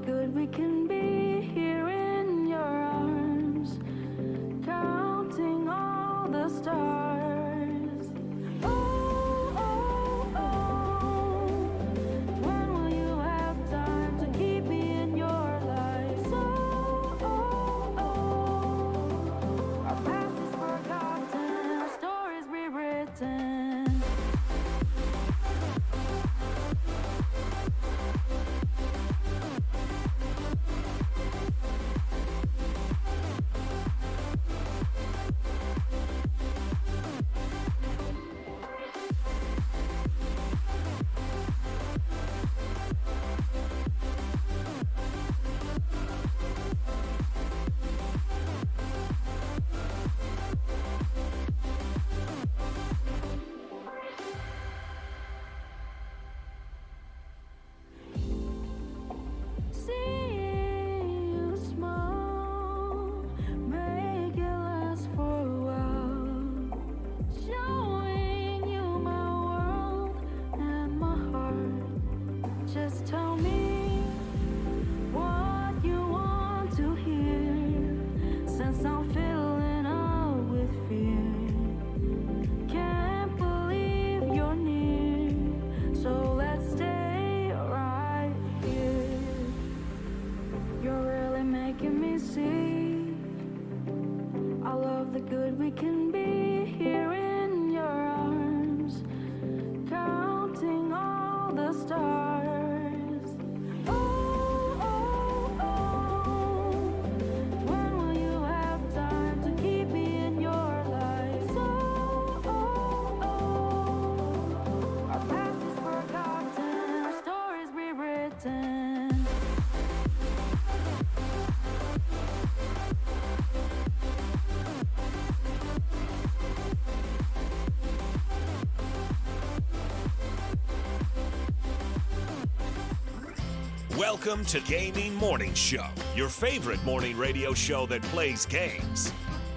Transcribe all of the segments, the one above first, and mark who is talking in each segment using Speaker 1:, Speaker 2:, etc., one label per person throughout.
Speaker 1: good we can be here in your arms, counting all the stars. Oh, oh, oh, when will you have time to keep me in your life? So, oh, oh, our past is forgotten, our stories rewritten.
Speaker 2: Welcome to Gaming Morning Show, your favorite morning radio show that plays games.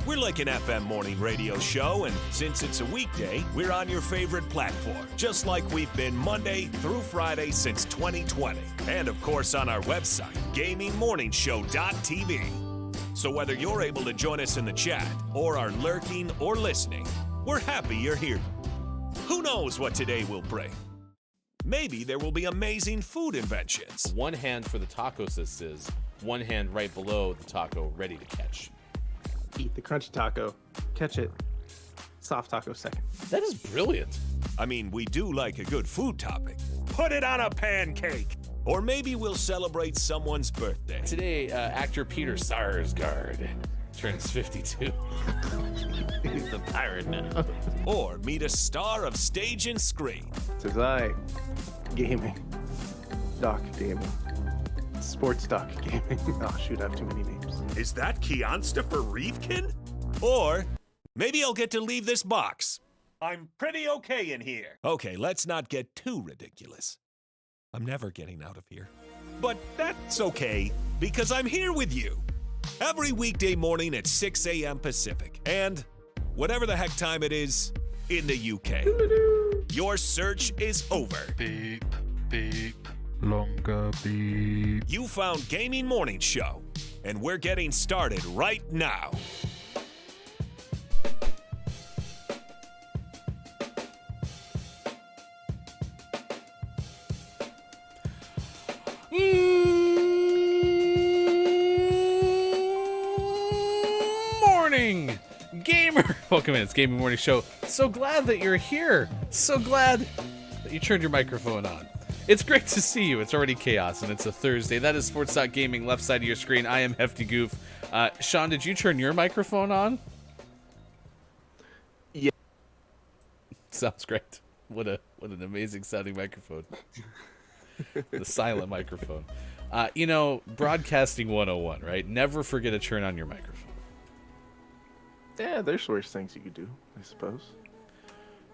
Speaker 2: We're like an FM morning radio show, and since it's a weekday, we're on your favorite platform, just like we've been Monday through Friday since 2020. And of course on our website, gamingmorningshow.tv. So whether you're able to join us in the chat, or are lurking or listening, we're happy you're here. Who knows what today will bring? Maybe there will be amazing food inventions.
Speaker 3: One hand for the taco says, one hand right below the taco ready to catch.
Speaker 4: Eat the crunchy taco, catch it, soft taco second.
Speaker 3: That is brilliant.
Speaker 2: I mean, we do like a good food topic. Put it on a pancake. Or maybe we'll celebrate someone's birthday.
Speaker 3: Today, actor Peter Sarsgaard turns 52. He's the pirate now.
Speaker 2: Or meet a star of stage and screen.
Speaker 4: Says I, gaming, doc gaming, sports doc gaming. Oh shoot, I have too many names.
Speaker 2: Is that Keonstopher Reefkin? Or maybe I'll get to leave this box. I'm pretty okay in here. Okay, let's not get too ridiculous. I'm never getting out of here. But that's okay, because I'm here with you. Every weekday morning at 6 a.m. Pacific. And whatever the heck time it is in the UK. Your search is over.
Speaker 5: Beep, beep, longer beep.
Speaker 2: You found Gaming Morning Show, and we're getting started right now.
Speaker 3: Morning, gamer. Welcome in. It's Gaming Morning Show. So glad that you're here. So glad that you turned your microphone on. It's great to see you. It's already chaos, and it's a Thursday. That is Sports.Gaming, left side of your screen. I am Hefty Goof. Sean, did you turn your microphone on?
Speaker 4: Yeah.
Speaker 3: Sounds great. What an amazing sounding microphone. The silent microphone. Broadcasting 101, right? Never forget to turn on your microphone.
Speaker 4: Yeah, there's worse things you could do, I suppose.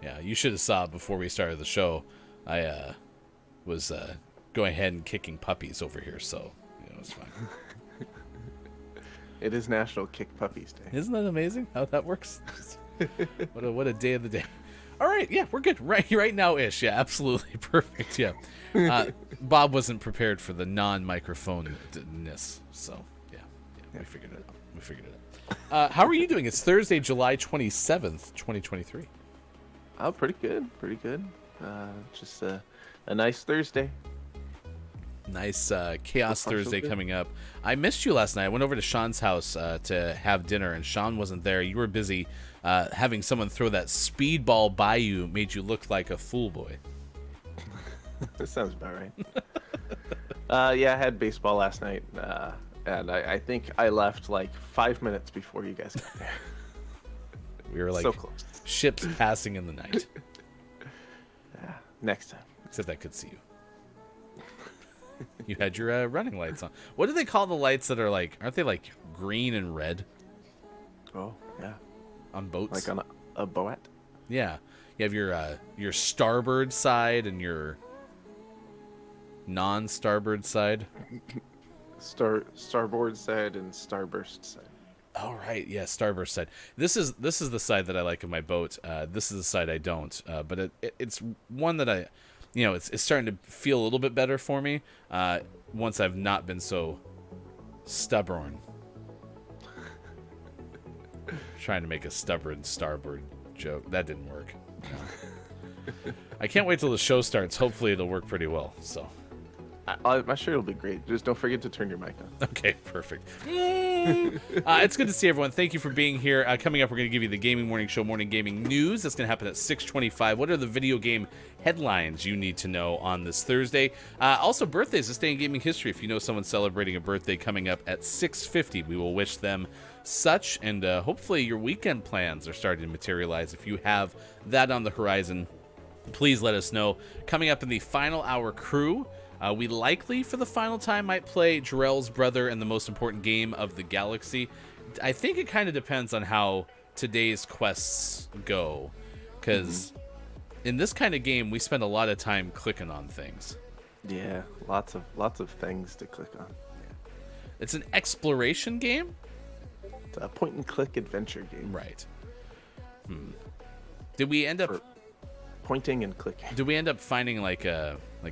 Speaker 3: Yeah, you should have saw before we started the show. I was going ahead and kicking puppies over here, so it's fine.
Speaker 4: It is National Kick Puppies Day.
Speaker 3: Isn't that amazing how that works? What a day of the day. All right, yeah, we're good. Right now ish. Yeah, absolutely perfect. Yeah. Bob wasn't prepared for the non-microphone-ness, so yeah, we figured it out. How are you doing? It's Thursday, July 27th, 2023.
Speaker 4: Oh, pretty good. Just a nice Thursday.
Speaker 3: Nice Chaos
Speaker 4: So far, so
Speaker 3: Thursday
Speaker 4: good.
Speaker 3: coming up. I missed you last night. I went over to Sean's house to have dinner, and Sean wasn't there. You were busy having someone throw that speedball by you, made you look like a fool boy.
Speaker 4: That sounds about right. Yeah, I had baseball last night, and I think I left like 5 minutes before you guys got there.
Speaker 3: We were like
Speaker 4: So close.
Speaker 3: ships passing in the night.
Speaker 4: Yeah, next time.
Speaker 3: Except I could see you. You had your running lights on. What do they call the lights that are like, aren't they like green and red
Speaker 4: Oh, yeah.
Speaker 3: on boats?
Speaker 4: Like on a boat?
Speaker 3: Yeah. You have your starboard side and your non-starboard side.
Speaker 4: Starboard side and starburst side.
Speaker 3: All right, yeah, starboard side. This is the side that I like of my boat. This is the side I don't. But it's one that I, it's starting to feel a little bit better for me. Once I've not been so stubborn. Trying to make a stubborn starboard joke. That didn't work. No. I can't wait till the show starts. Hopefully it'll work pretty well. So.
Speaker 4: I'm sure it'll be great. Just don't forget to turn your mic on.
Speaker 3: Okay, perfect. It's good to see everyone. Thank you for being here. Coming up, we're going to give you the Gaming Morning Show Morning Gaming News. That's going to happen at 6:25. What are the video game headlines you need to know on this Thursday? Also, birthdays this day in gaming history. If you know someone celebrating a birthday coming up at 6:50, we will wish them such. And hopefully your weekend plans are starting to materialize. If you have that on the horizon, please let us know. Coming up in the final hour crew, we likely, for the final time, might play Jarrell's Brother and the most important game of the galaxy. I think it kind of depends on how today's quests go, because in this kind of game, we spend a lot of time clicking on things.
Speaker 4: Yeah, lots of things to click on.
Speaker 3: It's an exploration game?
Speaker 4: It's a point-and-click adventure game.
Speaker 3: Right. Did we end up...
Speaker 4: For pointing and clicking.
Speaker 3: Did we end up finding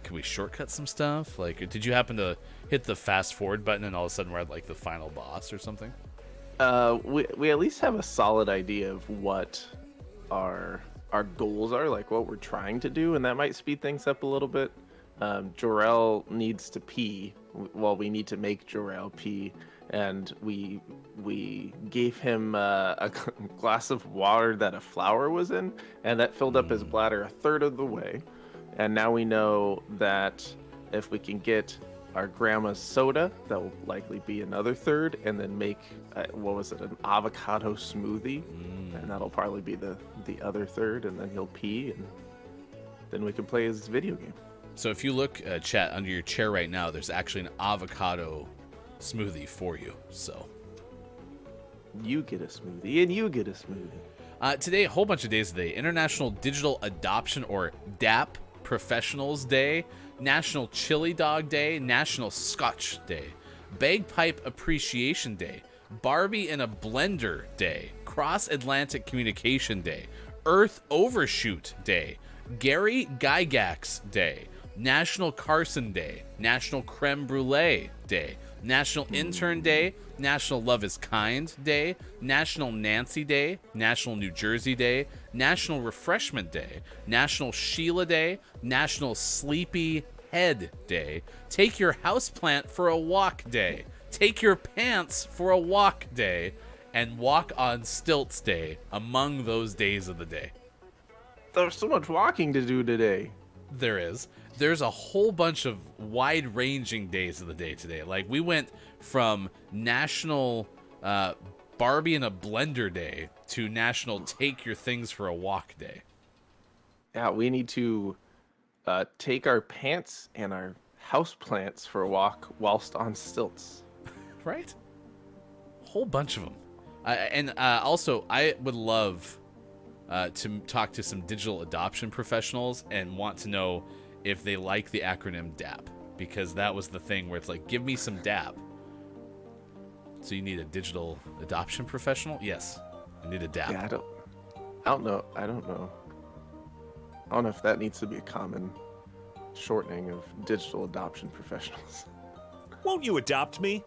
Speaker 3: could we shortcut some stuff? Did you happen to hit the fast forward button and all of a sudden we're at the final boss or something?
Speaker 4: We at least have a solid idea of what our goals are, like what we're trying to do, and that might speed things up a little bit. Jarrell needs to pee. Well, we need to make Jarrell pee, and we gave him a glass of water that a flower was in, and that filled up his bladder a third of the way. And now we know that if we can get our grandma's soda, that will likely be another third, and then make an avocado smoothie, and that'll probably be the other third, and then he'll pee, and then we can play his video game.
Speaker 3: So if you look, chat, under your chair right now, there's actually an avocado smoothie for you. So
Speaker 4: you get a smoothie, and you get a smoothie.
Speaker 3: Today, a whole bunch of days today. International Digital Adoption, or DAP, Professionals Day, National Chili Dog Day, National Scotch Day, Bagpipe Appreciation Day, Barbie-in-a-Blender Day, Cross Atlantic Communication Day, Earth Overshoot Day, Gary Gygax Day, National Carson Day, National Creme Brûlée Day, National Intern Day, National Love is Kind Day, National Nancy Day, National New Jersey Day, National Refreshment Day, National Sheila Day, National Sleepy Head Day, Take Your Houseplant for a Walk Day, Take Your Pants for a Walk Day, and Walk on Stilts Day, among those days of the day.
Speaker 4: There's so much walking to do today.
Speaker 3: There is. There's a whole bunch of wide-ranging days of the day today. We went from National Barbie-in-a-Blender Day to National Take Your Things for a Walk Day.
Speaker 4: Yeah, we need to take our pants and our houseplants for a walk whilst on stilts.
Speaker 3: Right? A whole bunch of them. Also, I would love to talk to some digital adoption professionals and want to know if they like the acronym DAP, because that was the thing where it's give me some DAP. So you need a digital adoption professional? Yes, I need a DAP.
Speaker 4: Yeah, I don't know. I don't know if that needs to be a common shortening of digital adoption professionals.
Speaker 2: Won't you adopt me?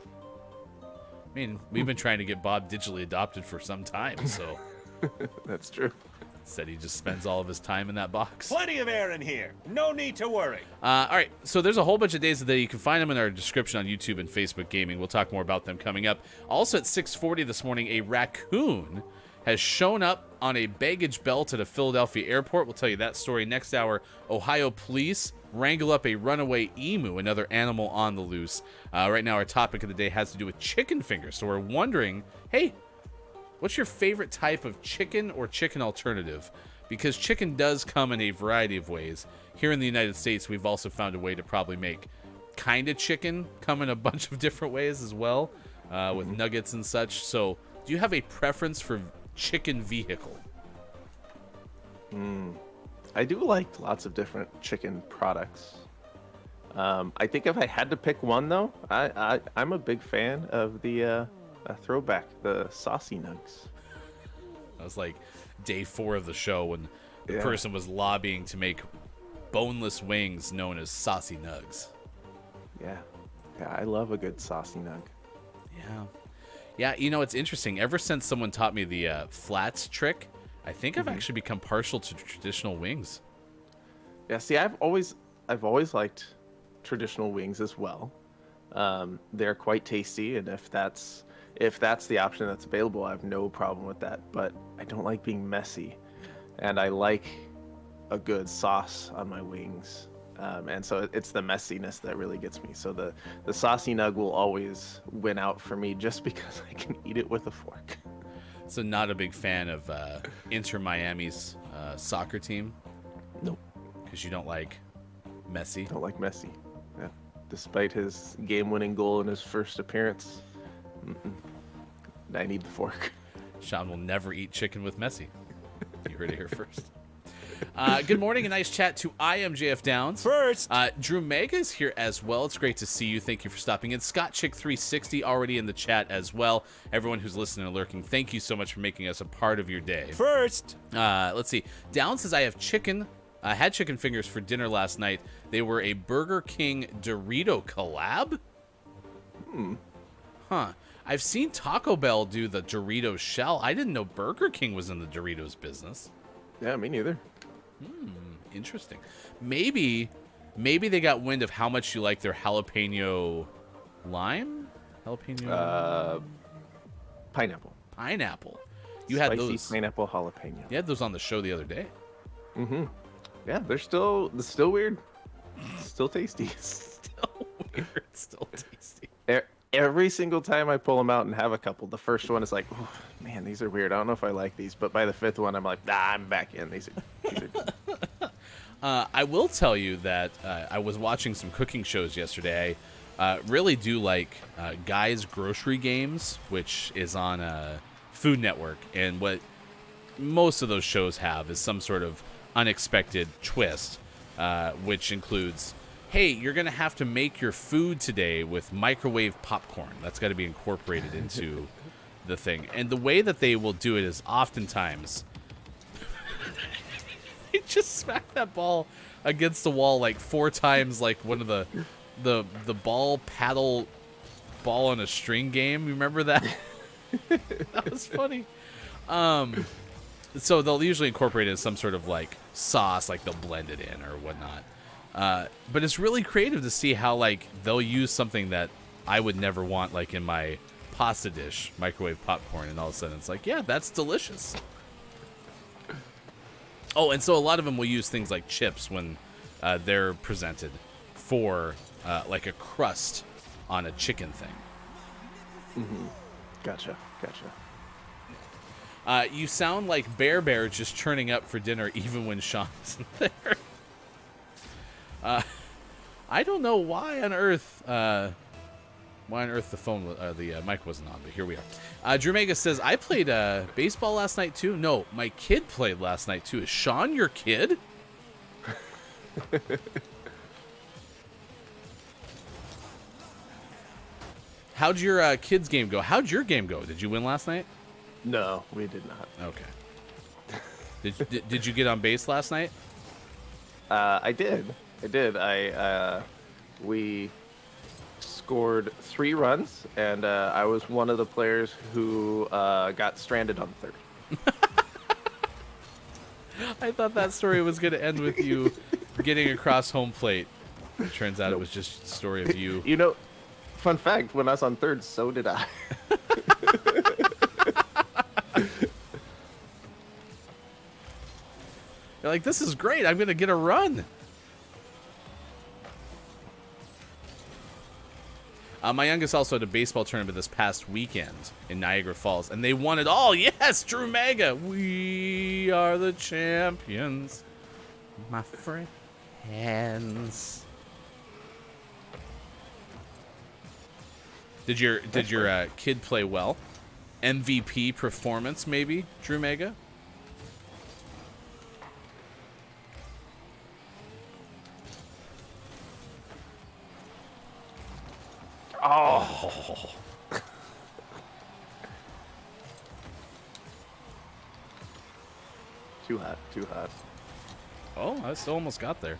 Speaker 3: I mean, we've been trying to get Bob digitally adopted for some time, so
Speaker 4: That's true.
Speaker 3: said he just spends all of his time in that box.
Speaker 2: Plenty of air in here. No need to worry.
Speaker 3: All right, so there's a whole bunch of days today. You can find them in our description on YouTube and Facebook Gaming. We'll talk more about them coming up. Also at 6:40 this morning, a raccoon has shown up on a baggage belt at a Philadelphia airport. We'll tell you that story next hour. Ohio police wrangle up a runaway emu, another animal on the loose. Right now, our topic of the day has to do with chicken fingers. So we're wondering, hey, what's your favorite type of chicken or chicken alternative? Because chicken does come in a variety of ways. Here in the United States, we've also found a way to probably make kind of chicken come in a bunch of different ways as well, with nuggets and such. So do you have a preference for chicken vehicle?
Speaker 4: I do like lots of different chicken products. I think if I had to pick one, though, I'm a big fan of the throwback, the saucy nugs.
Speaker 3: That was like day 4 of the show when the
Speaker 4: Yeah.
Speaker 3: person was lobbying to make boneless wings known as saucy nugs.
Speaker 4: Yeah, I love a good saucy nug.
Speaker 3: Yeah, you know, it's interesting. Ever since someone taught me the flats trick, I think I've actually become partial to traditional wings.
Speaker 4: Yeah, see, I've always liked traditional wings as well. They're quite tasty, and if that's the option that's available, I have no problem with that. But I don't like being messy, and I like a good sauce on my wings. And so it's the messiness that really gets me. So the saucy nug will always win out for me just because I can eat it with a fork.
Speaker 3: So not a big fan of Inter Miami's soccer team?
Speaker 4: Nope.
Speaker 3: Because you don't like messy?
Speaker 4: Don't like messy. Yeah. Despite his game-winning goal in his first appearance, I need the fork.
Speaker 3: Sean will never eat chicken with Messi. You heard it here first. Good morning, a nice chat to IMJF Downs.
Speaker 2: First,
Speaker 3: Drew Mega is here as well. It's great to see you. Thank you for stopping in. Scott Chick 360 already in the chat as well. Everyone who's listening and lurking, thank you so much for making us a part of your day.
Speaker 2: first.
Speaker 3: Let's see. Downs says I have chicken. I had chicken fingers for dinner last night. They were a Burger King Dorito collab. Huh. I've seen Taco Bell do the Doritos shell. I didn't know Burger King was in the Doritos business.
Speaker 4: Yeah, me neither.
Speaker 3: Interesting. Maybe they got wind of how much you like their jalapeno lime? Jalapeno
Speaker 4: Pineapple.
Speaker 3: pineapple. You had
Speaker 4: Spicy
Speaker 3: those.
Speaker 4: pineapple jalapeno.
Speaker 3: You had those on the show the other day.
Speaker 4: Yeah, they're still weird. Still tasty.
Speaker 3: Still weird, still tasty.
Speaker 4: Every single time I pull them out and have a couple, the first one is like, oh, man, these are weird. I don't know if I like these. But by the 5th one, I'm like, nah, I'm back in. These are good.
Speaker 3: I will tell you that I was watching some cooking shows yesterday. I really do like Guy's Grocery Games, which is on Food Network. And what most of those shows have is some sort of unexpected twist, which includes, hey, you're going to have to make your food today with microwave popcorn. That's got to be incorporated into the thing. And the way that they will do it is oftentimes they just smack that ball against the wall like 4 times, like one of the ball paddle ball on a string game. You remember that? That was funny. So they'll usually incorporate it as some sort of like sauce, like they'll blend it in or whatnot. But it's really creative to see how like they'll use something that I would never want like in my pasta dish, microwave popcorn, and all of a sudden it's like, yeah, that's delicious. Oh, and so a lot of them will use things like chips when they're presented for like a crust on a chicken thing.
Speaker 4: Gotcha.
Speaker 3: You sound like Bear just turning up for dinner even when Sean isn't there. I don't know why on earth the mic wasn't on, but here we are. Drew Mega says, I played baseball last night too. No, my kid played last night too. Is Sean your kid? How'd your kids game go? How'd your game go? Did you win last night?
Speaker 4: No, we did not.
Speaker 3: Okay. Did you get on base last night?
Speaker 4: I did. We scored 3 runs, and I was one of the players who got stranded on third.
Speaker 3: I thought that story was going to end with you getting across home plate. It turns out it was just a story of you.
Speaker 4: You know, fun fact, when I was on third, so did I.
Speaker 3: You're like, this is great. I'm going to get a run. My youngest also had a baseball tournament this past weekend in Niagara Falls, and they won it all. Yes, Drew Mega. We are the champions, my friends. Did your kid play well? MVP performance, maybe, Drew Mega?
Speaker 4: Oh. Too hot.
Speaker 3: Oh, I still almost got there.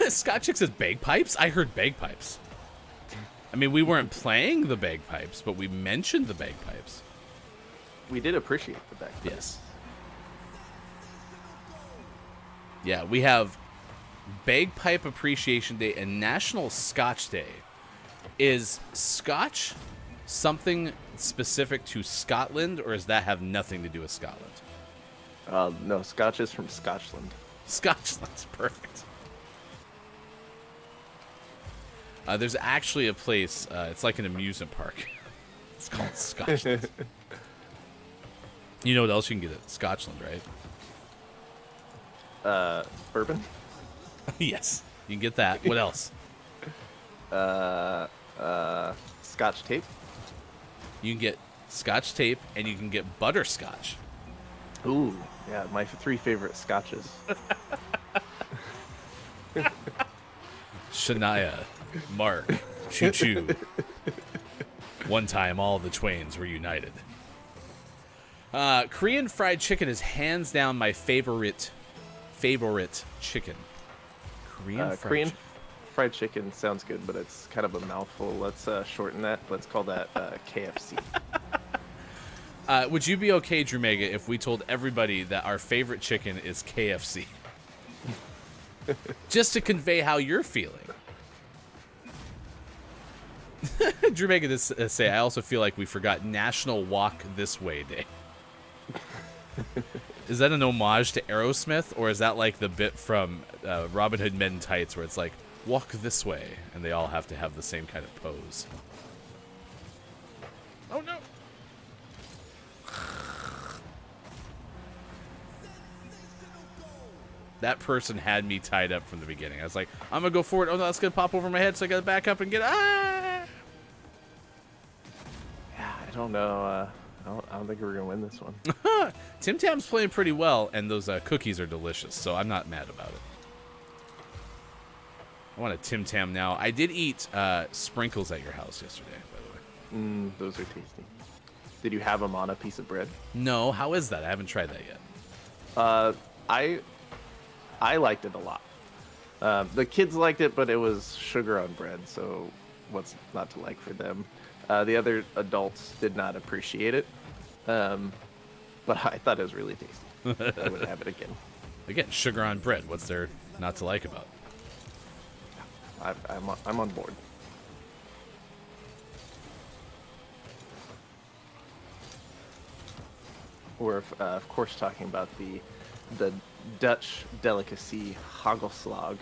Speaker 3: Scotch says bagpipes? I heard bagpipes. I mean, we weren't playing the bagpipes, but we mentioned the bagpipes.
Speaker 4: We did appreciate the bagpipes.
Speaker 3: Yes. Yeah, we have Bagpipe Appreciation Day and National Scotch Day. Is Scotch something specific to Scotland, or does that have nothing to do with Scotland?
Speaker 4: No, Scotch is from Scotland.
Speaker 3: Scotchland's perfect. There's actually a place, it's like an amusement park. It's called Scotchland. You know what else you can get at Scotchland, right?
Speaker 4: Bourbon?
Speaker 3: Yes, you can get that. What else?
Speaker 4: Scotch tape?
Speaker 3: You can get Scotch tape, and you can get butterscotch.
Speaker 4: Ooh, yeah, my 3 favorite scotches.
Speaker 3: Shania, Mark, Choo Choo. One time all the Twains were united. Korean fried chicken is hands down my favorite chicken.
Speaker 4: Korean fried chicken sounds good, but it's kind of a mouthful. Let's shorten that. Let's call that KFC.
Speaker 3: Would you be okay, Drew Mega, if we told everybody that our favorite chicken is KFC? Just to convey how you're feeling. Drew Mega does say, I also feel like we forgot National Walk This Way Day. Is that an homage to Aerosmith, or is that like the bit from Robin Hood Men in Tights where it's like, walk this way, and they all have to have the same kind of pose? Oh, no. That person had me tied up from the beginning. I was like, I'm going to go forward. Oh, no, that's going to pop over my head, so I got to back up and get... Ah!
Speaker 4: Yeah, I don't know. I don't think we're going to win this one.
Speaker 3: Tim Tam's playing pretty well, and those cookies are delicious, so I'm not mad about it. I want a Tim Tam now. I did eat sprinkles at your house yesterday, by the way.
Speaker 4: Those are tasty. Did you have them on a piece of bread?
Speaker 3: No, how is that? I haven't tried that yet.
Speaker 4: I liked it a lot. The kids liked it, but it was sugar on bread, so what's not to like for them? The other adults did not appreciate it, but I thought it was really tasty. I would have it again.
Speaker 3: Again, sugar on bread. What's there not to like about it?
Speaker 4: I'm on board. We're of course talking about the Dutch delicacy hagelslag,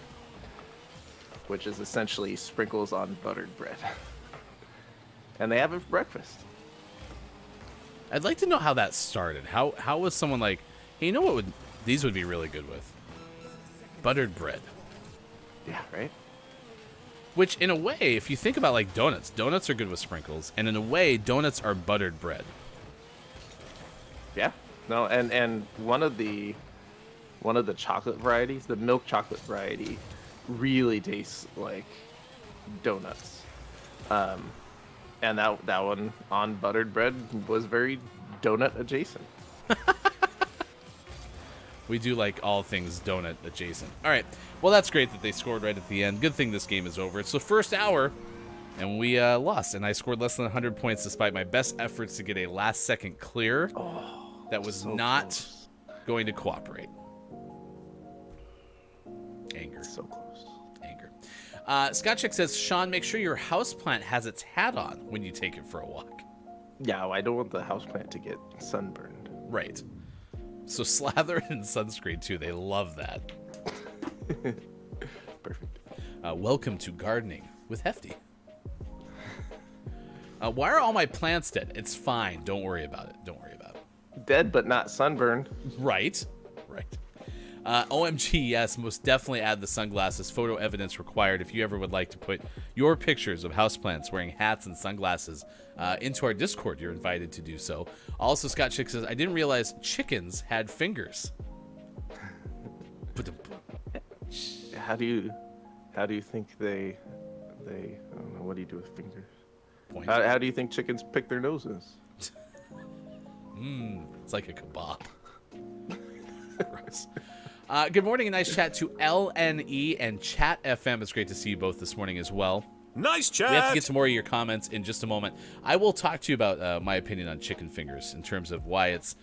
Speaker 4: which is essentially sprinkles on buttered bread. And they have it for breakfast.
Speaker 3: I'd like to know how that started. How was someone like, hey, you know what these would be really good with? Buttered bread.
Speaker 4: Yeah, right?
Speaker 3: Which, in a way, if you think about like donuts are good with sprinkles, and in a way, donuts are buttered bread.
Speaker 4: Yeah. No, and one of the chocolate varieties, the milk chocolate variety, really tastes like donuts. And that one on buttered bread was very donut adjacent.
Speaker 3: We do like all things donut adjacent. All right. Well, that's great that they scored right at the end. Good thing this game is over. It's the first hour, and we lost. And I scored less than 100 points despite my best efforts to get a last-second clear that was
Speaker 4: so
Speaker 3: not
Speaker 4: close.
Speaker 3: going to cooperate. Anger.
Speaker 4: So close.
Speaker 3: Anger. Scotchick says, Sean, make sure your houseplant has its hat on when you take it for a walk.
Speaker 4: Yeah, well, I don't want the houseplant to get sunburned.
Speaker 3: Right. So slather it in sunscreen, too. They love that.
Speaker 4: Perfect.
Speaker 3: Welcome to gardening with Hefty. Why are all my plants dead? It's fine. Don't worry about it. Don't worry about it.
Speaker 4: Dead but not sunburned.
Speaker 3: Right. Right. OMG, yes, most definitely add the sunglasses. Photo evidence required if you ever would like to put your pictures of houseplants wearing hats and sunglasses into our Discord. You're invited to do so. Also, Scott Chick says, I didn't realize chickens had fingers.
Speaker 4: How do you think they I don't know, what do you do with fingers?
Speaker 3: Point.
Speaker 4: How do you think chickens pick their noses?
Speaker 3: It's like a kebab. Gross. Good morning and nice chat to LNE and Chat FM. It's great to see you both this morning as well.
Speaker 2: Nice chat.
Speaker 3: We have to get to more of your comments in just a moment. I will talk to you about my opinion on chicken fingers in terms of why it's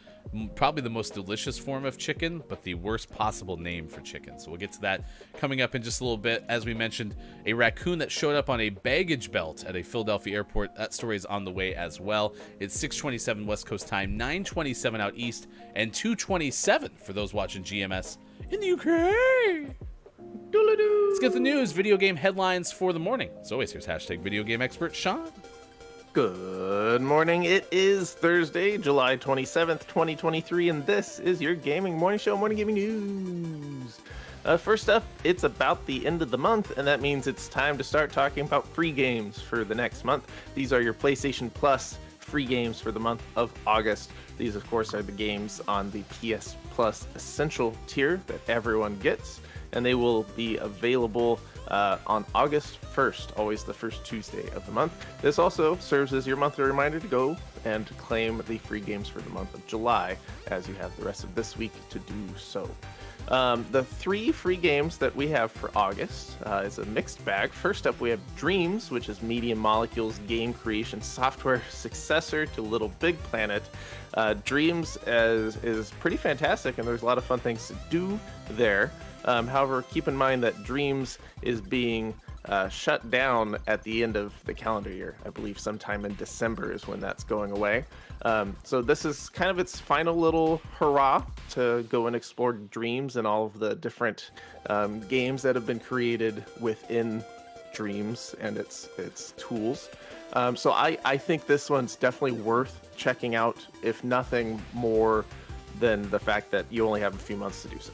Speaker 3: probably the most delicious form of chicken, but the worst possible name for chicken. So we'll get to that coming up in just a little bit. As we mentioned, a raccoon that showed up on a baggage belt at a Philadelphia airport. That story is on the way as well. It's 6:27 West Coast time, 9:27 out east, and 2:27 for those watching GMS in the UK. Let's get the news. Video game headlines for the morning. As always, here's hashtag video game expert Sean.
Speaker 4: Good morning. It is Thursday, July 27th, 2023, and this is your gaming morning show, Morning Gaming News. First up, it's about the end of the month, and that means it's time to start talking about free games for the next month. These are your PlayStation Plus free games for the month of August. These, of course, are the games on the PS Plus Essential tier that everyone gets, and they will be available on August 1st, always the first Tuesday of the month. This also serves as your monthly reminder to go and claim the free games for the month of July, as you have the rest of this week to do so. The three free games that we have for August is a mixed bag. First up, we have Dreams, which is Media Molecule's game creation software successor to Little Big Planet. Dreams is pretty fantastic, and there's a lot of fun things to do there. However, keep in mind that Dreams is being shut down at the end of the calendar year. I believe sometime in December is when that's going away. So this is kind of its final little hurrah to go and explore Dreams and all of the different games that have been created within Dreams and its tools. So I think this one's definitely worth checking out, if nothing more than the fact that you only have a few months to do so.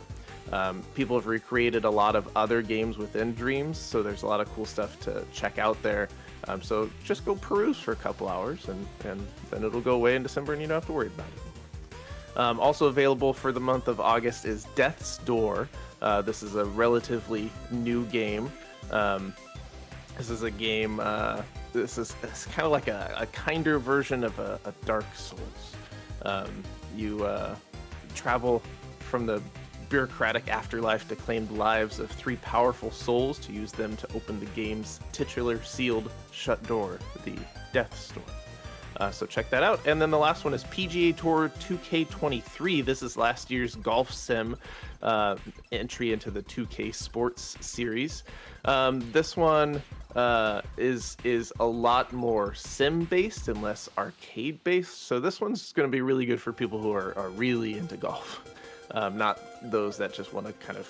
Speaker 4: People have recreated a lot of other games within Dreams, so there's a lot of cool stuff to check out there. So just go peruse for a couple hours, and then it'll go away in December, and you don't have to worry about it. Also available for the month of August is Death's Door. This is a relatively new game. This is a game, it's kind of like a kinder version of a Dark Souls. You travel from the bureaucratic afterlife to claim the lives of three powerful souls to use them to open the game's titular sealed shut door, the Death's Door. So check that out. And then the last one is PGA Tour 2K23. This is last year's golf sim entry into the 2K Sports series. This one is a lot more sim based and less arcade based. So this one's going to be really good for people who are really into golf. Not those that just want to kind of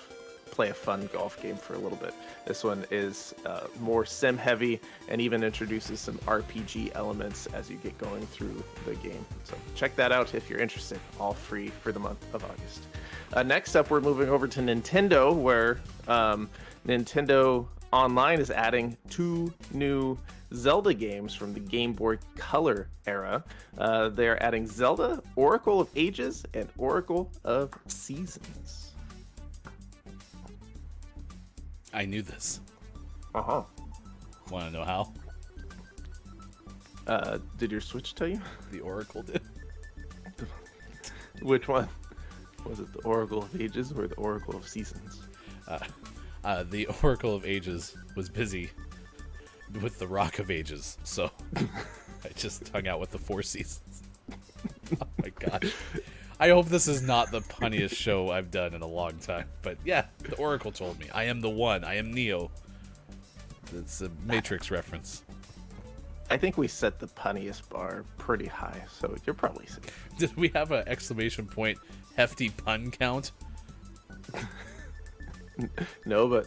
Speaker 4: play a fun golf game for a little bit. This one is more sim heavy and even introduces some RPG elements as you get going through the game. So check that out if you're interested. All free for the month of August. Next up, we're moving over to Nintendo, where Nintendo Online is adding 2 new Zelda games from the Game Boy Color era. They're adding Zelda, Oracle of Ages, and Oracle of Seasons.
Speaker 3: I knew this.
Speaker 4: Uh-huh.
Speaker 3: Want to know how?
Speaker 4: Did your Switch tell you?
Speaker 3: The Oracle did.
Speaker 4: Which one? Was it the Oracle of Ages or the Oracle of Seasons?
Speaker 3: The Oracle of Ages was busy with the Rock of Ages, so I just hung out with the Four Seasons. Oh my gosh. I hope this is not the punniest show I've done in a long time. But yeah, the Oracle told me. I am the one. I am Neo. It's a Matrix reference.
Speaker 4: I think we set the punniest bar pretty high, so you're probably safe.
Speaker 3: Did we have an exclamation point hefty pun count?
Speaker 4: No, but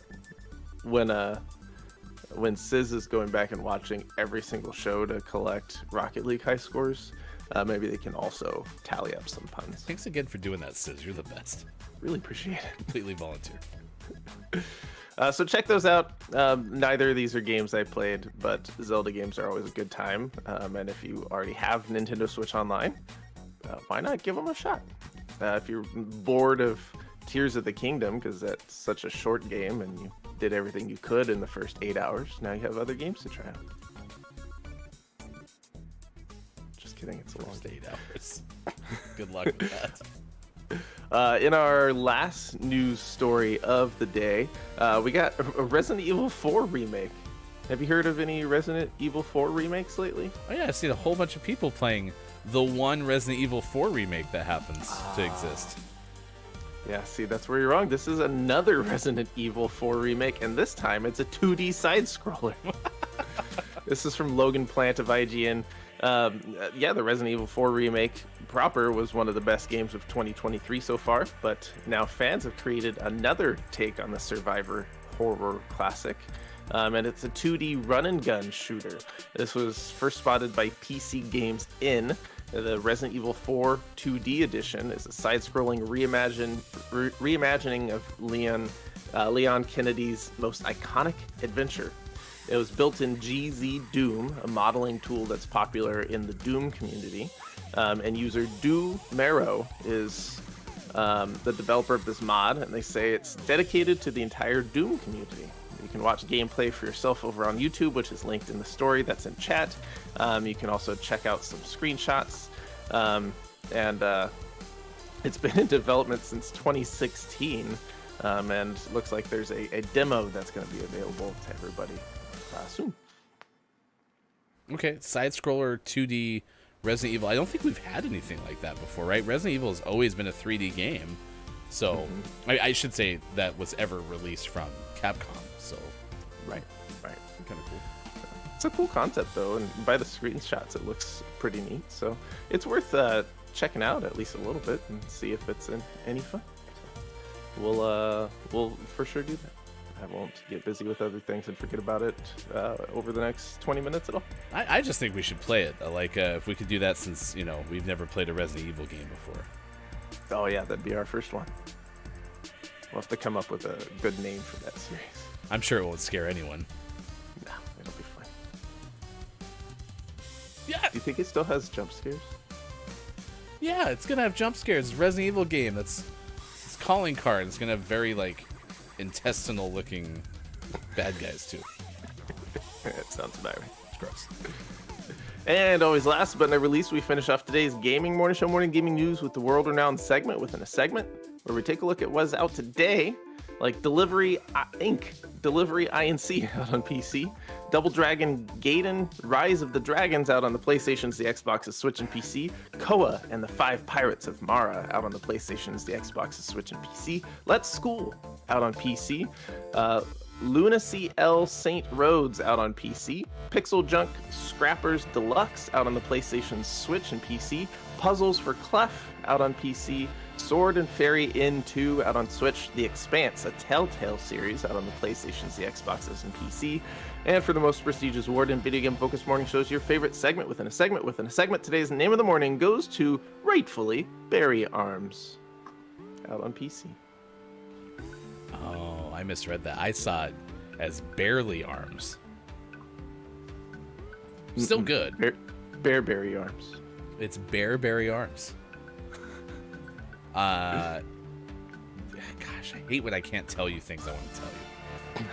Speaker 4: when Sizz is going back and watching every single show to collect Rocket League high scores, maybe they can also tally up some puns.
Speaker 3: Thanks again for doing that, Sizz. You're the best.
Speaker 4: Really appreciate it.
Speaker 3: Completely volunteer.
Speaker 4: So check those out. Neither of these are games I played, but Zelda games are always a good time. And if you already have Nintendo Switch Online, why not give them a shot? If you're bored of Tears of the Kingdom, because that's such a short game and you did everything you could in the first 8 hours, now you have other games to try out. Just kidding, it's a long
Speaker 3: First
Speaker 4: day.
Speaker 3: 8 hours. Good luck with that.
Speaker 4: In our last news story of the day, we got a Resident Evil 4 remake. Have you heard of any Resident Evil 4 remakes lately?
Speaker 3: Oh yeah, I've seen a whole bunch of people playing the one Resident Evil 4 remake that happens to exist.
Speaker 4: Yeah, see, that's where you're wrong. This is another Resident Evil 4 remake, and this time it's a 2D side-scroller. This is from Logan Plant of IGN. Yeah, the Resident Evil 4 remake proper was one of the best games of 2023 so far, but now fans have created another take on the Survivor horror classic. And it's a 2D run-and-gun shooter. This was first spotted by PC Games In. The Resident Evil 4 2D edition is a side-scrolling reimagining of Leon Kennedy's most iconic adventure. It was built in GZ Doom, a modeling tool that's popular in the Doom community. And user Do Marrow is the developer of this mod, and they say it's dedicated to the entire Doom community. You can watch gameplay for yourself over on YouTube, which is linked in the story that's in chat. You can also check out some screenshots. And it's been in development since 2016. And looks like there's a demo that's going to be available to everybody soon.
Speaker 3: Okay, side-scroller 2D Resident Evil. I don't think we've had anything like that before, right? Resident Evil has always been a 3D game. So, I should say that was ever released from Capcom, so.
Speaker 4: Right. Kind of cool. It's a cool concept, though, and by the screenshots, it looks pretty neat. So, it's worth checking out at least a little bit and see if it's any fun. So, we'll for sure do that. I won't get busy with other things and forget about it over the next 20 minutes at all.
Speaker 3: I just think we should play it. Like, if we could do that since, we've never played a Resident Evil game before.
Speaker 4: Oh, yeah, that'd be our first one. We'll have to come up with a good name for that series.
Speaker 3: I'm sure it won't scare anyone.
Speaker 4: No, it'll be fun.
Speaker 3: Yeah,
Speaker 4: Do you think it still has jump scares?
Speaker 3: yeah, it's gonna have jump scares. It's a Resident Evil game. It's calling card. It's gonna have very, intestinal looking bad guys, too.
Speaker 4: That sounds about right.
Speaker 3: It's gross.
Speaker 4: And always last but not least, we finish off today's Gaming Morning Show Morning Gaming News with the world-renowned segment within a segment, where we take a look at what's out today, like Delivery Inc., Delivery INC out on PC, Double Dragon Gaiden, Rise of the Dragons out on the PlayStations, the Xboxes, Switch, and PC, Koa and the Five Pirates of Mara out on the PlayStations, the Xboxes, Switch, and PC, Let's School out on PC, Lunacy L St. Rhodes out on PC, Pixel Junk Scrappers Deluxe out on the PlayStation, Switch, and PC, Puzzles for Clef out on PC, Sword and Fairy Inn 2 out on Switch, The Expanse, a Telltale series out on the PlayStations, the Xboxes, and PC, and for the most prestigious award in video game focused morning shows, your favorite segment within a segment within a segment. Today's name of the morning goes to, rightfully, Barry Arms out on PC.
Speaker 3: Oh, I misread that. I saw it as Barely Arms. Still good.
Speaker 4: Barry Arms.
Speaker 3: It's Barry Arms. Gosh, I hate when I can't tell you things I want to tell you.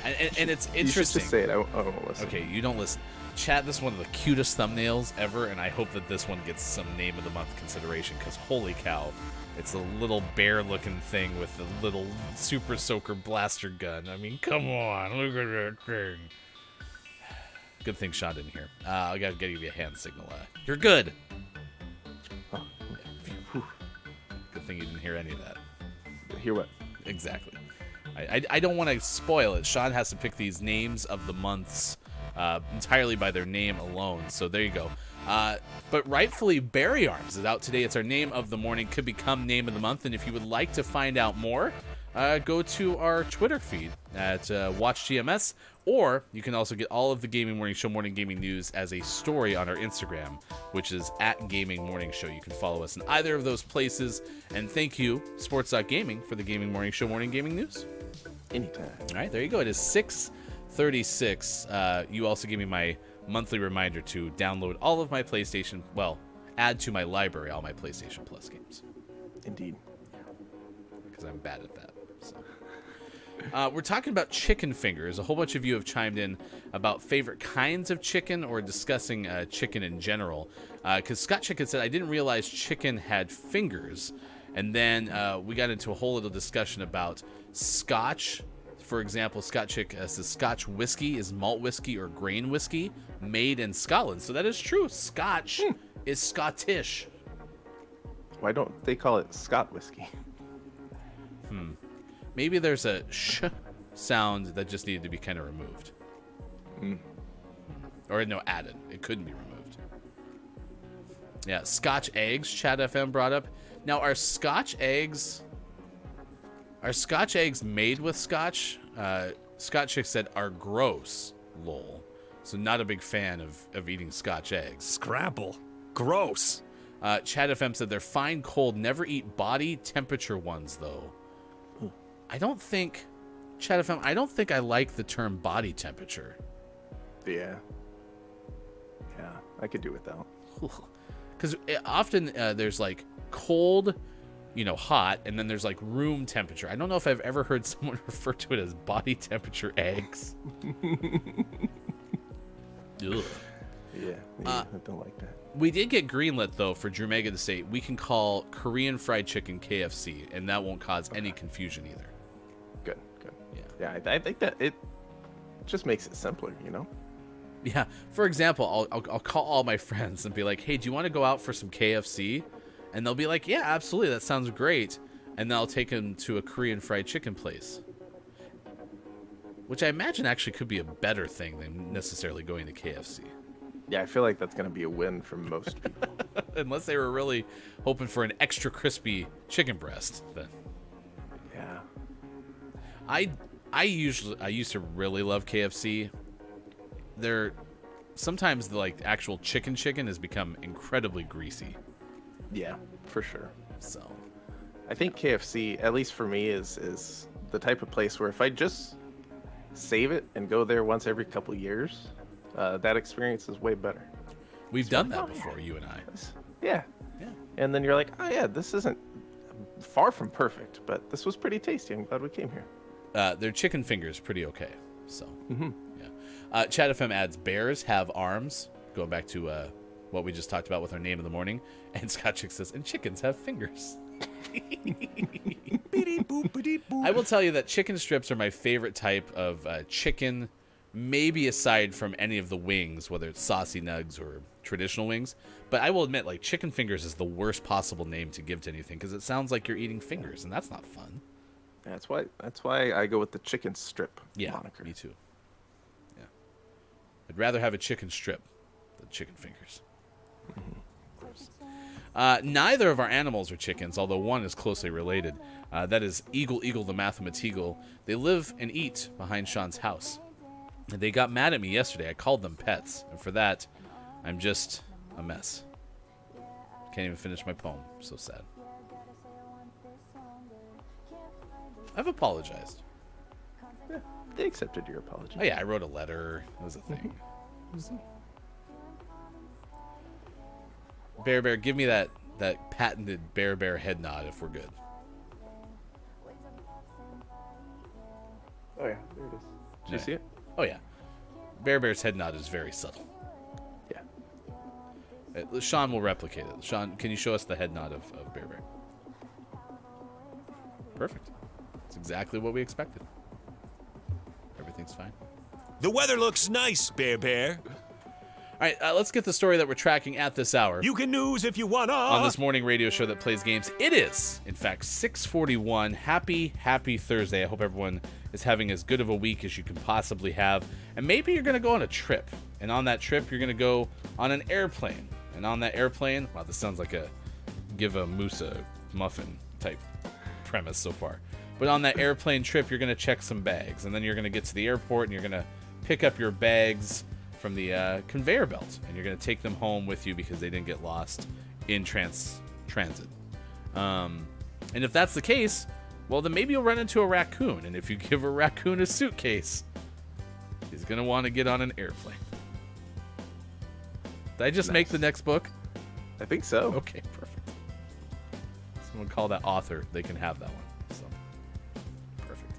Speaker 3: And it's
Speaker 4: You should
Speaker 3: interesting.
Speaker 4: just say it. I won't listen.
Speaker 3: Okay, you don't listen. Chat, this is one of the cutest thumbnails ever, and I hope that this one gets some name of the month consideration, because holy cow, it's a little bear-looking thing with a little super soaker blaster gun. I mean, come on, look at that thing. Good thing Sean didn't hear. I gotta give you a hand signal. You're good.
Speaker 4: Oh,
Speaker 3: Good thing you didn't hear any of that.
Speaker 4: hear what?
Speaker 3: Exactly. I don't want to spoil it. Sean has to pick these names of the months entirely by their name alone. So there you go. But rightfully, Berry Arms is out today. It's our name of the morning. Could become name of the month. And if you would like to find out more, go to our Twitter feed at Watch GMS. Or you can also get all of the Gaming Morning Show morning gaming news as a story on our Instagram, which is at Gaming Morning Show. You can follow us in either of those places. And thank you, Sports.Gaming, for the Gaming Morning Show morning gaming news.
Speaker 4: Anytime.
Speaker 3: All right, there you go. It is 6:36. You also gave me my monthly reminder to download all of my PlayStation, well, add to my library all my PlayStation Plus games.
Speaker 4: Indeed.
Speaker 3: Because I'm bad at that. So. We're talking about chicken fingers. A whole bunch of you have chimed in about favorite kinds of chicken or discussing chicken in general. Because Scott Chicken said, I didn't realize chicken had fingers. And then we got into a whole little discussion about Scotch. For example, Scott Chick says Scotch whiskey is malt whiskey or grain whiskey made in Scotland. So that is true. Scotch is Scottish.
Speaker 4: Why don't they call it Scott whiskey?
Speaker 3: Maybe there's a sh sound that just needed to be kind of removed. Or no, added. It couldn't be removed. Yeah, Scotch eggs, Chad FM brought up. Now, are Scotch eggs made with Scotch? Scott Chick said are gross, lol. So not a big fan of eating Scotch eggs.
Speaker 2: Scrabble. Gross.
Speaker 3: Chad FM said they're fine cold, never eat body temperature ones, though. I don't think, Chad FM, I don't think I like the term body temperature.
Speaker 4: Yeah. Yeah, I could do without.
Speaker 3: Because often there's like cold, hot, and then there's like room temperature. I don't know if I've ever heard someone refer to it as body temperature eggs. Ugh.
Speaker 4: Yeah, I don't like that.
Speaker 3: We did get greenlit, though, for Drew Mega to say we can call Korean fried chicken KFC, and that won't cause any confusion either.
Speaker 4: Good.
Speaker 3: Yeah.
Speaker 4: Yeah, I think that it just makes it simpler,
Speaker 3: Yeah. For example, I'll call all my friends and be like, hey, do you want to go out for some KFC? And they'll be like, yeah, absolutely. That sounds great. And then I'll take them to a Korean fried chicken place, which I imagine actually could be a better thing than necessarily going to KFC.
Speaker 4: Yeah, I feel like that's going to be a win for most people.
Speaker 3: Unless they were really hoping for an extra crispy chicken breast, then.
Speaker 4: Yeah.
Speaker 3: I used to really love KFC. Sometimes the actual chicken has become incredibly greasy.
Speaker 4: Yeah, for sure.
Speaker 3: So
Speaker 4: I think KFC, at least for me, is the type of place where if I just save it and go there once every couple years, that experience is way better.
Speaker 3: we've done that before, you and I.
Speaker 4: Yeah.
Speaker 3: Yeah.
Speaker 4: And then you're like, oh yeah, this isn't far from perfect, but this was pretty tasty. I'm glad we came here.
Speaker 3: Their chicken fingers pretty okay. So yeah. Chat FM adds bears have arms. Going back to what we just talked about with our name of the morning. And Scott Chick says, and chickens have fingers. I will tell you that chicken strips are my favorite type of chicken, maybe aside from any of the wings, whether it's saucy nugs or traditional wings. But I will admit, chicken fingers is the worst possible name to give to anything because it sounds like you're eating fingers, and that's not fun.
Speaker 4: That's why I go with the chicken strip moniker.
Speaker 3: Me too. Yeah, I'd rather have a chicken strip than chicken fingers. Neither of our animals are chickens, although one is closely related. That is Eagle the Mathemateagle. They live and eat behind Sean's house. And they got mad at me yesterday. I called them pets, and for that, I'm just a mess. Can't even finish my poem. So sad. I've apologized.
Speaker 4: Yeah, they accepted your apology.
Speaker 3: Oh yeah, I wrote a letter. It was a thing. Bear, give me that patented bear head nod if we're good.
Speaker 4: Oh yeah, there it is. Did you see it?
Speaker 3: Oh, yeah. Bear's head nod is very subtle.
Speaker 4: Yeah.
Speaker 3: Sean will replicate it. Sean, can you show us the head nod of Bear? Perfect. That's exactly what we expected. Everything's fine.
Speaker 2: The weather looks nice, Bear.
Speaker 3: All right, let's get the story that we're tracking at this hour.
Speaker 2: You can news if you wanna.
Speaker 3: On this morning radio show that plays games. It is, in fact, 6:41. Happy Thursday. I hope everyone is having as good of a week as you can possibly have. And maybe you're going to go on a trip. And on that trip, you're going to go on an airplane. And on that airplane, wow, this sounds like a give a moose a muffin type premise so far. But on that airplane trip, you're going to check some bags. And then you're going to get to the airport and you're going to pick up your bags from the conveyor belt, and you're going to take them home with you because they didn't get lost in transit. And if that's the case, well, then maybe you'll run into a raccoon, and if you give a raccoon a suitcase, he's going to want to get on an airplane. Did I just make the next book?
Speaker 4: I think so.
Speaker 3: Okay, perfect. Someone call that author. They can have that one. So, perfect.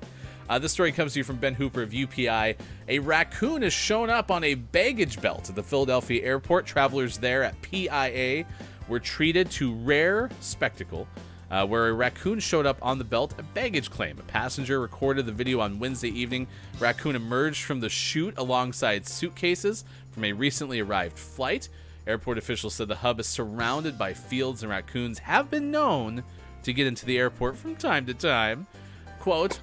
Speaker 3: This story comes to you from Ben Hooper of UPI. A raccoon has shown up on a baggage belt at the Philadelphia airport. Travelers there at PIA were treated to rare spectacle where a raccoon showed up on the belt, a baggage claim. A passenger recorded the video on Wednesday evening. Raccoon emerged from the chute alongside suitcases from a recently arrived flight. Airport officials said the hub is surrounded by fields, and raccoons have been known to get into the airport from time to time. Quote,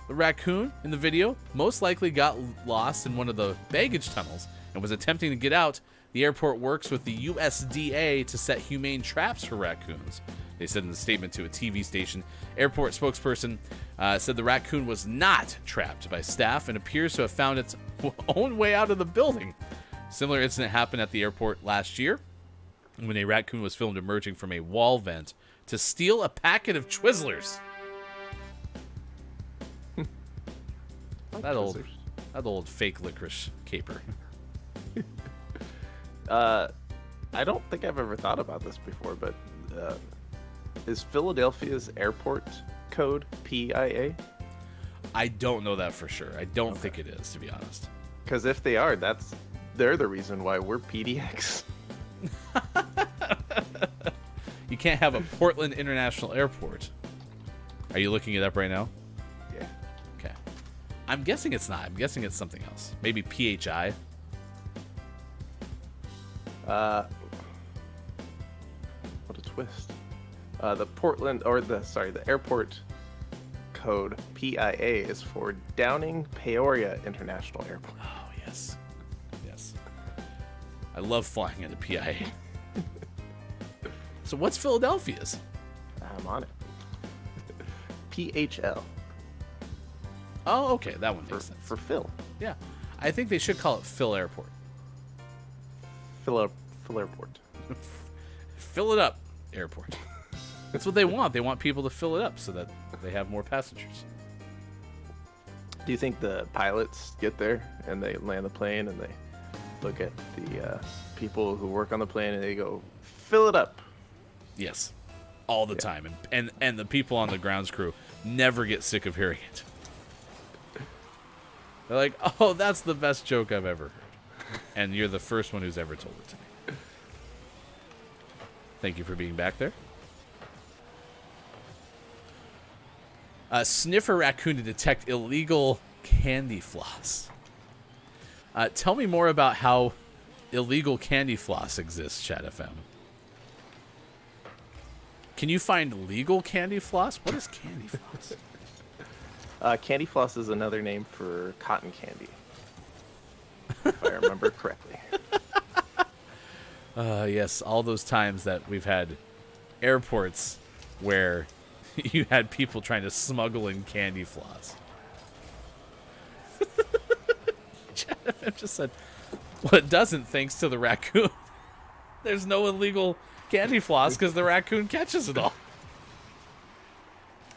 Speaker 3: the raccoon in the video most likely got lost in one of the baggage tunnels and was attempting to get out. The airport works with the USDA to set humane traps for raccoons, they said in a statement to a TV station. Airport spokesperson said the raccoon was not trapped by staff and appears to have found its own way out of the building. Similar incident happened at the airport last year when a raccoon was filmed emerging from a wall vent to steal a packet of Twizzlers. That old fake licorice caper.
Speaker 4: I don't think I've ever thought about this before, but is Philadelphia's airport code PIA?
Speaker 3: I don't know that for sure. I don't think it is, to be honest.
Speaker 4: Because if they are, they're the reason why we're PDX.
Speaker 3: You can't have a Portland International Airport. Are you looking it up right now?
Speaker 4: Yeah.
Speaker 3: Okay. I'm guessing it's not. I'm guessing it's something else. Maybe PHI.
Speaker 4: What a twist. The airport code PIA is for Downing Peoria International Airport.
Speaker 3: Oh, yes. Yes. I love flying into PIA. So what's Philadelphia's?
Speaker 4: I'm on it. PHL.
Speaker 3: Oh, okay. That one makes sense.
Speaker 4: For Phil.
Speaker 3: Yeah. I think they should call it Phil Airport.
Speaker 4: Phil Airport.
Speaker 3: Fill it up, airport. That's what they want. They want people to fill it up so that they have more passengers.
Speaker 4: Do you think the pilots get there and they land the plane and they look at the people who work on the plane and they go, fill it up?
Speaker 3: Yes. All the time. And the people on the grounds crew never get sick of hearing it. They're like, oh, that's the best joke I've ever heard. And you're the first one who's ever told it to me. Thank you for being back there. Sniffer raccoon to detect illegal candy floss. Tell me more about how illegal candy floss exists, Chat FM. Can you find legal candy floss? What is candy floss?
Speaker 4: Candy floss is another name for cotton candy, if I remember correctly.
Speaker 3: Yes, all those times that we've had airports where you had people trying to smuggle in candy floss. Chat FM just said, well, it doesn't thanks to the raccoon. There's no illegal candy floss because the raccoon catches it all.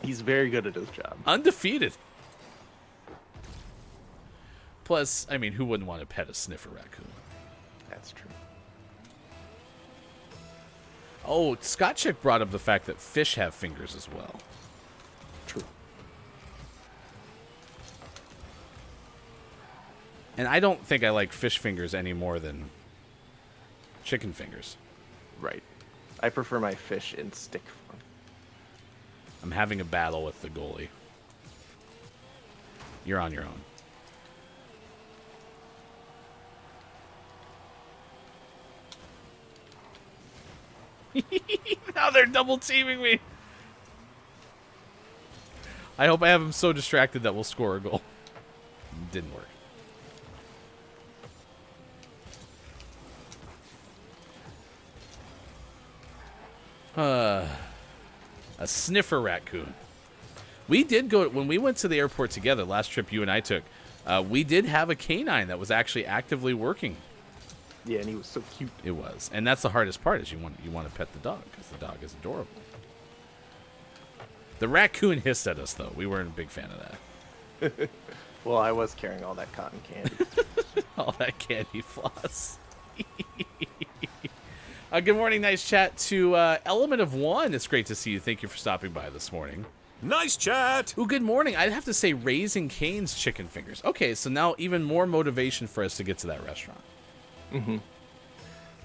Speaker 4: He's very good at his job.
Speaker 3: Undefeated. Plus, I mean, who wouldn't want to pet a sniffer raccoon?
Speaker 4: That's true.
Speaker 3: Oh, Scott Chick brought up the fact that fish have fingers as well.
Speaker 4: True.
Speaker 3: And I don't think I like fish fingers any more than chicken fingers.
Speaker 4: Right. I prefer my fish in stick form.
Speaker 3: I'm having a battle with the goalie. You're on your own. Now they're double teaming me. I hope I have him so distracted that we'll score a goal. Didn't work. A sniffer raccoon. We did go, when we went to the airport together, last trip you and I took, we did have a canine that was actually actively working.
Speaker 4: Yeah, and he was so cute.
Speaker 3: It was. And that's the hardest part, is you want to pet the dog, because the dog is adorable. The raccoon hissed at us, though. We weren't a big fan of that.
Speaker 4: Well, I was carrying all that cotton candy.
Speaker 3: All that candy floss. Good morning, nice chat to Element of One. It's great to see you. Thank you for stopping by this morning.
Speaker 2: Nice chat.
Speaker 3: Ooh, good morning. I'd have to say Raising Cane's chicken fingers. Okay, so now even more motivation for us to get to that restaurant.
Speaker 4: Mm-hmm.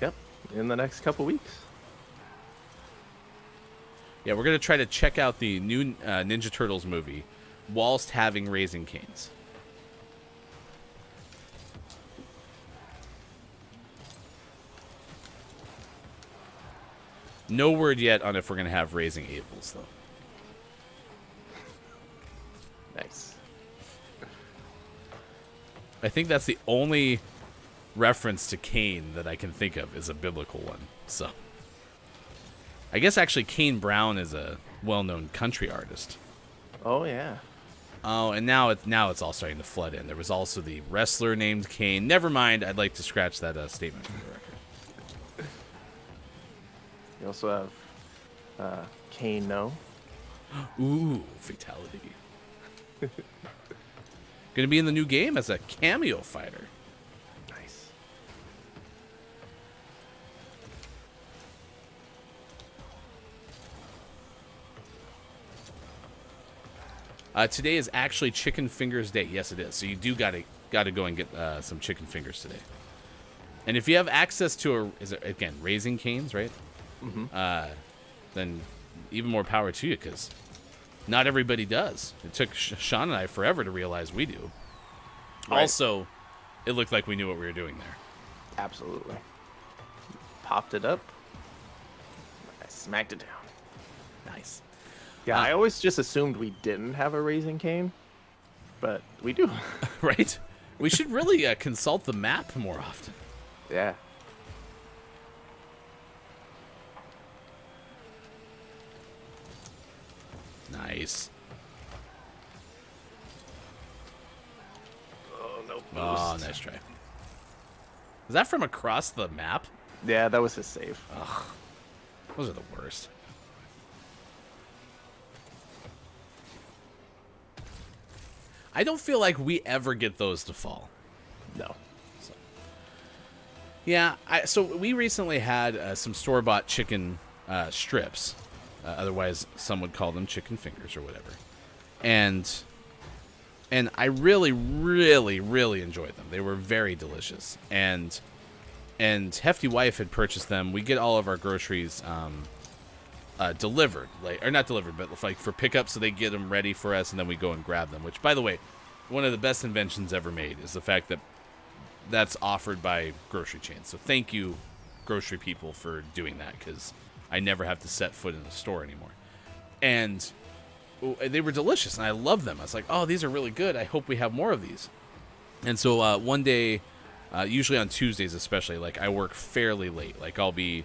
Speaker 4: Yep, in the next couple weeks.
Speaker 3: Yeah, we're going to try to check out the new Ninja Turtles movie whilst having Raising Cane's. No word yet on if we're going to have Raising Abels, though.
Speaker 4: Nice.
Speaker 3: I think that's the only reference to Cain that I can think of is a biblical one. So, I guess actually Kane Brown is a well-known country artist.
Speaker 4: Oh yeah.
Speaker 3: Oh, and now it's all starting to flood in. There was also the wrestler named Kane. Never mind. I'd like to scratch that statement from the record.
Speaker 4: You also have Kano.
Speaker 3: Ooh, fatality. Gonna be in the new game as a cameo fighter.
Speaker 4: Nice.
Speaker 3: Today is actually Chicken Fingers Day. Yes, it is. So you do gotta go and get some chicken fingers today. And if you have access to Raising Cane's, right?
Speaker 4: Mm-hmm.
Speaker 3: Then even more power to you, because not everybody does. It took Sean and I forever to realize we do.
Speaker 4: Right.
Speaker 3: Also, it looked like we knew what we were doing there.
Speaker 4: Absolutely. Popped it up. I smacked it down.
Speaker 3: Nice.
Speaker 4: Yeah, I always just assumed we didn't have a Raising Cane, but we do.
Speaker 3: Right? We should really consult the map more often.
Speaker 4: Yeah.
Speaker 3: Nice.
Speaker 4: Oh, no boost.
Speaker 3: Oh, nice try. Is that from across the map?
Speaker 4: Yeah, that was his save.
Speaker 3: Ugh. Those are the worst. I don't feel like we ever get those to fall.
Speaker 4: No.
Speaker 3: So. Yeah, so we recently had some store-bought chicken strips. Otherwise, some would call them chicken fingers or whatever. And I really, really, really enjoyed them. They were very delicious. And Hefty Wife had purchased them. We get all of our groceries delivered, or not delivered, but like for pickup, so they get them ready for us, and then we go and grab them. Which, by the way, one of the best inventions ever made is the fact that that's offered by grocery chains. So thank you, grocery people, for doing that, because I never have to set foot in the store anymore. And they were delicious, and I love them. I was like, oh, these are really good. I hope we have more of these. And so one day, usually on Tuesdays especially, like I work fairly late. Like I'll be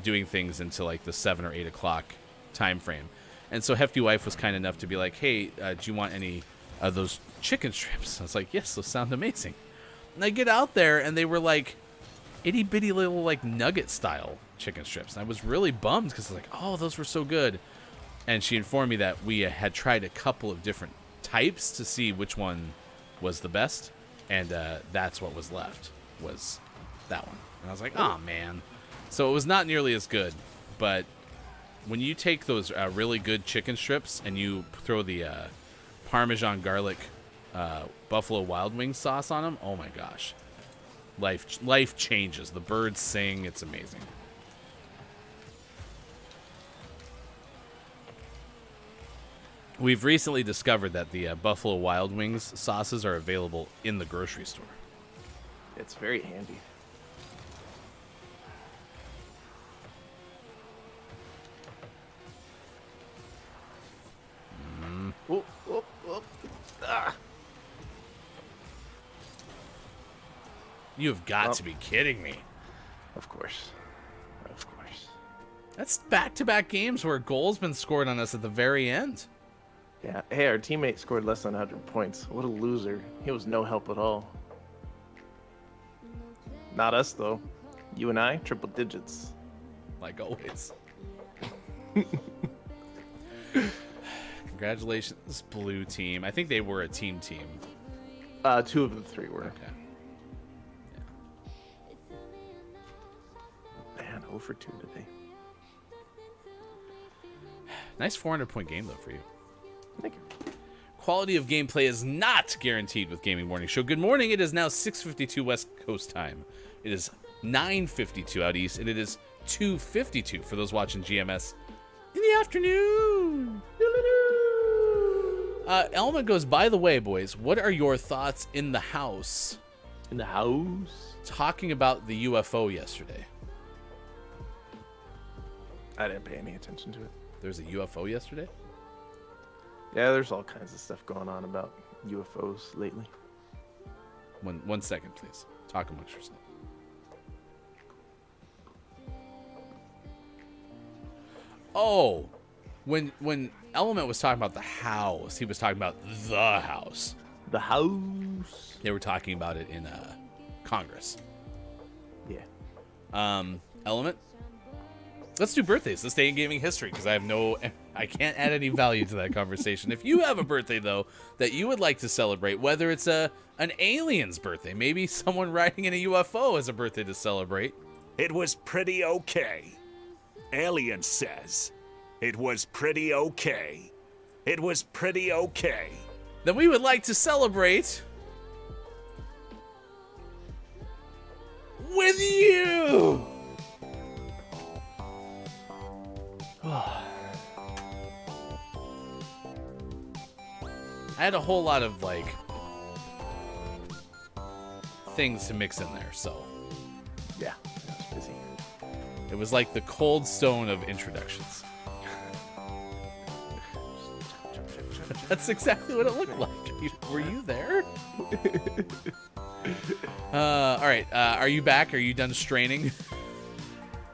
Speaker 3: doing things until like the 7 or 8 o'clock time frame. And so Hefty Wife was kind enough to be like, hey, do you want any of those chicken strips? I was like, yes, those sound amazing. And I get out there, and they were like itty bitty little like nugget style chicken strips. And I was really bummed because I was like, oh, those were so good. And she informed me that we had tried a couple of different types to see which one was the best. And that's what was left, was that one. And I was like, oh, man. So it was not nearly as good. But when you take those really good chicken strips and you throw the Parmesan garlic Buffalo Wild Wings sauce on them. Oh my gosh. Life changes. The birds sing. It's amazing. We've recently discovered that the Buffalo Wild Wings sauces are available in the grocery store.
Speaker 4: It's very handy. Whoop, whoop, whoop. Ah.
Speaker 3: You have got to be kidding me.
Speaker 4: Of course. Of course.
Speaker 3: That's back-to-back games where a goal's been scored on us at the very end.
Speaker 4: Yeah. Hey, our teammate scored less than 100 points. What a loser. He was no help at all. Not us, though. You and I, triple digits.
Speaker 3: Like always. Congratulations, blue team. I think they were a team.
Speaker 4: 2 of the 3 were.
Speaker 3: Okay.
Speaker 4: Man, 0 for 2 today.
Speaker 3: Nice 400-point game, though, for you.
Speaker 4: Thank you.
Speaker 3: Quality of gameplay is not guaranteed with Gaming Morning Show. Good morning. It is now 6:52 West Coast time. It is 9:52 out east, and it is 2:52 for those watching GMS in the afternoon. Elma goes, by the way, boys, what are your thoughts in the house?
Speaker 4: In the house?
Speaker 3: Talking about the UFO yesterday.
Speaker 4: I didn't pay any attention to it.
Speaker 3: There's a UFO yesterday?
Speaker 4: Yeah, there's all kinds of stuff going on about UFOs lately.
Speaker 3: One second, please. Talk amongst yourself. Oh, when Element was talking about the house, he was talking about the house.
Speaker 4: The house?
Speaker 3: They were talking about it in Congress.
Speaker 4: Yeah.
Speaker 3: Element, let's do birthdays this day in gaming history, because I can't add any value to that conversation. If you have a birthday, though, that you would like to celebrate, whether it's an alien's birthday, maybe someone riding in a UFO has a birthday to celebrate.
Speaker 2: It was pretty okay. Alien says. It was pretty okay. It was pretty okay.
Speaker 3: Then we would like to celebrate with you. I had a whole lot of things to mix in there, so
Speaker 4: Yeah, I was busy.
Speaker 3: it was like the cold stone of introductions. That's exactly what it looked like. Were you there? All right. Are you back? Are you done straining?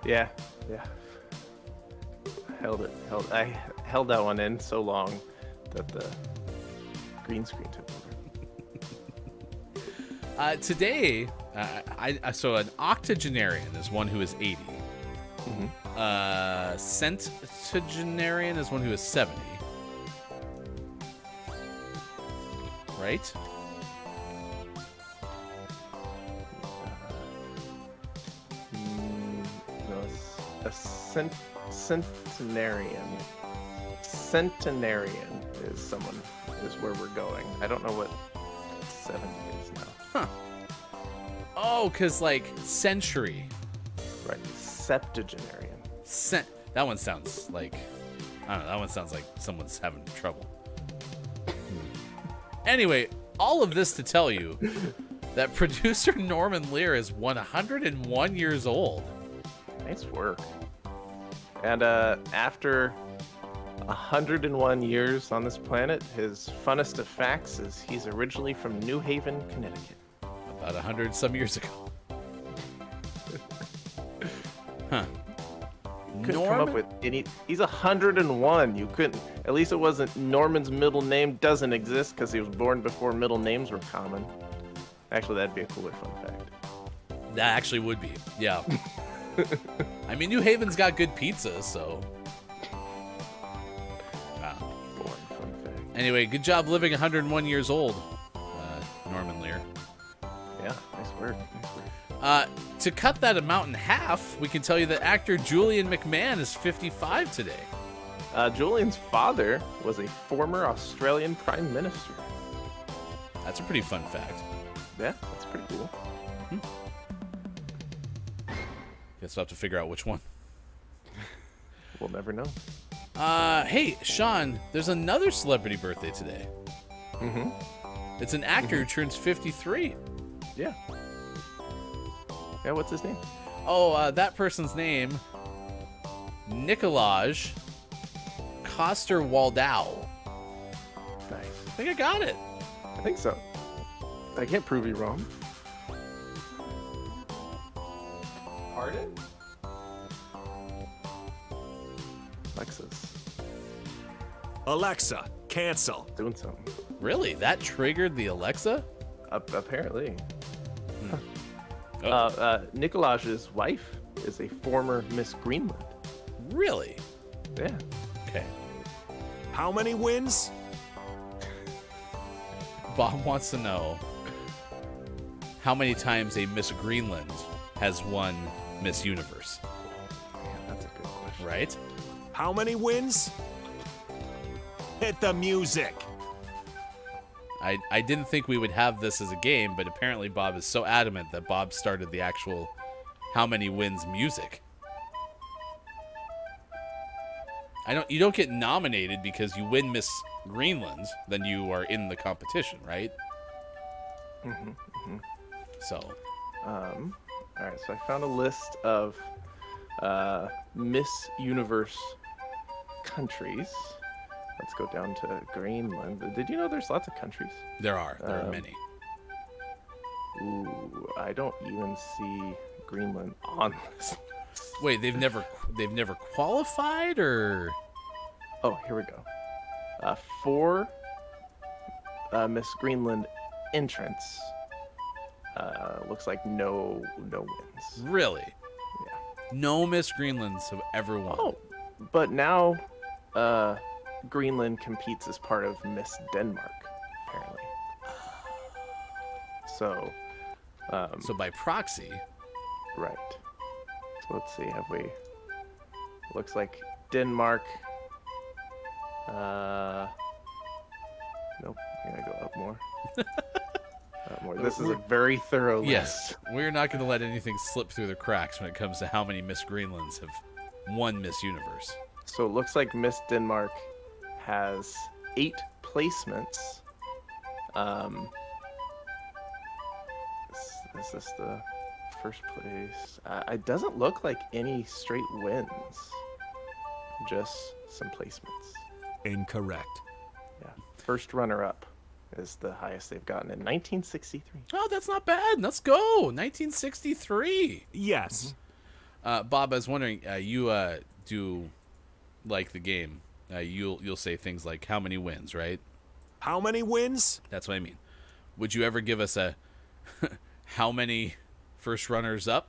Speaker 4: Yeah. I held that one in so long that the green screen took over.
Speaker 3: Today, so an octogenarian is one who is 80.
Speaker 4: Mm-hmm.
Speaker 3: Centenarian is one who is 70. Right?
Speaker 4: No, it's a centenarian. Centenarian is where we're going. I don't know what 70 is now.
Speaker 3: Huh. Oh, because century.
Speaker 4: Right. Septuagenarian.
Speaker 3: That one sounds like, I don't know, that one sounds like someone's having trouble. Anyway, all of this to tell you that producer Norman Lear is 101 years old.
Speaker 4: Nice work. And after 101 years on this planet, his funnest of facts is he's originally from New Haven, Connecticut.
Speaker 3: About 100 some years ago. Huh.
Speaker 4: Couldn't come up with any. He's 101. You couldn't. At least it wasn't Norman's middle name doesn't exist because he was born before middle names were common. Actually, that'd be a cooler fun fact.
Speaker 3: That actually would be. Yeah. I mean, New Haven's got good pizza, so. Wow.
Speaker 4: Boring fun fact.
Speaker 3: Anyway, good job living 101 years old, Norman Lear.
Speaker 4: Yeah, nice work.
Speaker 3: To cut that amount in half, we can tell you that actor Julian McMahon is 55 today.
Speaker 4: Julian's father was a former Australian Prime Minister.
Speaker 3: That's a pretty fun fact.
Speaker 4: Yeah, that's pretty cool.
Speaker 3: Guess we'll have to figure out which one.
Speaker 4: We'll never know.
Speaker 3: Hey, Sean, there's another celebrity birthday today.
Speaker 4: Mm-hmm.
Speaker 3: It's an actor who turns 53.
Speaker 4: Yeah. Yeah, what's his name?
Speaker 3: Oh, that person's name, Nikolaj Coster-Waldau.
Speaker 4: Nice.
Speaker 3: I think I got it.
Speaker 4: I think so. I can't prove you wrong. Pardon?
Speaker 2: Alexa, cancel.
Speaker 4: Doing something.
Speaker 3: Really? That triggered the Alexa?
Speaker 4: Apparently.
Speaker 3: Oh.
Speaker 4: Nikolaj's wife is a former Miss Greenland.
Speaker 3: Really?
Speaker 4: Yeah.
Speaker 3: Okay.
Speaker 2: How many wins?
Speaker 3: Bob wants to know how many times a Miss Greenland has won Miss Universe.
Speaker 4: Yeah, that's a good question.
Speaker 3: Right?
Speaker 2: How many wins? Hit the music.
Speaker 3: I didn't think we would have this as a game, but apparently Bob is so adamant that Bob started the actual how many wins music. You don't get nominated because you win Miss Greenland, then you are in the competition, right?
Speaker 4: Mm-hmm, mm-hmm.
Speaker 3: So.
Speaker 4: All right, so I found a list of Miss Universe countries. Let's go down to Greenland. Did you know there's lots of countries?
Speaker 3: There are many.
Speaker 4: Ooh, I don't even see Greenland on this.
Speaker 3: Wait, they've never qualified, or?
Speaker 4: Oh, here we go. 4 Miss Greenland entrants. Looks like no wins.
Speaker 3: Really?
Speaker 4: Yeah.
Speaker 3: No Miss Greenlands have ever won.
Speaker 4: Oh, but now Greenland competes as part of Miss Denmark, apparently. So.
Speaker 3: So by proxy.
Speaker 4: Right. So let's see. Have we? Looks like Denmark. Nope. I'm gonna go up more. More. This is a very thorough list.
Speaker 3: Yes, we're not going to let anything slip through the cracks when it comes to how many Miss Greenlands have won Miss Universe.
Speaker 4: So it looks like Miss Denmark has 8 placements. Is this the first place? It doesn't look like any straight wins. Just some placements.
Speaker 2: Incorrect.
Speaker 4: Yeah. First runner-up is the highest they've gotten in 1963.
Speaker 3: Oh, that's not bad. Let's go. 1963.
Speaker 2: Yes.
Speaker 3: Bob, I was wondering, you do like the game. You'll say things like how many wins, right?
Speaker 2: How many wins?
Speaker 3: That's what I mean. Would you ever give us a how many first runners up?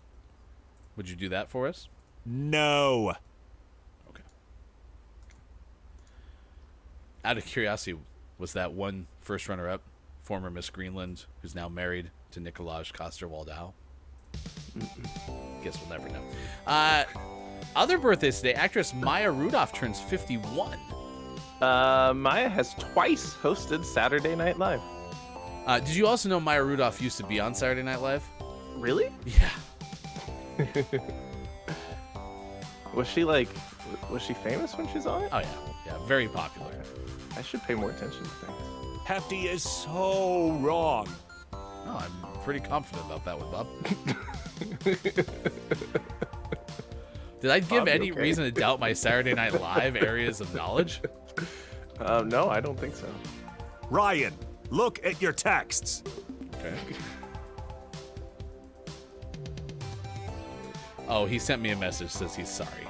Speaker 3: Would you do that for us?
Speaker 2: No.
Speaker 3: Okay. Out of curiosity, was that one first runner-up former Miss Greenland who's now married to Nikolaj Coster-Waldau? Guess we'll never know. Other birthdays today. Actress Maya Rudolph turns 51.
Speaker 4: Maya has twice hosted Saturday Night Live.
Speaker 3: Did you also know Maya Rudolph used to be on Saturday Night Live?
Speaker 4: Really?
Speaker 3: Yeah.
Speaker 4: Was she famous when she's on it?
Speaker 3: Oh, yeah. Yeah, very popular.
Speaker 4: I should pay more attention to things.
Speaker 2: Hefty is so wrong.
Speaker 3: Oh, I'm pretty confident about that one, Bob. Did I give
Speaker 4: Bob, you
Speaker 3: any
Speaker 4: okay?
Speaker 3: reason to doubt my Saturday Night Live areas of knowledge?
Speaker 4: No, I don't think so.
Speaker 2: Ryan, look at your texts.
Speaker 3: Okay. Oh, he sent me a message, says he's sorry.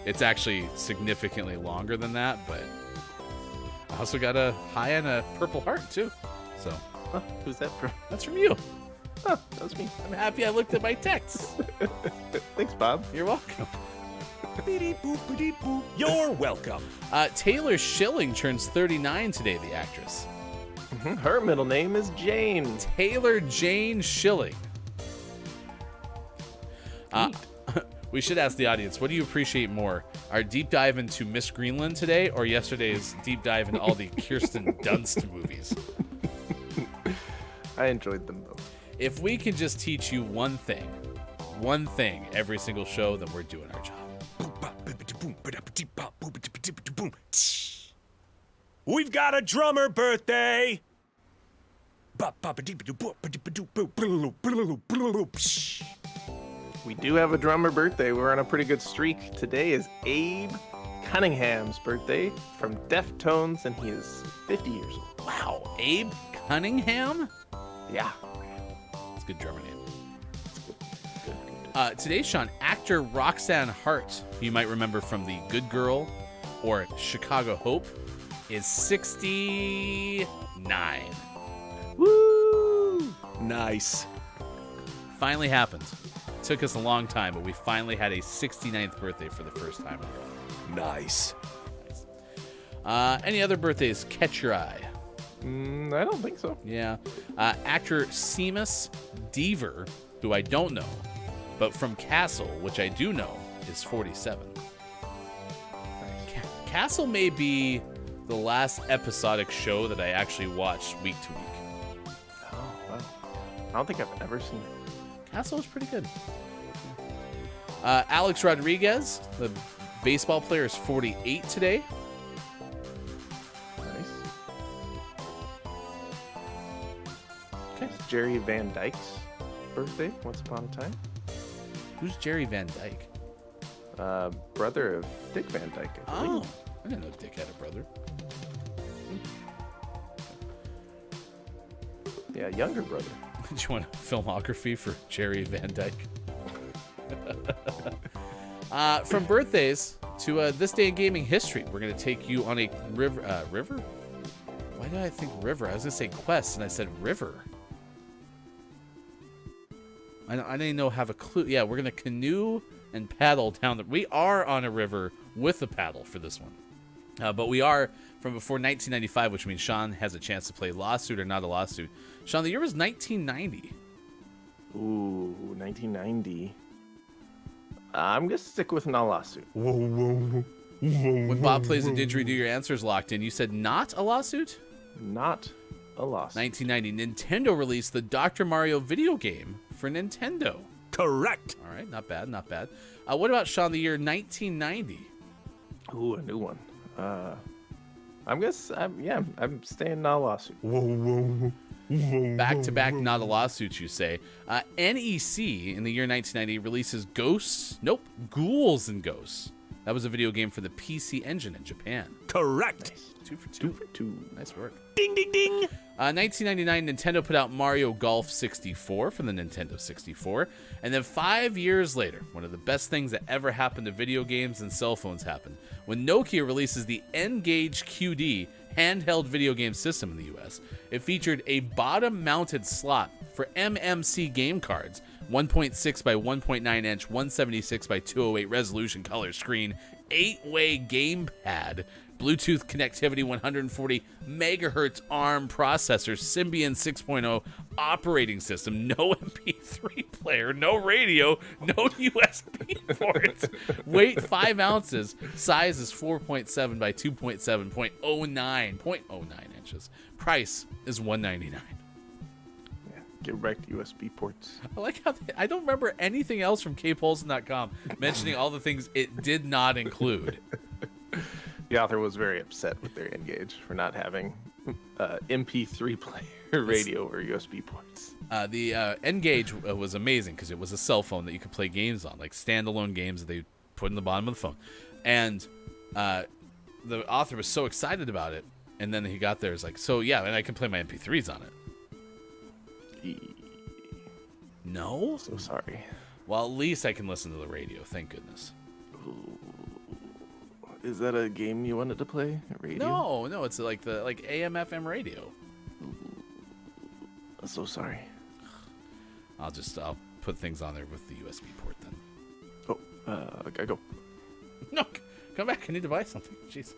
Speaker 3: It's actually significantly longer than that, but I also got a high and a purple heart, too. So,
Speaker 4: Huh, who's that from?
Speaker 3: that's from you.
Speaker 4: Oh, that was me.
Speaker 3: I'm happy I looked at my texts.
Speaker 4: Thanks, Bob.
Speaker 3: You're welcome.
Speaker 2: Beep-boop-a-deep-boop. You're welcome.
Speaker 3: Taylor Schilling turns 39 today, the actress.
Speaker 4: Her middle name is Jane.
Speaker 3: Taylor Jane Schilling. We should ask the audience, what do you appreciate more? Our deep dive into Miss Greenland today or yesterday's deep dive into all the Kirsten Dunst movies?
Speaker 4: I enjoyed them both.
Speaker 3: If we can just teach you one thing every single show, then we're doing our job.
Speaker 2: We've got a drummer birthday.
Speaker 4: We do have a drummer birthday. We're on a pretty good streak. Today is Abe Cunningham's birthday from Deftones, and he is 50 years old.
Speaker 3: Wow, Abe Cunningham?
Speaker 4: Yeah.
Speaker 3: That's a good drummer name. Today, Sean, actor Roxanne Hart, who you might remember from The Good Girl or Chicago Hope, is 69.
Speaker 2: Woo! Nice.
Speaker 3: Finally happened. Took us a long time, but we finally had a 69th birthday for the first time in a row.
Speaker 2: Nice.
Speaker 3: Any other birthdays catch your eye?
Speaker 4: I don't think so.
Speaker 3: Yeah. Actor Seamus Deaver, who I don't know, but from Castle, which I do know, is 47. Castle may be the last episodic show that I actually watched week to week.
Speaker 4: Oh, wow. I don't think I've ever seen it.
Speaker 3: Castle was pretty good. Alex Rodriguez, the baseball player, is 48 today.
Speaker 4: Nice.
Speaker 3: Okay.
Speaker 4: It's Jerry Van Dyke's birthday, once upon a time.
Speaker 3: Who's Jerry Van Dyke?
Speaker 4: Brother of Dick Van Dyke, I believe.
Speaker 3: Oh, I didn't know Dick had a brother.
Speaker 4: Yeah, younger brother.
Speaker 3: Do you want a filmography for Jerry Van Dyke? From birthdays to this day in gaming history, we're going to take you on a river. Why did I think river? I was going to say quest, and I said river. I didn't even have a clue. Yeah, we're going to canoe and paddle down the... We are on a river with a paddle for this one. But we are from before 1995, which means Sean has a chance to play lawsuit or not a lawsuit. Sean, the year was 1990.
Speaker 4: Ooh, 1990. I'm going to stick with not a lawsuit.
Speaker 3: When Bob plays a didgeridoo, your answer is locked in. You said not a lawsuit?
Speaker 4: Not a lawsuit.
Speaker 3: 1990, Nintendo released the Dr. Mario video game for Nintendo.
Speaker 2: Correct.
Speaker 3: All right, not bad, not bad. What about, Sean, the year 1990?
Speaker 4: Ooh, a new one. I'm staying not a lawsuit.
Speaker 3: Back-to-back not a lawsuit, you say. NEC, in the year 1990, releases Ghouls and Ghosts. That was a video game for the PC Engine in Japan.
Speaker 2: Correct.
Speaker 4: Nice.
Speaker 3: 2 for 2.
Speaker 4: 2 for 2.
Speaker 3: Nice work.
Speaker 2: Ding, ding, ding.
Speaker 3: 1999, Nintendo put out Mario Golf 64 for the Nintendo 64. And then 5 years later, one of the best things that ever happened to video games and cell phones happened. When Nokia releases the N-Gage QD handheld video game system in the US, it featured a bottom-mounted slot for MMC game cards, 1.6 by 1.9 inch, 176 by 208 resolution color screen, 8-way gamepad, Bluetooth connectivity, 140 megahertz ARM processor, Symbian 6.0 operating system, no MP3 player, no radio, no USB ports. Weight 5 ounces. Size is 4.7 by 2.7, 0.09 inches. Price is $199.
Speaker 4: Yeah, get back to USB ports.
Speaker 3: I like how I don't remember anything else from kpolson.com mentioning all the things it did not include.
Speaker 4: The author was very upset with their N-Gage for not having MP3 player radio or USB ports.
Speaker 3: The N-Gage was amazing because it was a cell phone that you could play games on, like standalone games that they put in the bottom of the phone. And the author was so excited about it, and then he got there, it's like, so yeah, and I can play my MP3s on it. No?
Speaker 4: So sorry.
Speaker 3: Well, at least I can listen to the radio, thank goodness.
Speaker 4: Is that a game you wanted to play? Radio?
Speaker 3: No, it's like AM FM radio.
Speaker 4: I'm so sorry.
Speaker 3: I'll put things on there with the USB port then.
Speaker 4: Oh, I gotta go.
Speaker 3: No, come back. I need to buy something. Jeez.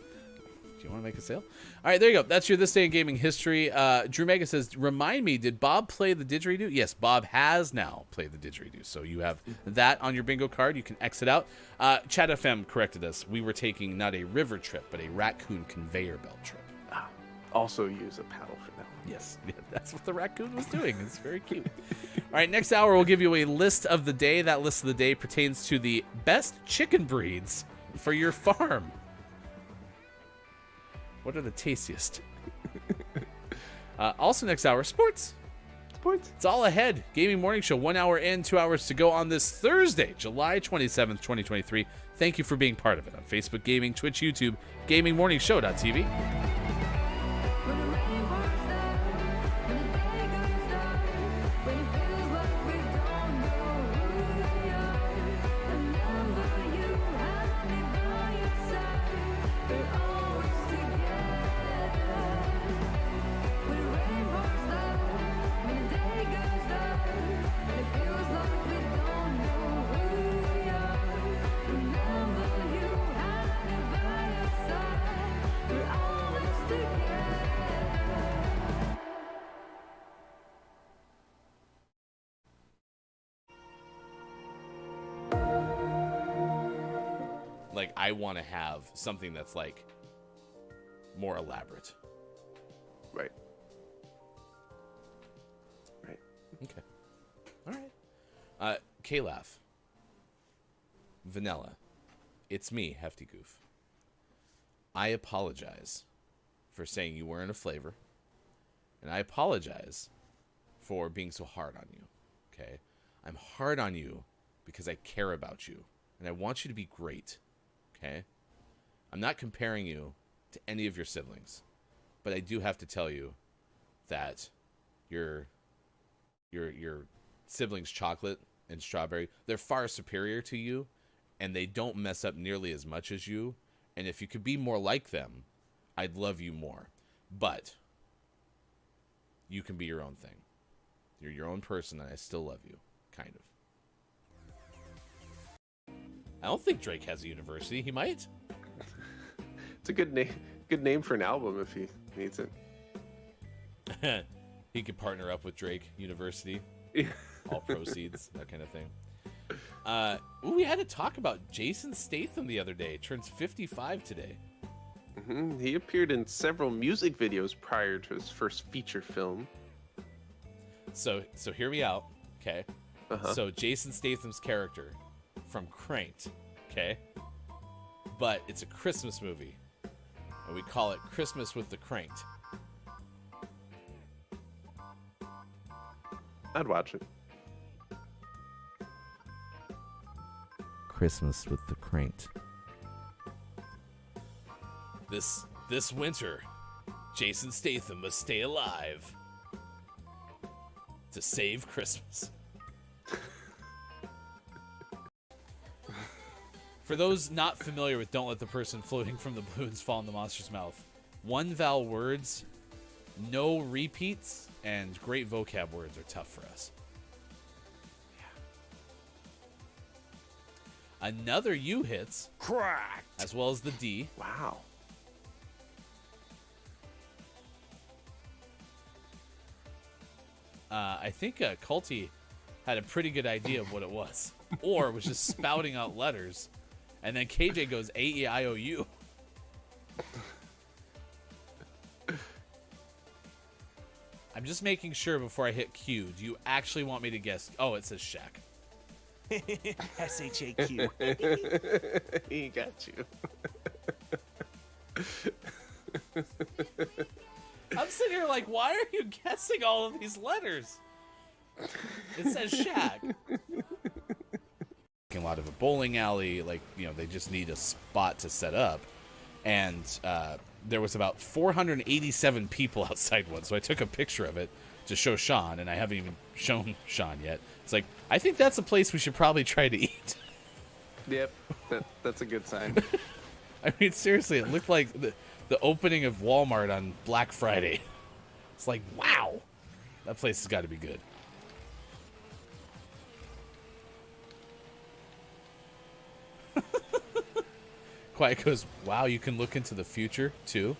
Speaker 3: Do you want to make a sale? All right, there you go. That's your This Day in Gaming History. Drew Mega says, remind me, did Bob play the didgeridoo? Yes, Bob has now played the didgeridoo. So you have that on your bingo card. You can exit out. Chat FM corrected us. We were taking not a river trip, but a raccoon conveyor belt trip.
Speaker 4: Also use a paddle for that one.
Speaker 3: Yes, that's what the raccoon was doing. It's very cute. All right, next hour we'll give you a list of the day. That list of the day pertains to the best chicken breeds for your farm. What are the tastiest? Also next hour, sports. It's all ahead. Gaming Morning Show, 1 hour in, 2 hours to go on this Thursday, July 27th, 2023. Thank you for being part of it on Facebook Gaming, Twitch, YouTube, GamingMorningShow.tv.
Speaker 1: When the rain pours down, when the day goes dark, when it feels like we don't know who we are. Remember you had me by your side. We're always together. When the rain pours down, when the day goes dark, when it feels like we don't know who we are. Remember you had me by your side. We're always together.
Speaker 3: Like, I want to have something that's, like, more elaborate.
Speaker 4: Right. Right.
Speaker 3: Okay. All right. K-Laugh. Vanilla. It's me, Hefty Goof. I apologize for saying you weren't a flavor. And I apologize for being so hard on you. Okay? I'm hard on you because I care about you. And I want you to be great. Okay? I'm not comparing you to any of your siblings. But I do have to tell you that your siblings' chocolate and strawberry, they're far superior to you, and they don't mess up nearly as much as you. And if you could be more like them, I'd love you more. But you can be your own thing. You're your own person, and I still love you. Kind of. I don't think Drake has a university. He might.
Speaker 4: It's a good name. Good name for an album if he needs it.
Speaker 3: He could partner up with Drake University. All proceeds, that kind of thing. We had to talk about Jason Statham the other day. Turns 55 today.
Speaker 4: Mm-hmm. He appeared in several music videos prior to his first feature film.
Speaker 3: So hear me out, okay?
Speaker 4: Uh-huh.
Speaker 3: So Jason Statham's character from Cranked, okay? But it's a Christmas movie, and we call it Christmas with the Cranked.
Speaker 4: I'd watch it.
Speaker 3: Christmas with the Cranked. This winter, Jason Statham must stay alive to save Christmas. For those not familiar with Don't Let the Person Floating from the Balloons Fall in the Monster's Mouth, one vowel words, no repeats, and great vocab words are tough for us. Yeah. Another U hits. Cracked. As well as the D.
Speaker 4: Wow.
Speaker 3: I think Culty had a pretty good idea of what it was. Or was just spouting out letters. And then KJ goes A-E-I-O-U. I'm just making sure before I hit Q. Do you actually want me to guess? Oh, it says Shaq.
Speaker 6: S-H-A-Q.
Speaker 4: He got you.
Speaker 3: I'm sitting here like, why are you guessing all of these letters? It says Shaq. A lot of a bowling alley, like, you know, they just need a spot to set up. And there was about 487 people outside one. So I took a picture of it to show Sean, and I haven't even shown Sean yet. It's like, I think that's a place we should probably try to eat.
Speaker 4: Yep, that's a good sign.
Speaker 3: I mean, seriously, it looked like the opening of Walmart on Black Friday. It's like, wow, that place has got to be good. Quiet goes, wow, you can look into the future, too?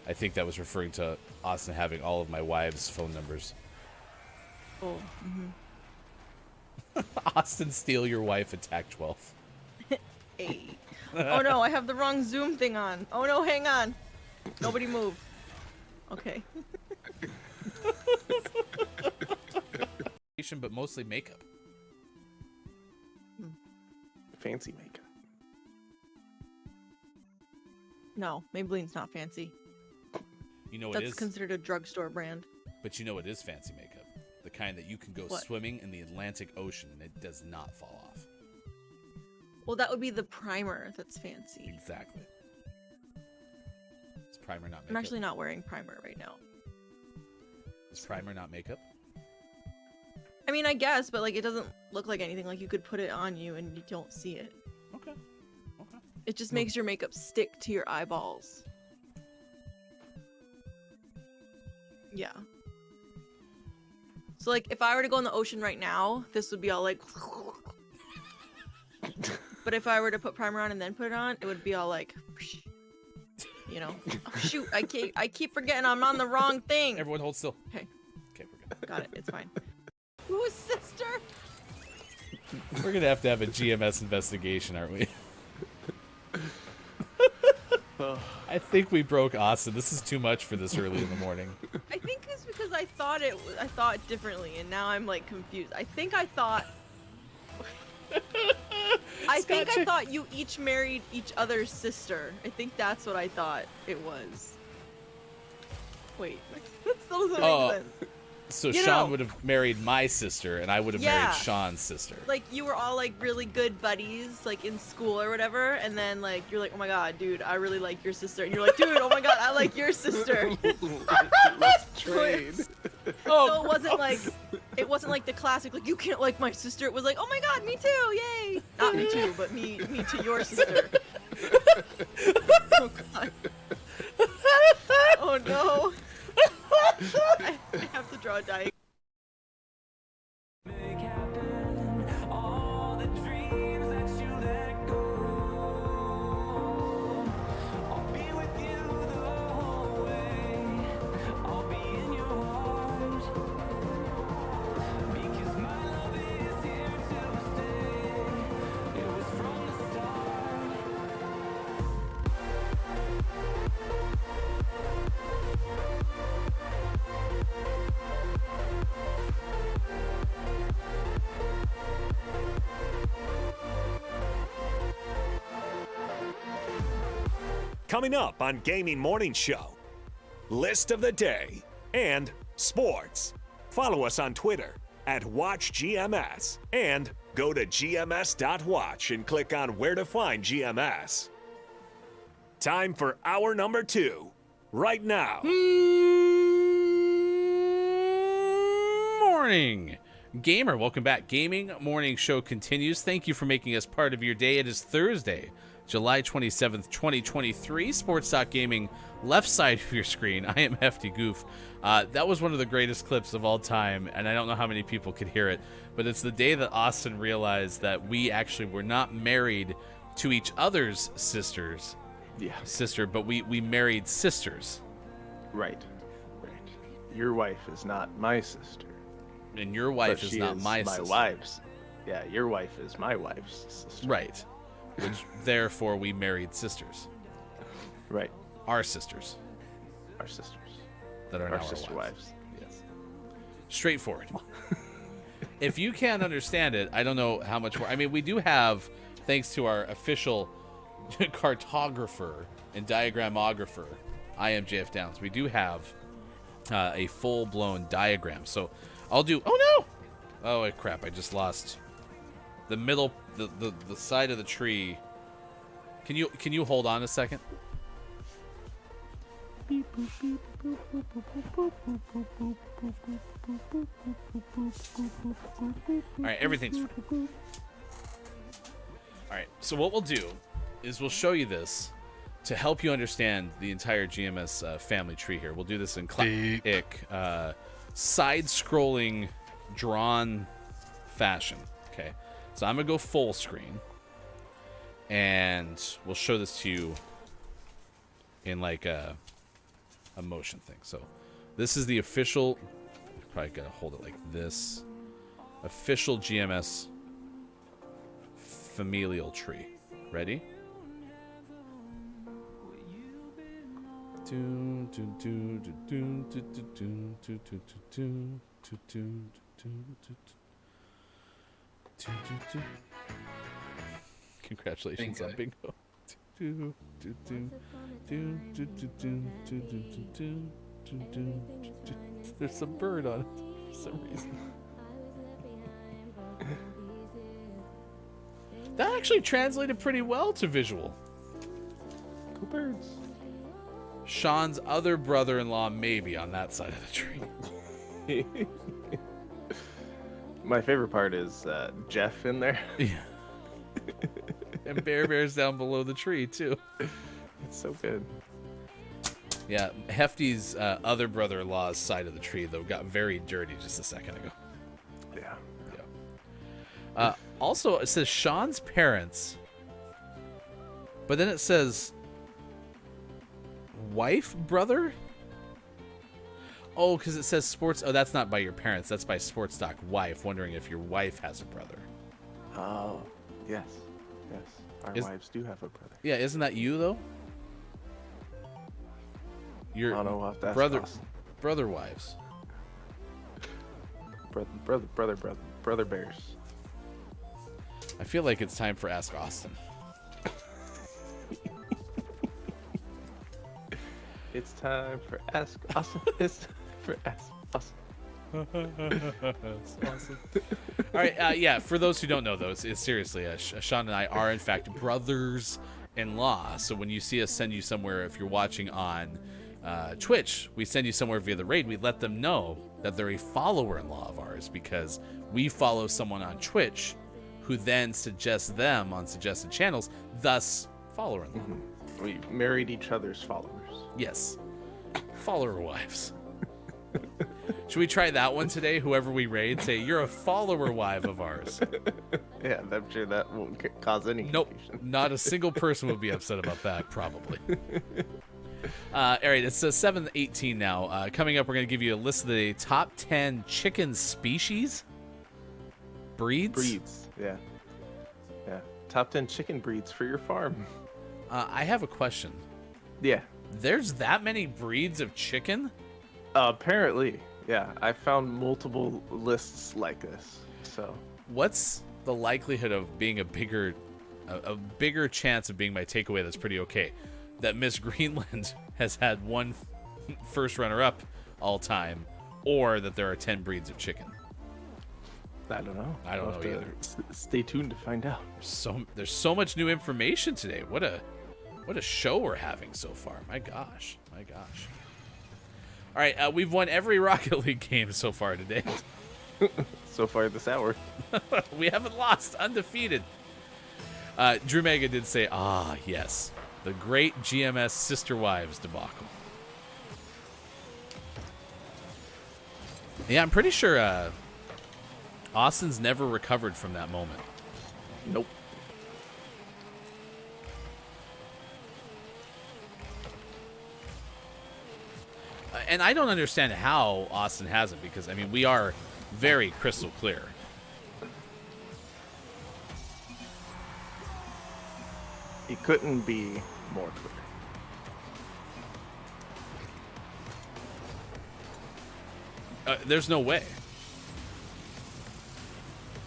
Speaker 3: I think that was referring to Austin having all of my wife's phone numbers.
Speaker 6: Oh,
Speaker 3: Austin, steal your wife, attack 12.
Speaker 6: Hey. Oh no, I have the wrong Zoom thing on. Oh no, hang on. Nobody move. Okay.
Speaker 3: But mostly makeup.
Speaker 4: Fancy makeup.
Speaker 6: No, Maybelline's not fancy.
Speaker 3: You know what
Speaker 6: That's
Speaker 3: is?
Speaker 6: considered a drugstore brand.
Speaker 3: But you know what is fancy makeup? The kind that you can go
Speaker 6: What?
Speaker 3: swimming in the Atlantic Ocean and it does not fall off.
Speaker 6: Well, that would be the primer that's fancy.
Speaker 3: Exactly. Is primer not makeup?
Speaker 6: I'm actually not wearing primer right now.
Speaker 3: Is primer not makeup?
Speaker 6: I mean, I guess, but like it doesn't look like anything. Like you could put it on you and you don't see it.
Speaker 3: Okay. Okay.
Speaker 6: It just makes your makeup stick to your eyeballs. Yeah. So like if I were to go in the ocean right now, this would be all like but if I were to put primer on and then put it on, it would be all like you know. Oh, shoot, I keep forgetting I'm on the wrong thing.
Speaker 3: Everyone hold still.
Speaker 6: Okay.
Speaker 3: Okay, we're good.
Speaker 6: Got it. It's fine. Whose sister?
Speaker 3: We're gonna have to have a GMS investigation, aren't we? I think we broke Austin. This is too much for this early in the morning.
Speaker 6: I think it's because I thought differently, and now I'm like confused. I think I thought you each married each other's sister. I think that's what I thought it was. Wait, that still doesn't make sense.
Speaker 3: So
Speaker 6: You
Speaker 3: Sean
Speaker 6: know.
Speaker 3: would have married my sister, and I would have
Speaker 6: Yeah.
Speaker 3: married Sean's sister.
Speaker 6: Like you were all like really good buddies, like in school or whatever, and then like you're like, oh my god, dude, I really like your sister, and you're like, dude, oh my god, I like your sister.
Speaker 4: Let's trade.
Speaker 6: So it wasn't like the classic like you can't like my sister. It was like, oh my god, me too, yay! Not me too, but me to your sister. Oh god. Oh no. I have to draw a diagram.
Speaker 1: Make happen all the dreams that you let go. I'll be with you the whole way. I'll be in your heart because my love is here to stay. It was from the start.
Speaker 2: Coming up on Gaming Morning Show, list of the day and sports. Follow us on Twitter @WatchGMS and go to GMS.watch and click on where to find GMS. Time for hour number 2, right now.
Speaker 3: Morning, gamer. Welcome back. Gaming Morning Show continues. Thank you for making us part of your day. It is Thursday, July 27th, 2023. Sports Talk Gaming, left side of your screen. I am Hefty Goof. That was one of the greatest clips of all time, and I don't know how many people could hear it, but it's the day that Austin realized that we actually were not married to each other's sisters.
Speaker 4: Yeah.
Speaker 3: Sister, but we married sisters.
Speaker 4: Right. Right. Your wife is not my sister.
Speaker 3: And your wife
Speaker 4: but
Speaker 3: is
Speaker 4: she
Speaker 3: not
Speaker 4: is
Speaker 3: my
Speaker 4: my
Speaker 3: sister.
Speaker 4: wife's. Yeah, your wife is my wife's sister.
Speaker 3: Right. Which, therefore, we married sisters.
Speaker 4: Right.
Speaker 3: Our sisters.
Speaker 4: Our sisters.
Speaker 3: That are
Speaker 4: Our
Speaker 3: now our
Speaker 4: sister
Speaker 3: wives.
Speaker 4: wives. Yes.
Speaker 3: Straightforward. If you can't understand it, I don't know how much more. I mean, we do have, thanks to our official cartographer and diagramographer, I am JF Downs, we do have a full-blown diagram. So I'll do... Oh, no! Oh, crap. I just lost the middle... The side of the tree. Can you hold on a second? Alright, everything's fine. Alright, so what we'll do is we'll show you this to help you understand the entire GMS family tree here. We'll do this in classic side-scrolling, drawn fashion. Okay, so I'm going to go full screen. and we'll show this to you in like a motion thing. So this is the official, probably gotta hold it like this, official GMS familial tree. Ready? Congratulations on bingo. There's a bird on it for some reason. That actually translated pretty well to visual.
Speaker 4: Go birds.
Speaker 3: Sean's other brother-in-law may be on that side of the tree.
Speaker 4: My favorite part is Jeff in there.
Speaker 3: Yeah. And Bear's down below the tree, too.
Speaker 4: It's so good.
Speaker 3: Yeah, Hefty's other brother-in-law's side of the tree, though, got very dirty just a second ago.
Speaker 4: Yeah.
Speaker 3: Also, it says Sean's parents, but then it says wife, brother? Oh, because it says sports. Oh, that's not by your parents. That's by Sports Doc wife, wondering if your wife has a brother.
Speaker 4: Oh, yes. Yes. Our wives do have a brother.
Speaker 3: Yeah, isn't that you, though? Your
Speaker 4: I don't know what that's
Speaker 3: brother wives.
Speaker 4: Brother bears.
Speaker 3: I feel like it's time for Ask Austin.
Speaker 4: It's time for Ask Austin. It's time for Ask Austin.
Speaker 3: That's awesome. All right, yeah, for those who don't know, though, it's seriously, Sean and I are, in fact, brothers-in-law. So when you see us send you somewhere, if you're watching on Twitch, we send you somewhere via the raid, we let them know that they're a follower-in-law of ours because we follow someone on Twitch who then suggests them on suggested channels, thus follower-in-law.
Speaker 4: Mm-hmm. We married each other's followers.
Speaker 3: Yes. Follower wives. Should we try that one today? Whoever we raid, say, you're a follower wife of ours.
Speaker 4: Yeah, I'm sure that won't cause any confusion.
Speaker 3: Nope. Not a single person would be upset about that, probably. All right, it's 7:18 now. Coming up, we're going to give you a list of the top 10 chicken species. Breeds,
Speaker 4: yeah. Top 10 chicken breeds for your farm.
Speaker 3: I have a question.
Speaker 4: Yeah.
Speaker 3: There's that many breeds of chicken?
Speaker 4: Apparently, yeah. I found multiple lists like this. So,
Speaker 3: what's the likelihood of being a bigger chance of being my takeaway that's pretty okay? That Miss Greenland has had one first runner-up all time, or that there are 10 breeds of chicken?
Speaker 4: I don't know.
Speaker 3: I don't know either.
Speaker 4: Stay tuned to find out.
Speaker 3: There's so much new information today. What a show we're having so far. My gosh. All right, we've won every Rocket League game so far today.
Speaker 4: So far this hour.
Speaker 3: We haven't lost, undefeated. Drew Mega did say, yes, the great GMS Sister Wives debacle. Yeah, I'm pretty sure Austin's never recovered from that moment.
Speaker 4: Nope.
Speaker 3: And I don't understand how Austin hasn't, because, I mean, we are very crystal clear.
Speaker 4: It couldn't be more clear.
Speaker 3: There's no way.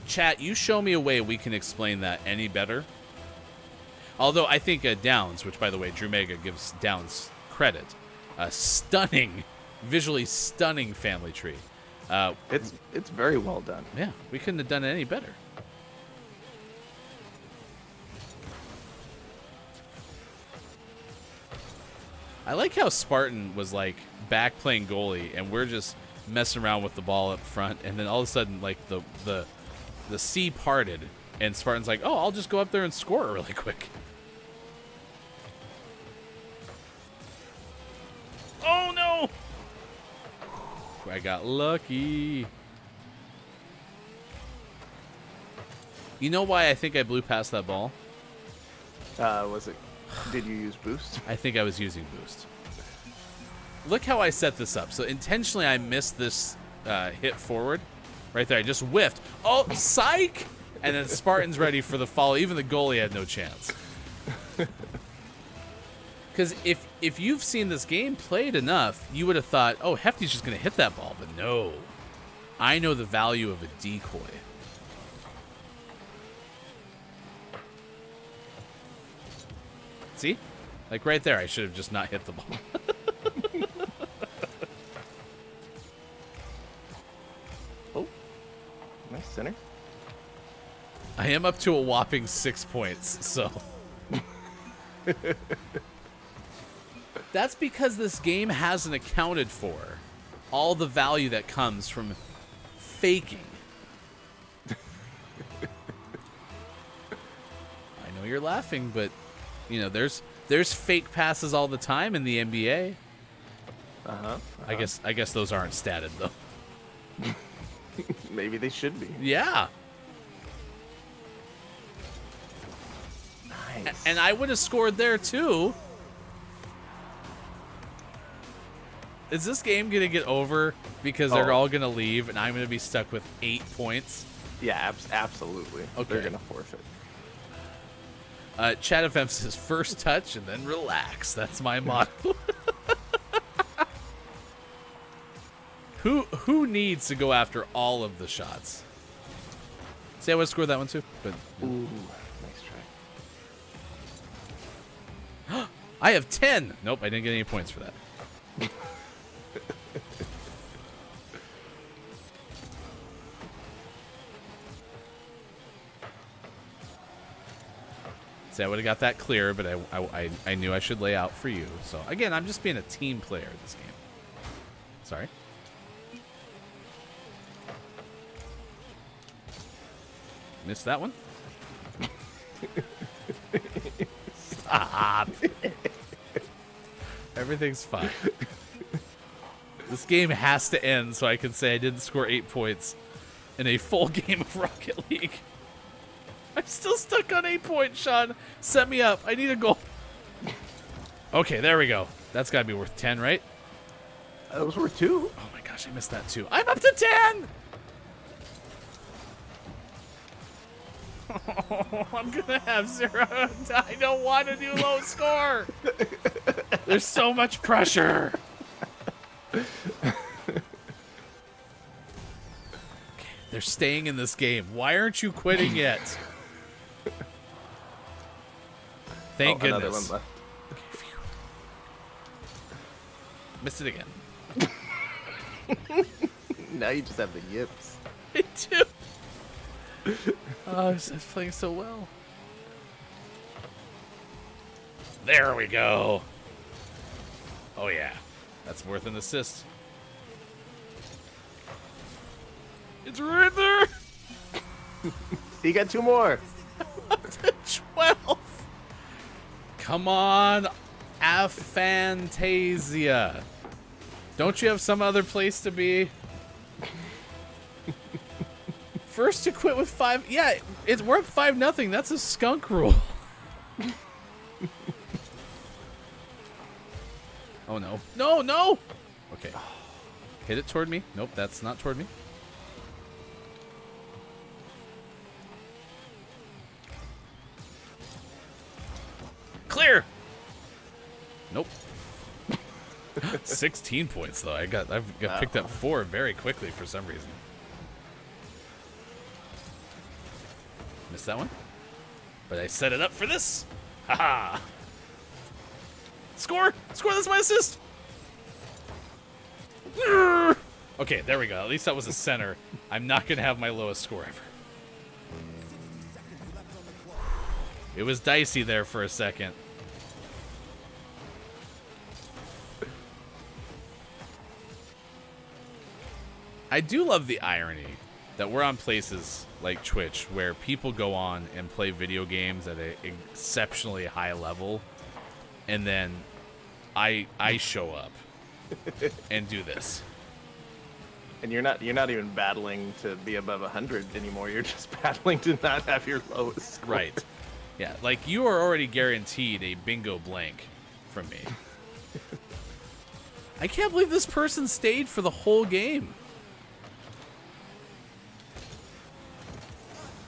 Speaker 3: Chat, you show me a way we can explain that any better. Although I think Downs, which, by the way, Drew Mega gives Downs credit, a visually stunning family tree.
Speaker 4: It's very well done.
Speaker 3: Yeah, we couldn't have done it any better. I like how Spartan was like back playing goalie, and we're just messing around with the ball up front, and then all of a sudden, like the sea parted, and Spartan's like, "Oh, I'll just go up there and score it really quick." Oh no! I got lucky. You know why I think I blew past that ball?
Speaker 4: Was it? Did you use boost?
Speaker 3: I think I was using boost. Look how I set this up. So intentionally I missed this hit forward. Right there. I just whiffed. Oh, psych! And then Spartan's ready for the follow. Even the goalie had no chance. Because if you've seen this game played enough, you would have thought, oh, Hefty's just going to hit that ball. But no. I know the value of a decoy. See? Like right there, I should have just not hit the ball.
Speaker 4: Oh, nice center.
Speaker 3: I am up to a whopping 6 points, so. That's because this game hasn't accounted for all the value that comes from faking. I know you're laughing, but you know there's fake passes all the time in the NBA. I guess those aren't statted though.
Speaker 4: Maybe they should be.
Speaker 3: Yeah.
Speaker 4: Nice.
Speaker 3: And I would have scored there too. Is this game going to get over because they're all going to leave and I'm going to be stuck with 8 points?
Speaker 4: Yeah, absolutely.
Speaker 3: Okay.
Speaker 4: They're gonna forfeit.
Speaker 3: Chat FM says first touch and then relax. That's my motto. Who needs to go after all of the shots? See, I would have scored that one too. But
Speaker 4: Ooh, nice try.
Speaker 3: I have 10. Nope, I didn't get any points for that. See, I would have got that clear, but I knew I should lay out for you. So, again, I'm just being a team player in this game. Sorry. Missed that one? Stop. Everything's fine. This game has to end so I can say I didn't score 8 points in a full game of Rocket League. I'm still stuck on 8 points, Sean. Set me up. I need a goal. Okay, there we go. That's got to be worth 10, right?
Speaker 4: That was worth 2.
Speaker 3: Oh my gosh, I missed that too. I'm up to 10! Oh, I'm going to have 0. I don't want to do low score. There's so much pressure. Okay, they're staying in this game. Why aren't you quitting yet? Thank goodness.
Speaker 4: Another one left.
Speaker 3: Missed it again.
Speaker 4: Now you just have the yips.
Speaker 3: I do. Oh, I was playing so well. There we go. Oh, yeah. That's worth an assist. It's right there.
Speaker 4: You got 2 more.
Speaker 3: Up to 12. Come on, Aphantasia. Don't you have some other place to be? First to quit with 5. Yeah, we're up 5-0. That's a skunk rule. Oh, no. No, no! Okay. Hit it toward me. Nope, that's not toward me. Clear! Nope. 16 points, though. I've got picked up 4 very quickly for some reason. Missed that one. But I set it up for this. Haha! Score! Score! That's my assist! Okay, there we go. At least that was a center. I'm not going to have my lowest score ever. It was dicey there for a second. I do love the irony that we're on places like Twitch where people go on and play video games at an exceptionally high level, and then I show up and do this.
Speaker 4: And you're not even battling to be above 100 anymore. You're just battling to not have your lowest score.
Speaker 3: Right. Yeah, like you are already guaranteed a bingo blank from me. I can't believe this person stayed for the whole game.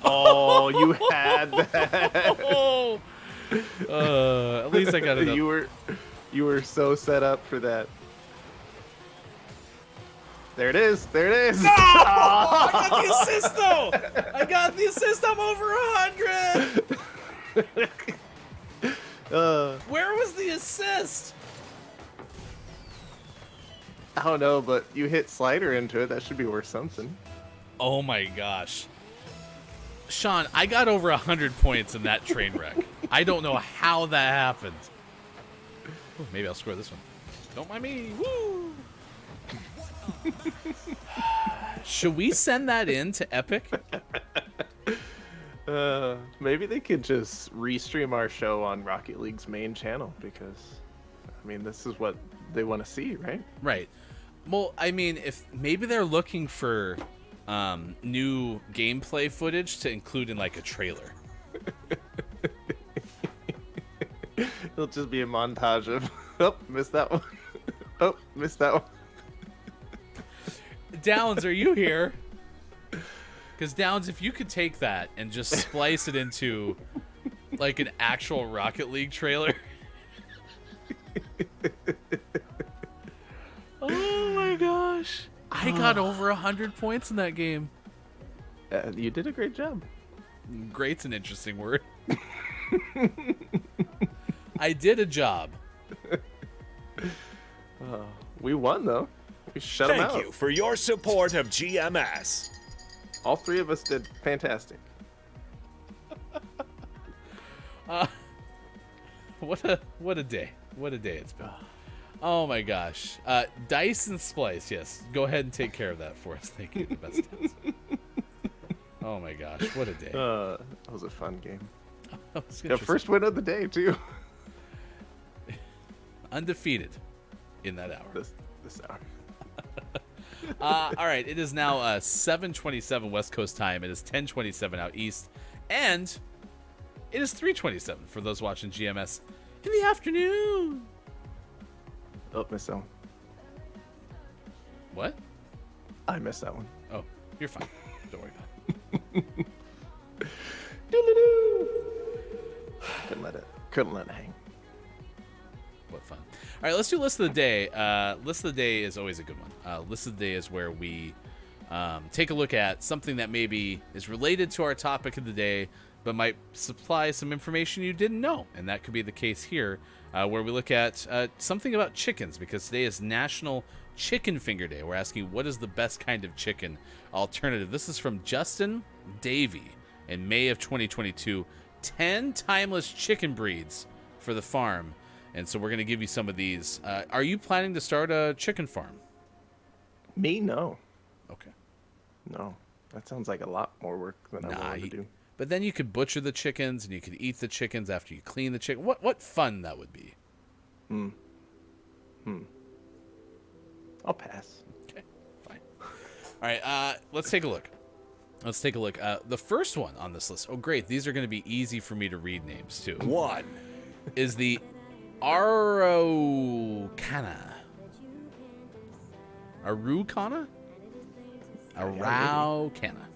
Speaker 4: Oh, you had that.
Speaker 3: Oh, at least I got it up.
Speaker 4: You were so set up for that. There it is. There it is.
Speaker 3: No! I got the assist though. I got the assist. I'm over 100. Where was the assist?
Speaker 4: I don't know, but you hit slider into it. That should be worth something.
Speaker 3: Oh my gosh. Sean, I got over 100 points in that train wreck. I don't know how that happened. Ooh, maybe I'll score this one. Don't mind me. Woo! Should we send that in to Epic?
Speaker 4: Maybe they could just restream our show on Rocket League's main channel because, I mean, this is what they want to see, right?
Speaker 3: Right. Well, I mean, if maybe they're looking for new gameplay footage to include in like a trailer.
Speaker 4: It'll just be a montage of, oh, missed that one. Oh, missed that one.
Speaker 3: Downs, are you here? Because Downs, if you could take that and just splice it into like an actual Rocket League trailer. Oh my gosh. I got over 100 points in that game.
Speaker 4: You did a great job.
Speaker 3: Great's an interesting word. I did a job.
Speaker 4: We won, though. We shut them out.
Speaker 2: Thank you for your support of GMS.
Speaker 4: All three of us did fantastic.
Speaker 3: What a day. What a day it's been. Oh my gosh. Dice and Splice, yes. Go ahead and take care of that for us. Thank you. The best chance. Oh my gosh, what a day.
Speaker 4: That was a fun game.
Speaker 3: That was
Speaker 4: The first win of the day, too.
Speaker 3: Undefeated in that hour.
Speaker 4: This hour.
Speaker 3: All right, it is now 7:27 West Coast time. It is 10:27 out east, and it is 3:27 for those watching GMS in the afternoon.
Speaker 4: Oh, missed that one.
Speaker 3: What?
Speaker 4: I missed that one.
Speaker 3: Oh, you're fine. Don't worry about it.
Speaker 4: Doo-doo-doo. Couldn't let it hang.
Speaker 3: What fun. All right, let's do List of the Day. List of the Day is always a good one. List of the Day is where we take a look at something that maybe is related to our topic of the day, but might supply some information you didn't know. And that could be the case here, where we look at something about chickens, because today is National Chicken Finger Day. We're asking, what is the best kind of chicken alternative? This is from Justin Davey in May of 2022. 10 timeless chicken breeds for the farm. And so we're going to give you some of these. Are you planning to start a chicken farm?
Speaker 4: Me? No.
Speaker 3: Okay.
Speaker 4: No. That sounds like a lot more work than I wanted to do.
Speaker 3: But then you could butcher the chickens and you could eat the chickens after you clean the chicken. What fun that would be.
Speaker 4: I'll pass.
Speaker 3: Okay, fine. All right, let's take a look. The first one on this list. Oh, great. These are going to be easy for me to read names, too.
Speaker 2: 1.
Speaker 3: Is the Araucana. Araucana? Araucana.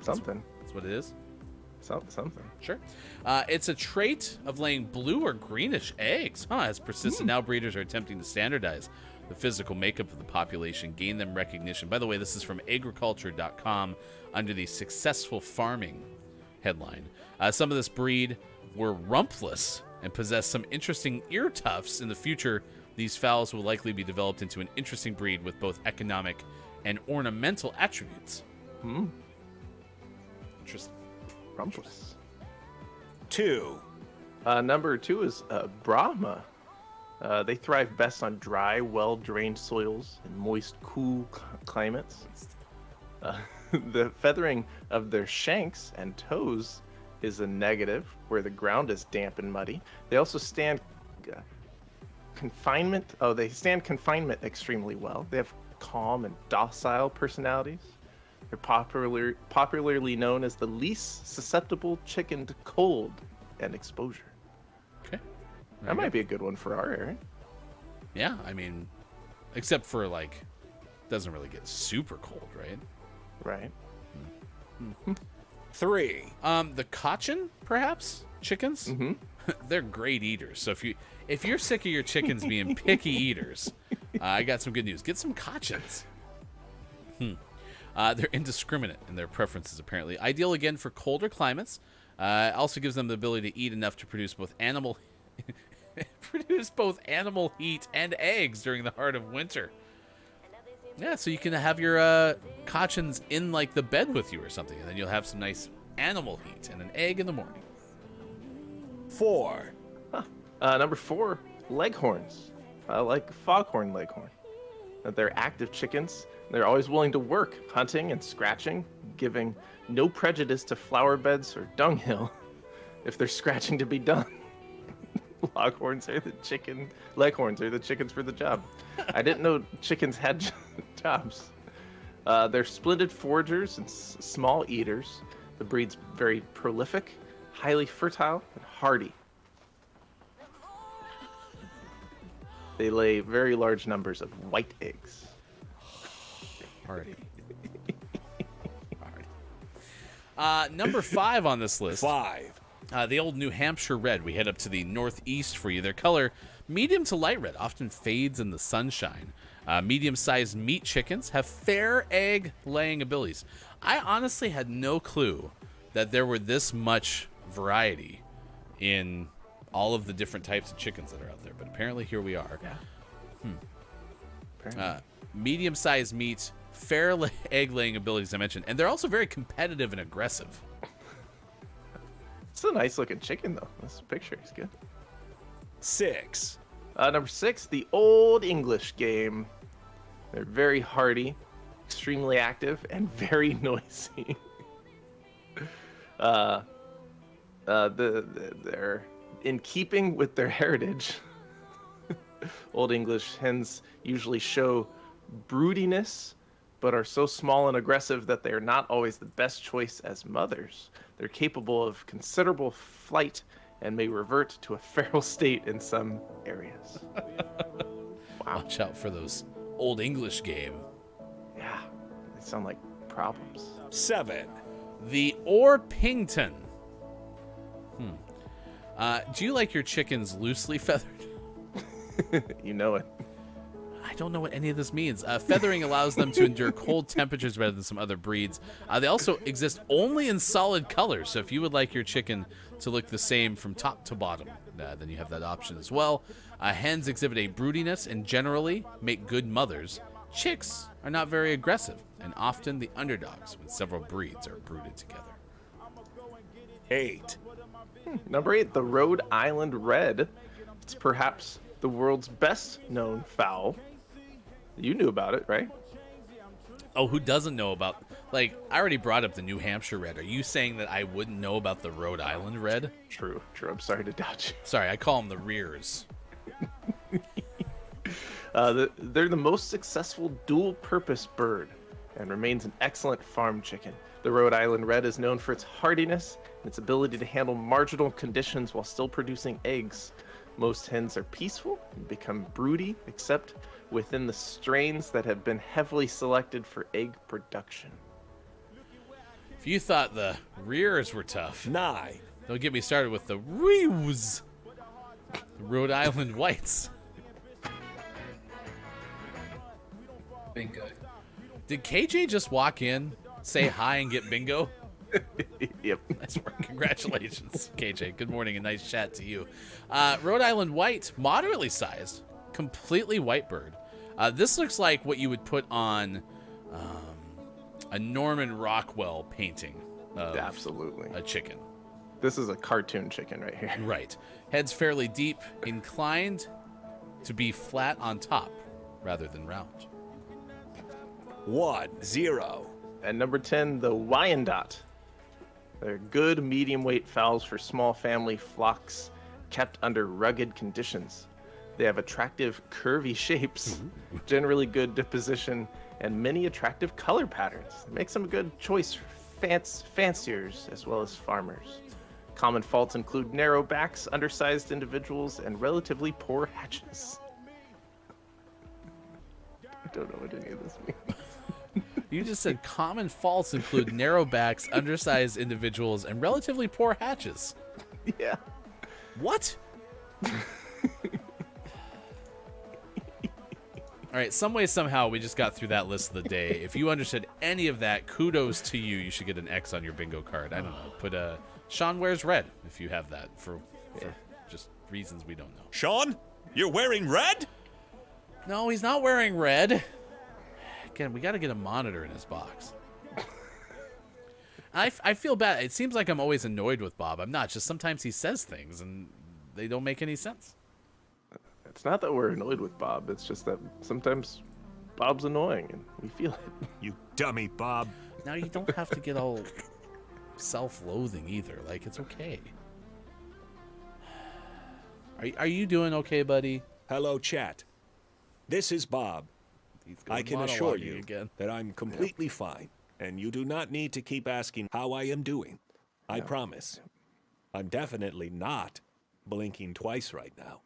Speaker 4: Something.
Speaker 3: That's what it is?
Speaker 4: Something.
Speaker 3: Sure. It's a trait of laying blue or greenish eggs. As persistent now, breeders are attempting to standardize the physical makeup of the population, gain them recognition. By the way, this is from agriculture.com under the successful farming headline. Some of this breed were rumpless and possess some interesting ear tufts. In the future, these fowls will likely be developed into an interesting breed with both economic and ornamental attributes. Interesting.
Speaker 4: Rumpless.
Speaker 2: 2.
Speaker 4: Number 2 is Brahma. They thrive best on dry, well-drained soils and moist, cool climates. The feathering of their shanks and toes is a negative, where the ground is damp and muddy. They also stand confinement. They stand confinement extremely well. They have calm and docile personalities. They're popularly known as the least susceptible chicken to cold and exposure.
Speaker 3: Okay.
Speaker 4: That might be a good one for our area.
Speaker 3: Yeah, I mean, except for like, doesn't really get super cold, right?
Speaker 4: Right.
Speaker 2: 3.
Speaker 3: The Cochin, perhaps chickens.
Speaker 4: Mm-hmm.
Speaker 3: They're great eaters. So if you're sick of your chickens being picky eaters, I got some good news. Get some Cochins. They're indiscriminate in their preferences, apparently. Ideal again for colder climates. Also gives them the ability to eat enough to produce both animal heat and eggs during the heart of winter. Yeah, so you can have your Cochins in like the bed with you or something, and then you'll have some nice animal heat and an egg in the morning.
Speaker 2: 4.
Speaker 4: Number 4, leghorns. Like foghorn leghorn. They're active chickens. They're always willing to work, hunting and scratching, giving no prejudice to flower beds or dunghill if there's scratching to be done. Leghorns are the chickens for the job. I didn't know chickens had jobs. They're splendid foragers and small eaters. The breed's very prolific, highly fertile, and hardy. They lay very large numbers of white eggs.
Speaker 3: Hardy. Number 5 on this list.
Speaker 2: 5.
Speaker 3: The old New Hampshire red. We head up to the northeast for you. Their color, medium to light red, often fades in the sunshine. Medium-sized meat chickens have fair egg-laying abilities. I honestly had no clue that there were this much variety in all of the different types of chickens that are out there, but apparently here we are.
Speaker 4: Yeah.
Speaker 3: Medium-sized meat, fair egg-laying abilities I mentioned, and they're also very competitive and aggressive.
Speaker 4: It's a nice looking chicken though. This picture is good.
Speaker 2: 6.
Speaker 4: Number 6, the Old English game. They're very hardy, extremely active, and very noisy. They're in keeping with their heritage. Old English hens usually show broodiness, but are so small and aggressive that they are not always the best choice as mothers. They're capable of considerable flight and may revert to a feral state in some areas. Wow.
Speaker 3: Watch out for those Old English game.
Speaker 4: Yeah, they sound like problems.
Speaker 2: 7.
Speaker 3: The Orpington. Do you like your chickens loosely feathered?
Speaker 4: You know it.
Speaker 3: I don't know what any of this means. Feathering allows them to endure cold temperatures better than some other breeds. They also exist only in solid colors, so if you would like your chicken to look the same from top to bottom, then you have that option as well. Hens exhibit a broodiness and generally make good mothers. Chicks are not very aggressive and often the underdogs when several breeds are brooded together.
Speaker 2: 8.
Speaker 4: Number 8, the Rhode Island Red. It's perhaps the world's best known fowl. You knew about it, right?
Speaker 3: Oh, who doesn't know about... Like, I already brought up the New Hampshire Red. Are you saying that I wouldn't know about the Rhode Island Red?
Speaker 4: True. I'm sorry to doubt you.
Speaker 3: Sorry, I call them the rears.
Speaker 4: They're the most successful dual-purpose bird and remains an excellent farm chicken. The Rhode Island Red is known for its hardiness and its ability to handle marginal conditions while still producing eggs. Most hens are peaceful and become broody, except within the strains that have been heavily selected for egg production.
Speaker 3: If you thought the rears were tough,
Speaker 2: 9.
Speaker 3: don't get me started with the rews. The Rhode Island Whites.
Speaker 7: Bingo.
Speaker 3: Did KJ just walk in, say hi, and get bingo?
Speaker 4: Yep.
Speaker 3: Nice work. Congratulations, KJ. Good morning and nice chat to you. Rhode Island White, moderately sized, completely white bird. This looks like what you would put on a Norman Rockwell painting of
Speaker 4: Absolutely.
Speaker 3: a chicken.
Speaker 4: This is a cartoon chicken right here.
Speaker 3: Right. Head's fairly deep, inclined to be flat on top rather than round.
Speaker 2: 1. 0.
Speaker 4: And number 10, the Wyandotte. They're good medium-weight fowls for small family flocks kept under rugged conditions. They have attractive, curvy shapes, generally good disposition, and many attractive color patterns. It makes them a good choice for fanciers as well as farmers. Common faults include narrow backs, undersized individuals, and relatively poor hatches. I don't know what any of this means.
Speaker 3: You just said common faults include narrow backs, undersized individuals, and relatively poor hatches.
Speaker 4: Yeah.
Speaker 3: What? All right, some way, somehow, we just got through that list of the day. If you understood any of that, kudos to you. You should get an X on your bingo card. I don't know. Put Sean wears red if you have that for just reasons we don't know.
Speaker 2: Sean, you're wearing red?
Speaker 3: No, he's not wearing red. Again, we got to get a monitor in his box. I feel bad. It seems like I'm always annoyed with Bob. I'm not. Just sometimes he says things and they don't make any sense.
Speaker 4: It's not that we're annoyed with Bob. It's just that sometimes Bob's annoying and we feel it.
Speaker 2: You dummy, Bob.
Speaker 3: Now you don't have to get all self-loathing either. Like, it's okay. Are you doing okay, buddy?
Speaker 2: Hello, chat. This is Bob. I can assure you
Speaker 3: again.
Speaker 2: that I'm completely fine, and you do not need to keep asking how I am doing. I promise. I'm definitely not blinking twice right now.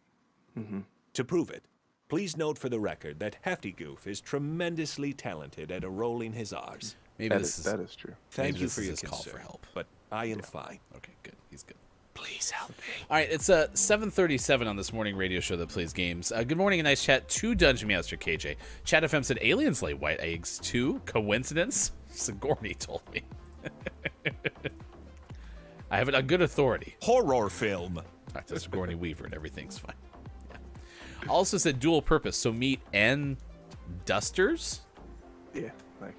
Speaker 2: To prove it, please note for the record that Hefty Goof is tremendously talented at rolling his R's.
Speaker 3: Maybe
Speaker 4: That
Speaker 3: this
Speaker 4: is true.
Speaker 2: Thank
Speaker 3: Maybe
Speaker 2: you
Speaker 3: this
Speaker 2: for
Speaker 3: is
Speaker 2: your
Speaker 3: his call
Speaker 2: concern,
Speaker 3: for help.
Speaker 2: but I am fine.
Speaker 3: Okay, good. He's good.
Speaker 2: Please help me.
Speaker 3: All right, it's 7:37 on this morning radio show that plays games. Good morning and nice chat to Dungeon Master KJ. Chat FM said aliens lay white eggs too. Coincidence? Sigourney told me. I have it on good authority.
Speaker 2: Horror film.
Speaker 3: Talk to Sigourney Weaver and everything's fine. Yeah. Also said dual purpose, so meat and dusters.
Speaker 4: Yeah, like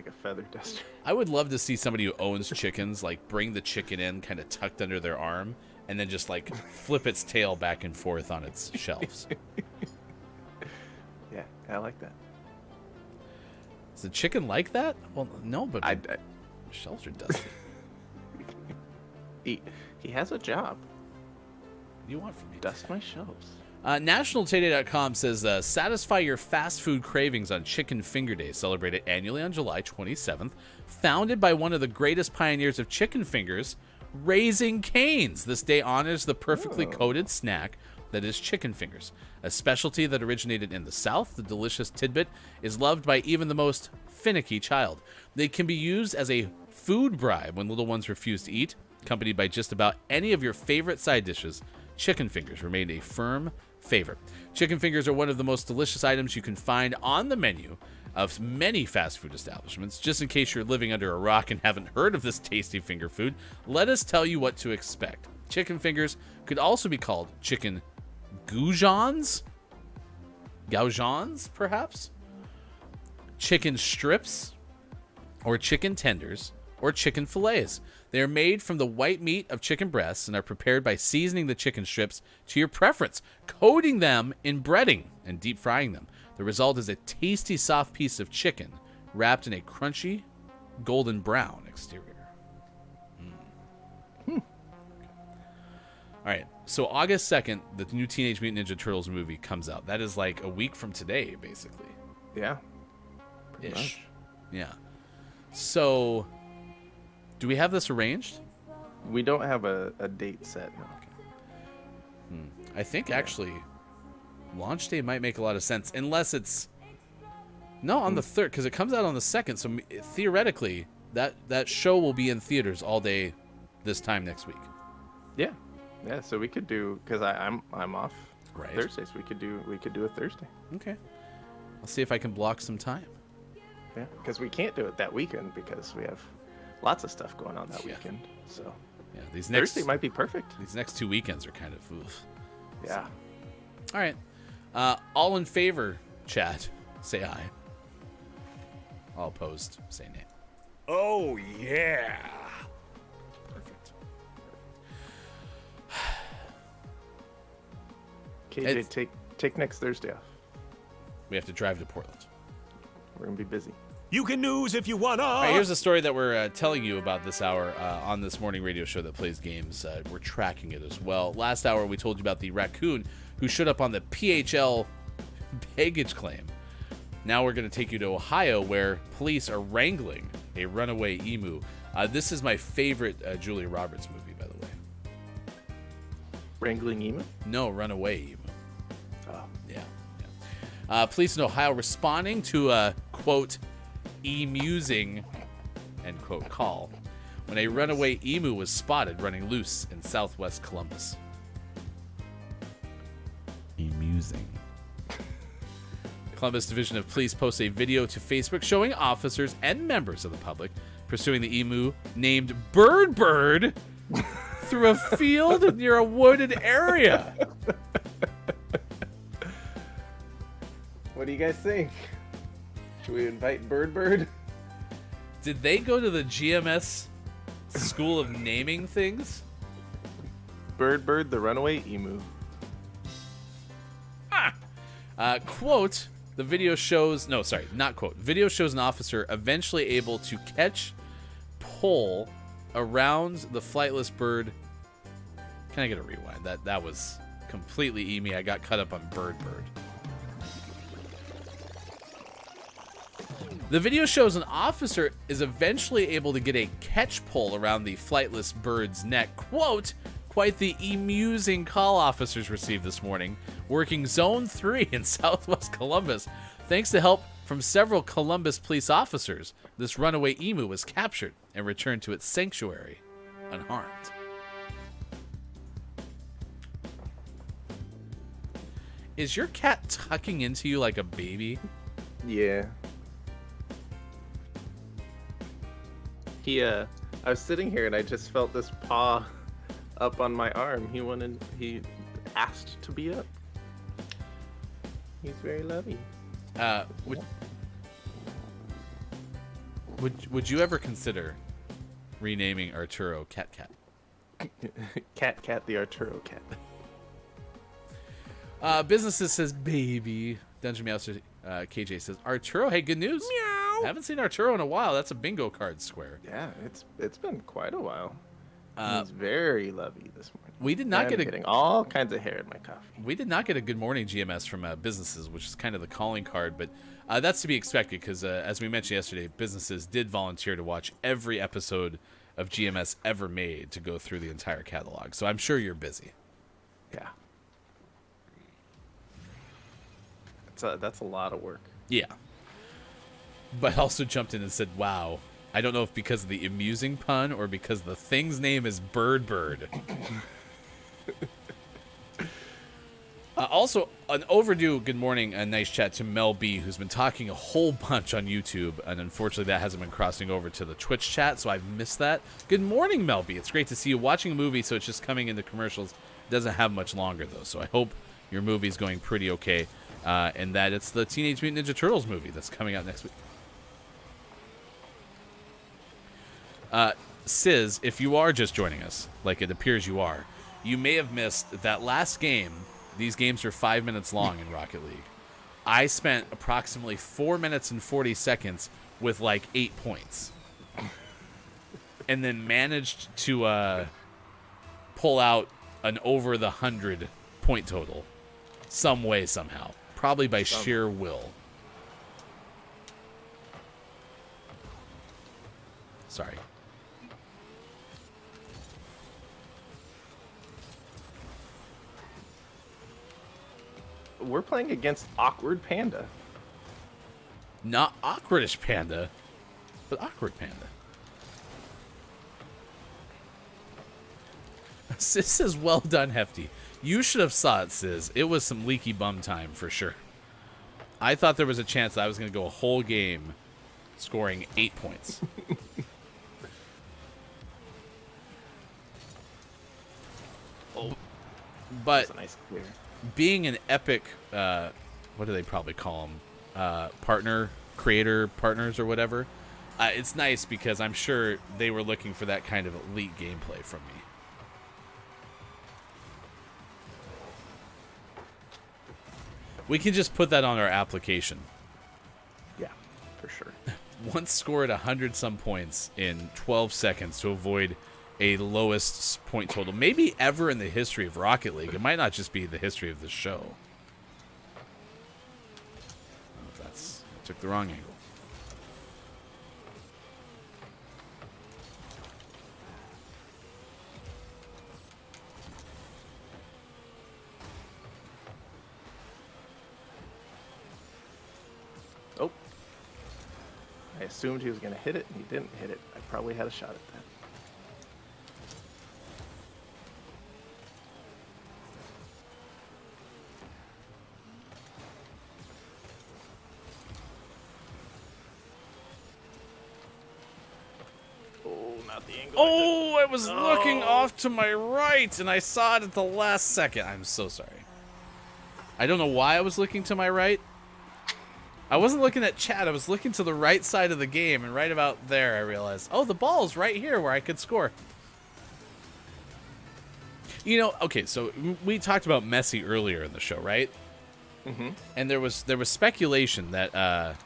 Speaker 4: a feather duster.
Speaker 3: I would love to see somebody who owns chickens like bring the chicken in kind of tucked under their arm and then just like flip its tail back and forth on its shelves.
Speaker 4: Yeah, I like that.
Speaker 3: Is the chicken like that? Well, no, but
Speaker 4: I
Speaker 3: shelves are dusty.
Speaker 4: he has a job.
Speaker 3: What do you want from me?
Speaker 4: Dust my shelves.
Speaker 3: NationalToday.com says, satisfy your fast food cravings on Chicken Finger Day, celebrated annually on July 27th. Founded by one of the greatest pioneers of chicken fingers, Raising Cane's. This day honors the perfectly coated snack that is chicken fingers. A specialty that originated in the South, the delicious tidbit is loved by even the most finicky child. They can be used as a food bribe when little ones refuse to eat. Accompanied by just about any of your favorite side dishes, chicken fingers remain a firm favorite. Chicken fingers are one of the most delicious items you can find on the menu of many fast food establishments. Just in case you're living under a rock and haven't heard of this tasty finger food, let us tell you what to expect. Chicken fingers could also be called chicken goujons, perhaps, chicken strips, or chicken tenders, or chicken fillets. They are made from the white meat of chicken breasts and are prepared by seasoning the chicken strips to your preference, coating them in breading, and deep frying them. The result is a tasty, soft piece of chicken wrapped in a crunchy, golden brown exterior. All right, so August 2nd, the new Teenage Mutant Ninja Turtles movie comes out. That is like a week from today, basically.
Speaker 4: Yeah.
Speaker 3: Ish. Yeah. So, do we have this arranged?
Speaker 4: We don't have a date set. No.
Speaker 3: I think actually launch day might make a lot of sense, unless it's on the 3rd, because it comes out on the 2nd. So theoretically, that show will be in theaters all day this time next week.
Speaker 4: Yeah. Yeah, so we could do, because I'm off
Speaker 3: Right.
Speaker 4: Thursdays. We could do a Thursday.
Speaker 3: Okay. I'll see if I can block some time.
Speaker 4: Yeah, because we can't do it that weekend because we have lots of stuff going on that
Speaker 3: Yeah.
Speaker 4: weekend. So
Speaker 3: Yeah, these next
Speaker 4: Thursday might be perfect.
Speaker 3: these next 2 weekends are kind of oof.
Speaker 4: Yeah.
Speaker 3: All right. All in favor, chat, say aye. All opposed, say nay.
Speaker 2: Oh, yeah.
Speaker 3: Perfect.
Speaker 4: KJ,
Speaker 3: It's-
Speaker 4: take next Thursday off.
Speaker 3: We have to drive to Portland.
Speaker 4: We're gonna be busy.
Speaker 2: You can news if you wanna.
Speaker 3: All right, here's the story that we're telling you about this hour on this morning radio show that plays games. We're tracking it as well. Last hour, we told you about the raccoon who showed up on the PHL baggage claim. Now we're going to take you to Ohio, where police are wrangling a runaway emu. This is my favorite Julia Roberts movie, by the way.
Speaker 4: Wrangling emu?
Speaker 3: No, runaway emu.
Speaker 4: Oh.
Speaker 3: Yeah. Police in Ohio responding to a, quote, emusing, end quote, call when a runaway emu was spotted running loose in southwest Columbus. Emusing. Columbus Division of Police posts a video to Facebook showing officers and members of the public pursuing the emu named Bird through a field near a wooded area.
Speaker 4: What do you guys think? Should we invite Bird?
Speaker 3: Did they go to the GMS School of Naming Things?
Speaker 4: Bird, the runaway emu.
Speaker 3: Quote, the video shows, no, sorry, not quote. Video shows an officer eventually able to catch, pull around the flightless bird. Can I get a rewind? That was completely emu. I got cut up on bird. The video shows an officer is eventually able to get a catch pull around the flightless bird's neck. Quote, quite the emusing call officers received this morning, working Zone 3 in southwest Columbus. Thanks to help from several Columbus police officers, this runaway emu was captured and returned to its sanctuary unharmed. Is your cat tucking into you like a baby?
Speaker 4: Yeah. I was sitting here and I just felt this paw up on my arm. He asked to be up. He's very lovey.
Speaker 3: Would you ever consider renaming Arturo Cat?
Speaker 4: Cat, the Arturo cat.
Speaker 3: Businesses says baby. Dungeon Meowster KJ says Arturo. Hey, good news. Meow. Haven't seen Arturo in a while. That's a bingo card square.
Speaker 4: Yeah, it's been quite a while. He's very lovey this morning.
Speaker 3: We did not get
Speaker 4: getting all kinds of hair in my coffee.
Speaker 3: We did not get a good morning GMS from businesses, which is kind of the calling card, but that's to be expected because, as we mentioned yesterday, businesses did volunteer to watch every episode of GMS ever made to go through the entire catalog. So I'm sure you're busy.
Speaker 4: Yeah. That's a lot of work.
Speaker 3: Yeah. But also jumped in and said, wow, I don't know if because of the amusing pun or because the thing's name is Bird. Also, an overdue good morning, a nice chat to Mel B, who's been talking a whole bunch on YouTube, and unfortunately that hasn't been crossing over to the Twitch chat, so I've missed that. Good morning, Mel B. It's great to see you watching a movie, so it's just coming into commercials. It doesn't have much longer, though, so I hope your movie's going pretty okay, and that it's the Teenage Mutant Ninja Turtles movie that's coming out next week. Sis, if you are just joining us, like it appears you are, you may have missed that last game. These games are 5 minutes long in Rocket League. I spent approximately 4 minutes and 40 seconds with like 8 points. And then managed to pull out an over the 100 point total. Some way, somehow. Probably by sheer will. Sorry.
Speaker 4: We're playing against Awkward Panda.
Speaker 3: Not Awkwardish Panda, but Awkward Panda. Sis says, well done, Hefty. You should have saw it, Sis. It was some leaky bum time for sure. I thought there was a chance that I was going to go a whole game scoring 8 points. But
Speaker 4: That's a nice clear.
Speaker 3: Being an epic, what do they probably call them? Creator partners or whatever. It's nice because I'm sure they were looking for that kind of elite gameplay from me. We can just put that on our application.
Speaker 4: Yeah, for sure.
Speaker 3: Once scored 100-some points in 12 seconds to avoid a lowest point total, maybe ever in the history of Rocket League. It might not just be the history of the show. Oh, that's Took the wrong angle.
Speaker 4: Oh. I assumed he was going to hit it, and he didn't hit it. I probably had a shot at that. Oh, not the angle.
Speaker 3: Oh, I was looking off to my right, and I saw it at the last second. I'm so sorry. I don't know why I was looking to my right. I wasn't looking at chat. I was looking to the right side of the game, and right about there I realized, oh, the ball's right here where I could score. You know, okay, so we talked about Messi earlier in the show, right?
Speaker 4: Mm-hmm.
Speaker 3: And there was speculation that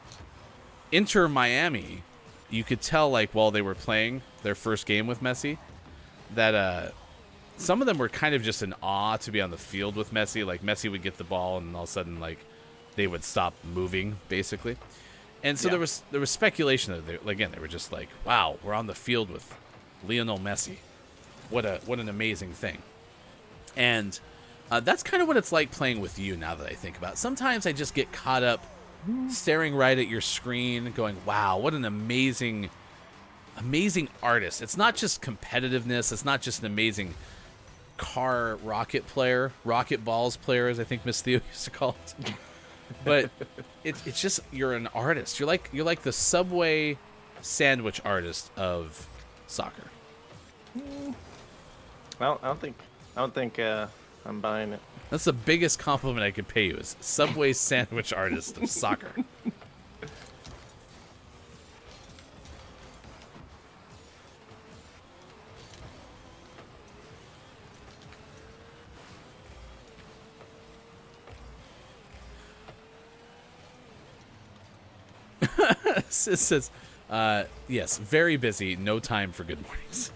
Speaker 3: Inter Miami, you could tell, like, while they were playing their first game with Messi, that some of them were kind of just in awe to be on the field with Messi. Like, Messi would get the ball, and all of a sudden, like, they would stop moving, basically. And so
Speaker 4: Yeah.
Speaker 3: there was speculation that they were just like, wow, we're on the field with Lionel Messi. What an amazing thing. And that's kind of what it's like playing with you now that I think about it. Sometimes I just get caught up staring right at your screen going, wow, what an amazing artist. It's not just competitiveness. It's not just an amazing car rocket balls player, as I think Miss Theo used to call it. But it's just, you're an artist. You're like the Subway sandwich artist of soccer.
Speaker 4: Well, I don't think I'm buying it.
Speaker 3: That's the biggest compliment I could pay you, is Subway sandwich artist of soccer. It says, yes, very busy, no time for good mornings.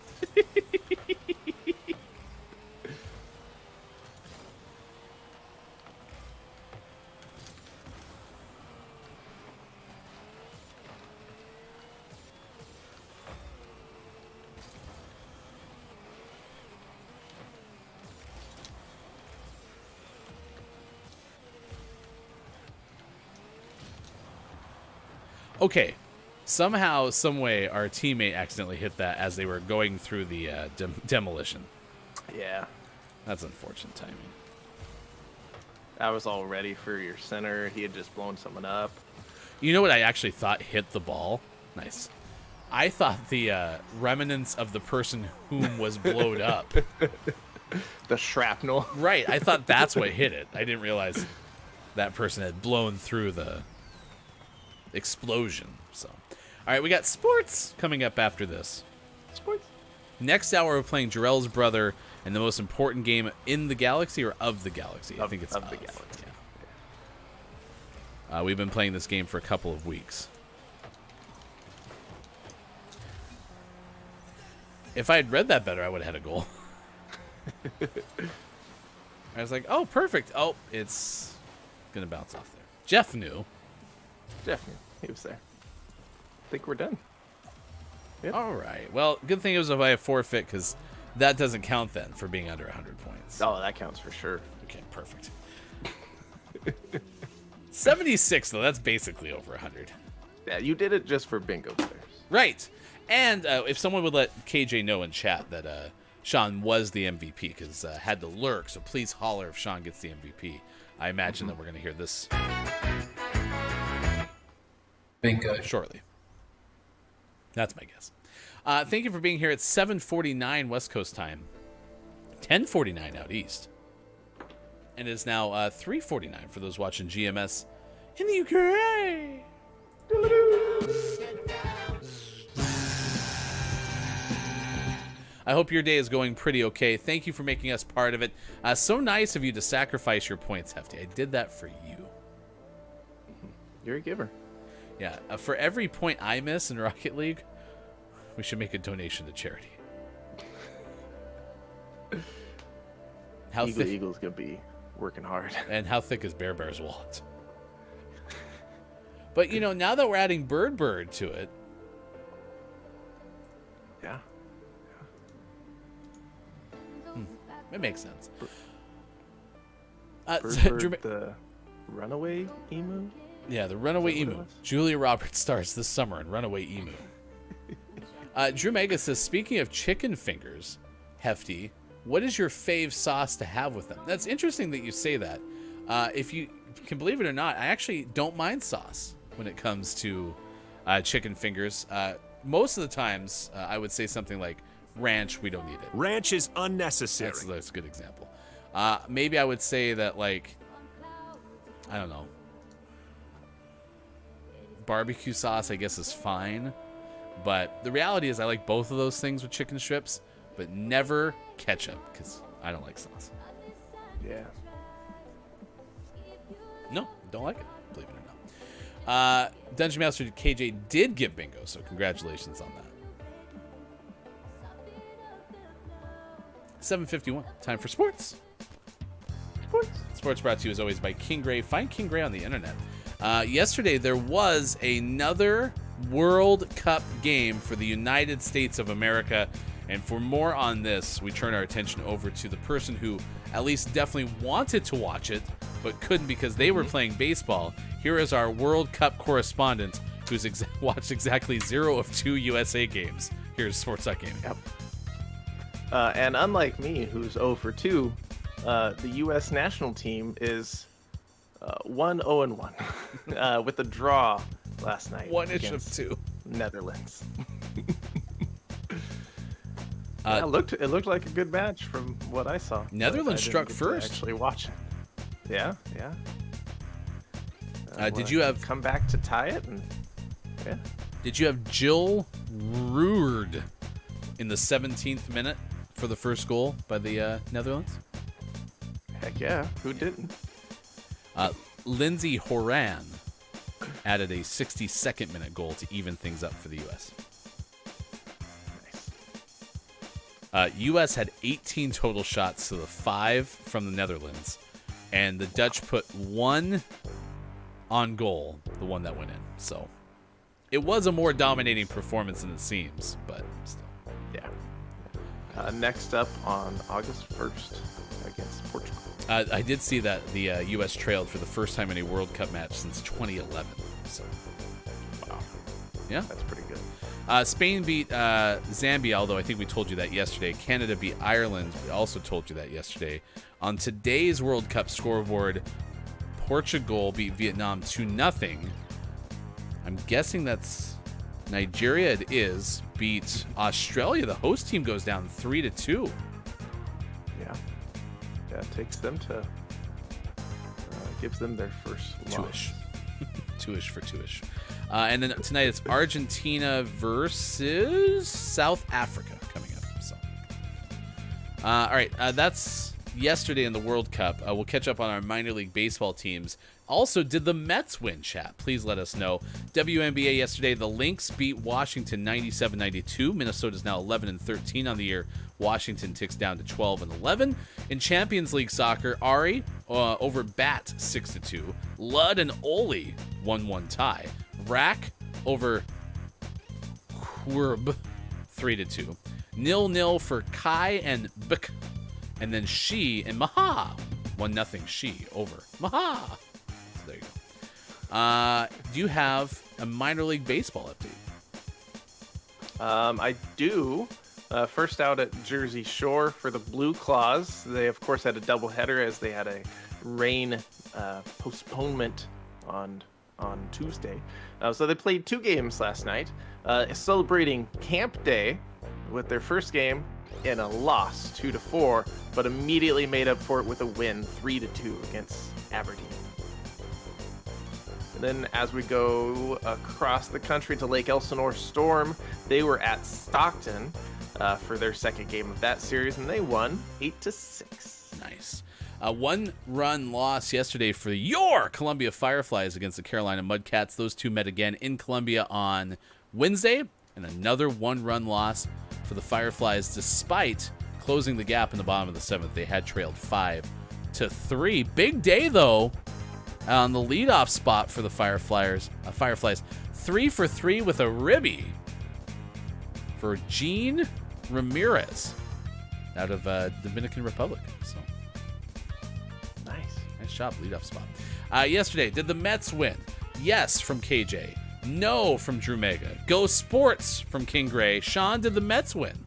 Speaker 3: Okay, somehow, some way, our teammate accidentally hit that as they were going through the demolition.
Speaker 4: Yeah.
Speaker 3: That's unfortunate timing.
Speaker 4: I was all ready for your center. He had just blown someone up.
Speaker 3: You know what I actually thought hit the ball? Nice. I thought the remnants of the person whom was blowed up.
Speaker 4: The shrapnel.
Speaker 3: Right, I thought that's what hit it. I didn't realize that person had blown through the explosion. So, all right, we got sports coming up after this.
Speaker 4: Sports.
Speaker 3: Next hour, we're playing Jarrell's brother in the most important game in the galaxy, or of the galaxy. I think it's
Speaker 4: of the galaxy.
Speaker 3: Yeah. We've been playing this game for a couple of weeks. If I had read that better, I would have had a goal. I was like, oh, perfect. Oh, it's going to bounce off there. Jeff knew.
Speaker 4: Jeff knew. He was there. I think we're done. Yep.
Speaker 3: All right. Well, good thing it was a forfeit, because that doesn't count then for being under 100 points.
Speaker 4: Oh, that counts for sure.
Speaker 3: Okay, perfect. 76, though. That's basically over 100.
Speaker 4: Yeah, you did it just for bingo players.
Speaker 3: Right. And if someone would let KJ know in chat that Sean was the MVP, because had to lurk, so please holler if Sean gets the MVP. I imagine that we're going to hear this
Speaker 7: Bingo.
Speaker 3: shortly. That's my guess. Thank you for being here at 7:49 West Coast time, 10:49 out east, and it is now 3:49 for those watching GMS in the UK. I hope your day is going pretty okay. Thank you for making us part of it. So nice of you to sacrifice your points, Hefty. I did that for you.
Speaker 4: You're a giver.
Speaker 3: Yeah, for every point I miss in Rocket League, we should make a donation to charity. How thick?
Speaker 4: Eagle's gonna be working hard.
Speaker 3: And how thick is Bear Bear's wallet? But, now that we're adding Bird to it.
Speaker 4: Yeah.
Speaker 3: It makes sense.
Speaker 4: Bird, the runaway emu?
Speaker 3: Yeah, the Runaway
Speaker 4: Is that what
Speaker 3: Emu.
Speaker 4: it was?
Speaker 3: Julia Roberts stars this summer in Runaway Emu. Drew Mega says, speaking of chicken fingers, Hefty, what is your fave sauce to have with them? That's interesting that you say that. If you can believe it or not, I actually don't mind sauce when it comes to chicken fingers. Most of the times, I would say something like ranch, we don't need it.
Speaker 2: Ranch is unnecessary.
Speaker 3: That's a good example. Maybe I would say that, like, I don't know. Barbecue sauce, I guess, is fine. But the reality is I like both of those things with chicken strips, but never ketchup, because I don't like sauce.
Speaker 4: Yeah.
Speaker 3: No, don't like it, believe it or not. Dungeon Master KJ did get bingo, so congratulations on that. 7:51, time for sports. Sports brought to you as always by King Gray. Find King Gray on the internet. Yesterday there was another World Cup game for the United States of America, and for more on this, we turn our attention over to the person who at least definitely wanted to watch it, but couldn't because they were playing baseball. Here is our World Cup correspondent who's watched exactly 0 of 2 USA games. Here's Sports Gaming.
Speaker 4: Yep. And unlike me, who's 0 for 2, the U.S. national team is 1-0-1 with a draw last night.
Speaker 3: One-ish of
Speaker 4: against
Speaker 3: 2.
Speaker 4: Netherlands. Yeah, it looked like a good match from what I saw. but
Speaker 3: Netherlands
Speaker 4: I didn't
Speaker 3: struck
Speaker 4: get to
Speaker 3: first.
Speaker 4: Actually, watch it. Yeah.
Speaker 3: Did you have
Speaker 4: come back to tie it? And yeah.
Speaker 3: Did you have Jill Roord in the 17th minute for the first goal by the Netherlands?
Speaker 4: Heck yeah. Who didn't?
Speaker 3: Lindsey Horan added a 62nd minute goal to even things up for the U.S. U.S. had 18 total shots to the 5 from the Netherlands, and the Dutch put 1 on goal, the one that went in. So it was a more dominating performance than it seems, but still.
Speaker 4: Yeah. Next up on August 1st against Portugal.
Speaker 3: I did see that the U.S. trailed for the first time in a World Cup match since 2011. So,
Speaker 4: Wow.
Speaker 3: yeah.
Speaker 4: That's pretty good.
Speaker 3: Spain beat Zambia, although I think we told you that yesterday. Canada beat Ireland. We also told you that yesterday. On today's World Cup scoreboard, Portugal beat Vietnam 2-0. I'm guessing that's Nigeria. It is. Beat Australia. The host team goes down 3-2.
Speaker 4: Yeah. Yeah, it takes them to gives them their first loss.
Speaker 3: Two-ish. Two-ish for two-ish. And then tonight it's Argentina versus South Africa coming up. So, all right, that's yesterday in the World Cup. We'll catch up on our minor league baseball teams. Also, did the Mets win, chat? Please let us know. WNBA yesterday, the Lynx beat Washington 97-92. Minnesota's now 11-13 on the year. Washington ticks down to 12-11. In Champions League soccer, Ari over Bat 6-2. Ludd and Ole 1-1 tie. Rack over Quirb 3-2. 0-0 for Kai and Bk. And then She and Maha 1-0 She over Maha. So there you go. Do you have a minor league baseball update?
Speaker 4: I do. First out at Jersey Shore for the Blue Claws. They, of course, had a doubleheader as they had a rain postponement on Tuesday. So they played 2 games last night, celebrating Camp Day with their first game in a loss 2-4, but immediately made up for it with a win 3-2 against Aberdeen. And then as we go across the country to Lake Elsinore Storm, they were at Stockton for their second game of that series, and they won 8-6.
Speaker 3: Nice. 1-run loss yesterday for your Columbia Fireflies against the Carolina Mudcats. Those two met again in Columbia on Wednesday, and another 1-run loss for the Fireflies despite closing the gap in the bottom of the 7th. They had trailed 5-3. Big day, though, On the leadoff spot for the Fireflies, 3 for 3 with a ribby for Gene Ramirez out of Dominican Republic. So nice job, leadoff spot. Yesterday, did the Mets win? Yes, from KJ. No, from Drew Mega. Go Sports from King Gray. Sean, did the Mets win?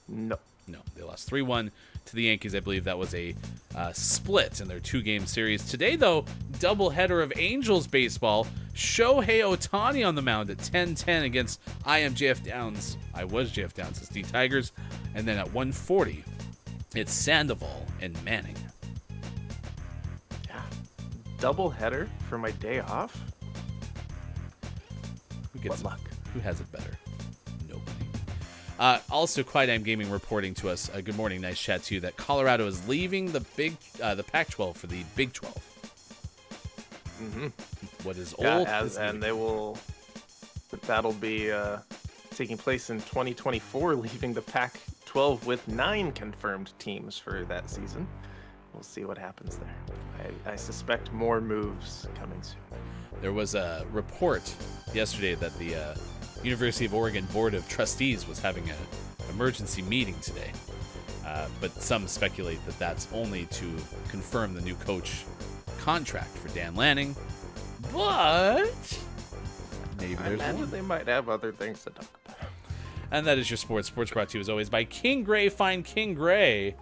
Speaker 4: No.
Speaker 3: No, they lost 3-1 to the Yankees. I believe that was a split in their 2-game series. Today, though, doubleheader of Angels baseball. Shohei Ohtani on the mound at 10-10 against I was JF Downs, it's the Tigers. And then at 1:40, it's Sandoval and Manning.
Speaker 4: Yeah. Doubleheader for my day off? What luck.
Speaker 3: Who has it better? Nobody. Also, Quiet Am Gaming reporting to us, good morning, nice chat to you, that Colorado is leaving the Pac-12 for the Big 12.
Speaker 4: Mm-hmm.
Speaker 3: What is
Speaker 4: Yeah,
Speaker 3: old?
Speaker 4: that'll be taking place in 2024, leaving the Pac-12 with 9 confirmed teams for that season. We'll see what happens there. I suspect more moves coming soon.
Speaker 3: There was a report yesterday that the University of Oregon Board of Trustees was having an emergency meeting today. But some speculate that that's only to confirm the new coach contract for Dan Lanning. But maybe
Speaker 4: I
Speaker 3: there's
Speaker 4: imagine
Speaker 3: more.
Speaker 4: they might have other things to talk about.
Speaker 3: And that is your sports. Sports brought to you as always by King Gray. Find King Gray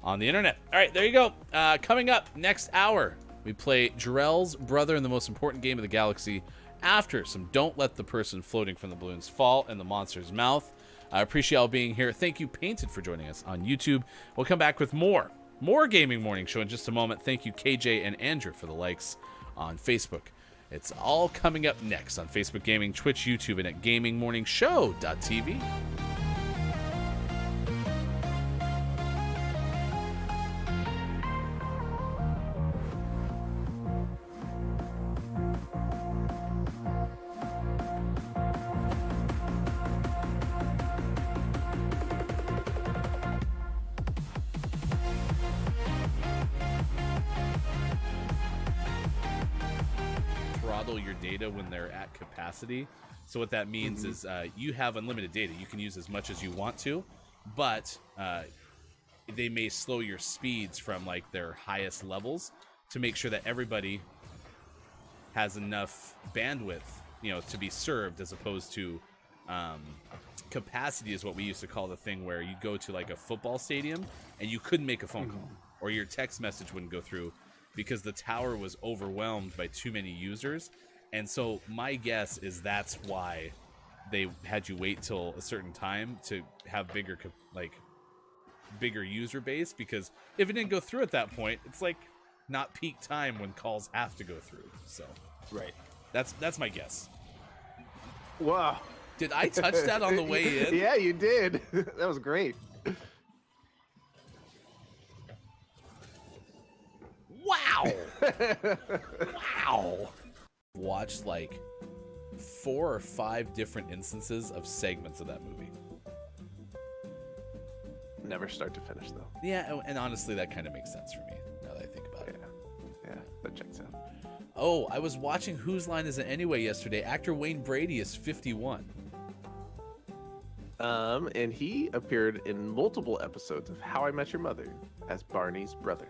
Speaker 3: on the internet. All right, there you go. Coming up next hour, we play Jarrell's brother in the most important game of the galaxy after some Don't Let the Person Floating from the Balloons Fall in the Monster's Mouth. I appreciate y'all being here. Thank you, Painted, for joining us on YouTube. We'll come back with more Gaming Morning Show in just a moment. Thank you, KJ and Andrew, for the likes on Facebook. It's all coming up next on Facebook Gaming, Twitch, YouTube, and at GamingMorningShow.tv. Your data when they're at capacity. So what that means is you have unlimited data. You can use as much as you want to, but they may slow your speeds from like their highest levels to make sure that everybody has enough bandwidth, to be served, as opposed to capacity is what we used to call the thing where you go to like a football stadium and you couldn't make a phone call or your text message wouldn't go through because the tower was overwhelmed by too many users. And so my guess is that's why they had you wait till a certain time to have bigger user base, because if it didn't go through at that point, it's like not peak time when calls have to go through. So
Speaker 4: Right.
Speaker 3: that's my guess.
Speaker 4: Wow.
Speaker 3: Did I touch that on the way in?
Speaker 4: Yeah, you did. That was great.
Speaker 3: Wow. Wow. Watched like 4 or 5 different instances of segments of that movie.
Speaker 4: Never start to finish, though.
Speaker 3: Yeah, and honestly, that kind of makes sense for me, now that I think about it.
Speaker 4: Yeah, that checks out.
Speaker 3: Oh, I was watching Whose Line Is It Anyway yesterday. Actor Wayne Brady is 51.
Speaker 4: And he appeared in multiple episodes of How I Met Your Mother as Barney's brother.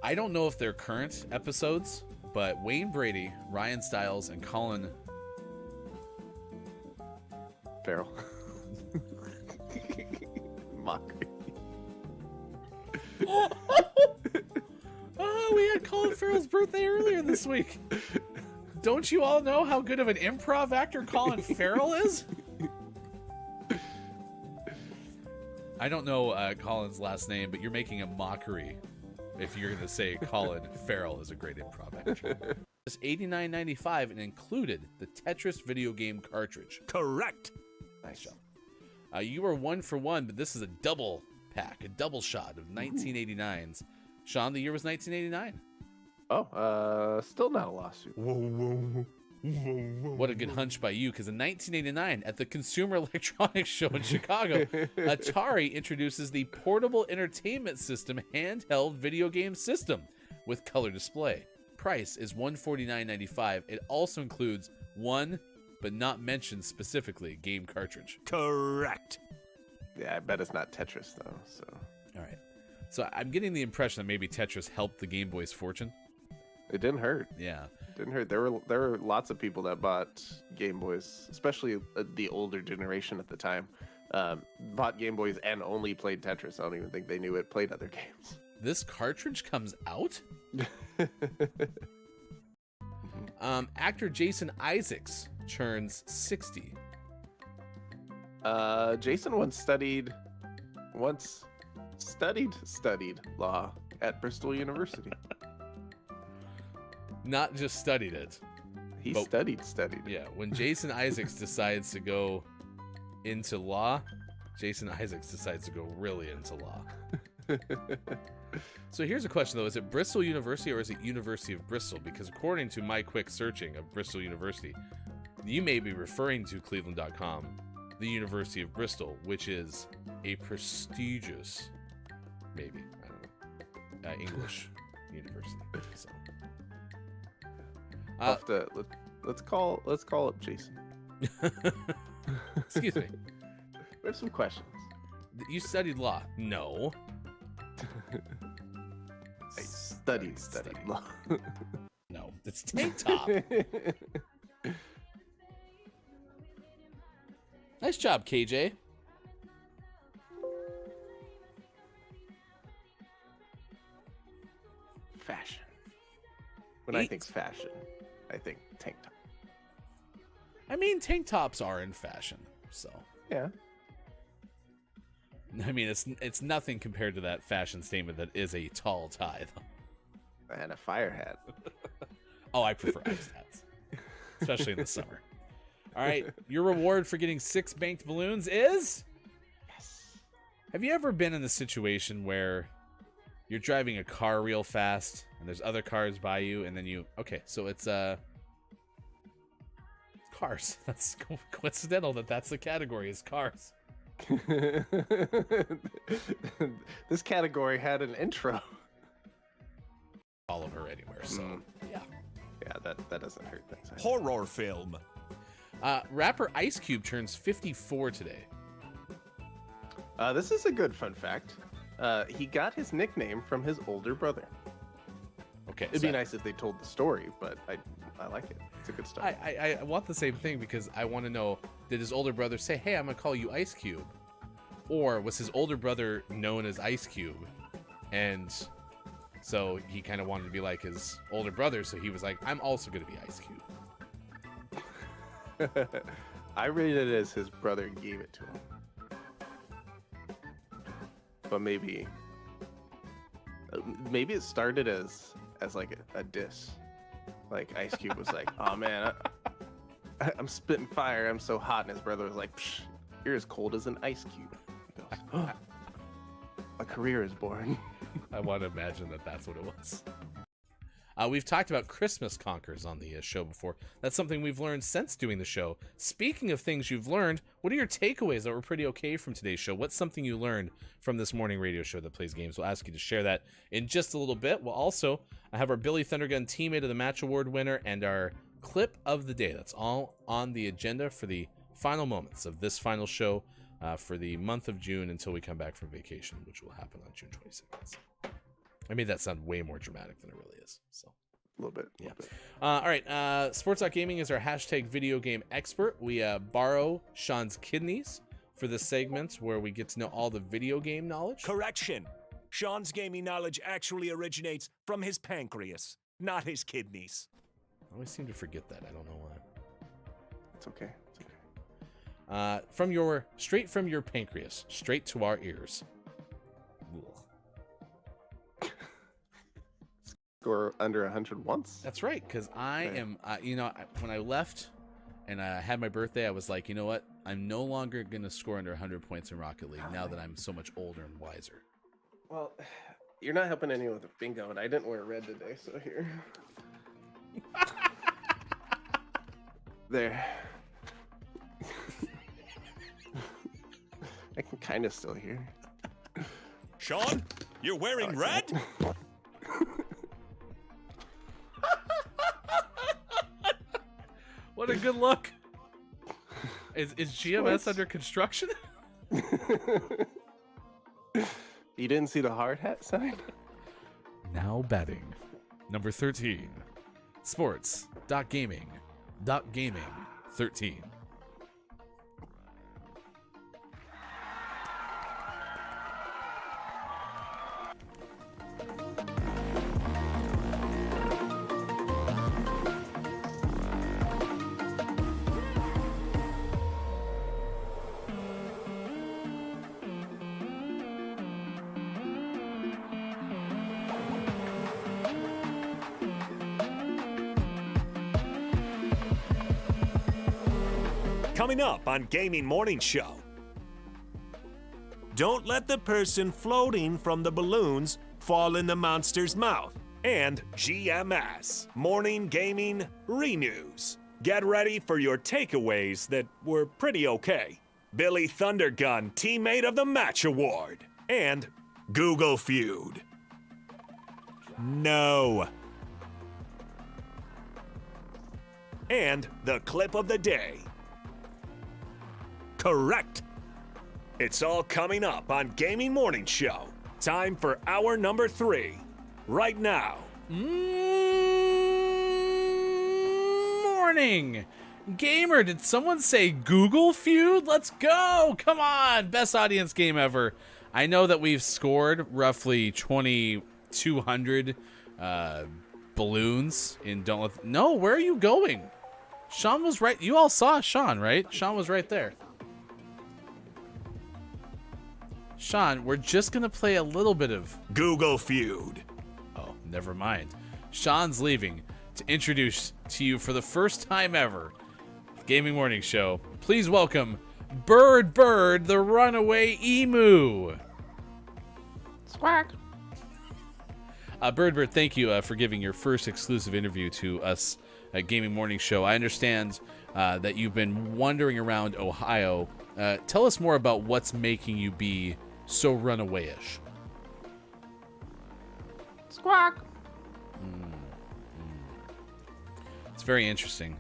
Speaker 3: I don't know if they're current episodes, but Wayne Brady, Ryan Stiles, and Colin
Speaker 4: Farrell. Mockery.
Speaker 3: Oh, we had Colin Farrell's birthday earlier this week. Don't you all know how good of an improv actor Colin Farrell is? I don't know Colin's last name, but you're making a mockery if you're going to say Colin Farrell is a great improv actor. It's $89.95 and included the Tetris video game cartridge.
Speaker 2: Correct.
Speaker 3: Nice job. You are 1 for 1, but this is a double pack, a double shot of 1989's. Sean, the year was 1989.
Speaker 4: Oh, still not a lawsuit.
Speaker 3: What a good hunch by you, because in 1989, at the Consumer Electronics Show in Chicago, Atari introduces the Portable Entertainment System handheld video game system. with color display. Price is $149.95. It also includes one, but not mentioned specifically, game cartridge.
Speaker 2: Correct.
Speaker 4: Yeah, I bet it's not Tetris though. So
Speaker 3: All right. So I'm getting the impression that maybe Tetris helped the Game Boy's fortune.
Speaker 4: it didn't hurt.
Speaker 3: Yeah.
Speaker 4: It didn't hurt. There were lots of people that bought Game Boys, especially the older generation at the time. Bought Game Boys and only played Tetris. I don't even think they knew it played other games.
Speaker 3: This cartridge comes out? Actor Jason Isaacs turns 60.
Speaker 4: Jason once studied law at Bristol University.
Speaker 3: Not just studied it.
Speaker 4: He
Speaker 3: But-
Speaker 4: studied.
Speaker 3: Yeah, when Jason Isaacs decides to go into law, Jason Isaacs decides to go really into law. So here's a question though, is it Bristol University or is it University of Bristol? Because according to my quick searching of Bristol University, you may be referring to Cleveland.com, the University of Bristol, which is a prestigious, maybe, I don't know, English university. So.
Speaker 4: Let's call up Jason.
Speaker 3: Excuse me.
Speaker 4: We have some questions.
Speaker 3: You studied law? No.
Speaker 4: I studied law.
Speaker 3: No, it's tank top. Nice job, KJ.
Speaker 4: Fashion. When I think fashion, I think tank top.
Speaker 3: I mean, tank tops are in fashion, so.
Speaker 4: Yeah.
Speaker 3: I mean, it's nothing compared to that fashion statement that is a tall tie, though.
Speaker 4: And a fire hat.
Speaker 3: Oh, I prefer iced hats, especially in the summer. All right, your reward for getting 6 banked balloons is?
Speaker 4: Yes.
Speaker 3: Have you ever been in a situation where you're driving a car real fast and there's other cars by you, and then okay, so it's cars. That's coincidental that that's the category, is cars.
Speaker 4: This category had an intro.
Speaker 3: Follow her anywhere, so yeah.
Speaker 4: Yeah, that doesn't hurt things.
Speaker 2: Horror film.
Speaker 3: Rapper Ice Cube turns 54 today.
Speaker 4: This is a good fun fact. He got his nickname from his older brother.
Speaker 3: Okay,
Speaker 4: It'd be nice if they told the story, but I like it. It's a good story.
Speaker 3: I want the same thing because I want to know, did his older brother say, hey, I'm going to call you Ice Cube? Or was his older brother known as Ice Cube? And so he kind of wanted to be like his older brother, so he was like, I'm also going to be Ice Cube.
Speaker 4: I read it as his brother gave it to him. But maybe it started as like a diss. Like Ice Cube was like, "Oh man, I'm spitting fire. I'm so hot," and his brother was like, "Psh, you're as cold as an ice cube." He goes, "Oh, a career is born."
Speaker 3: I want to imagine that that's what it was. We've talked about Christmas conkers on the show before. That's something we've learned since doing the show. Speaking of things you've learned, what are your takeaways that were pretty okay from today's show? What's something you learned from this morning radio show that plays games? We'll ask you to share that in just a little bit. We'll also have our Billy Thundergun Teammate of the Match Award winner and our clip of the day. That's all on the agenda for the final moments of this final show for the month of June until we come back from vacation, which will happen on June 22nd. I made that sound way more dramatic than it really is. So
Speaker 4: A little bit.
Speaker 3: all right. Sports.gaming is our hashtag video game expert. We borrow Sean's kidneys for this segment where we get to know all the video game knowledge.
Speaker 2: Correction. Sean's gaming knowledge actually originates from his pancreas, not his kidneys.
Speaker 3: I always seem to forget that. I don't know why.
Speaker 4: It's okay.
Speaker 3: Straight from your pancreas, straight to our ears. Ugh.
Speaker 4: Score under 100 once.
Speaker 3: That's right, because I am, when I left and I had my birthday, I was like, you know what? I'm no longer going to score under 100 points in Rocket League now that I'm so much older and wiser.
Speaker 4: Well, you're not helping anyone with the bingo, and I didn't wear red today, so here. There. I can kind of still hear.
Speaker 2: Sean, you're wearing red?
Speaker 3: What a good look. Is GMS
Speaker 4: Sports.
Speaker 3: under construction?
Speaker 4: You didn't see the hard hat sign?
Speaker 3: Now batting. Number 13. Sports.gaming.gaming 13.
Speaker 2: Coming up on Gaming Morning Show. Don't let the person floating from the balloons fall in the monster's mouth. And GMS Morning Gaming Renews. Get ready for your takeaways that were pretty okay. Billy Thundergun Teammate of the Match Award. And Google Feud. No. And the clip of the day. Correct. It's all coming up on Gaming Morning Show. Time for hour number 3. Right now.
Speaker 3: Morning. Gamer, did someone say Google Feud? Let's go. Come on. Best audience game ever. I know that we've scored roughly 2,200 balloons in Don't Let... No, where are you going? Sean was right. You all saw Sean, right? Sean was right there. Sean, we're just going to play a little bit of
Speaker 2: Google Feud.
Speaker 3: Oh, never mind. Sean's leaving to introduce to you for the first time ever, Gaming Morning Show. Please welcome Bird, the runaway emu.
Speaker 4: Squawk.
Speaker 3: Bird, thank you for giving your first exclusive interview to us at Gaming Morning Show. I understand that you've been wandering around Ohio. Tell us more about what's making you be so runawayish.
Speaker 4: Squawk.
Speaker 3: It's very interesting.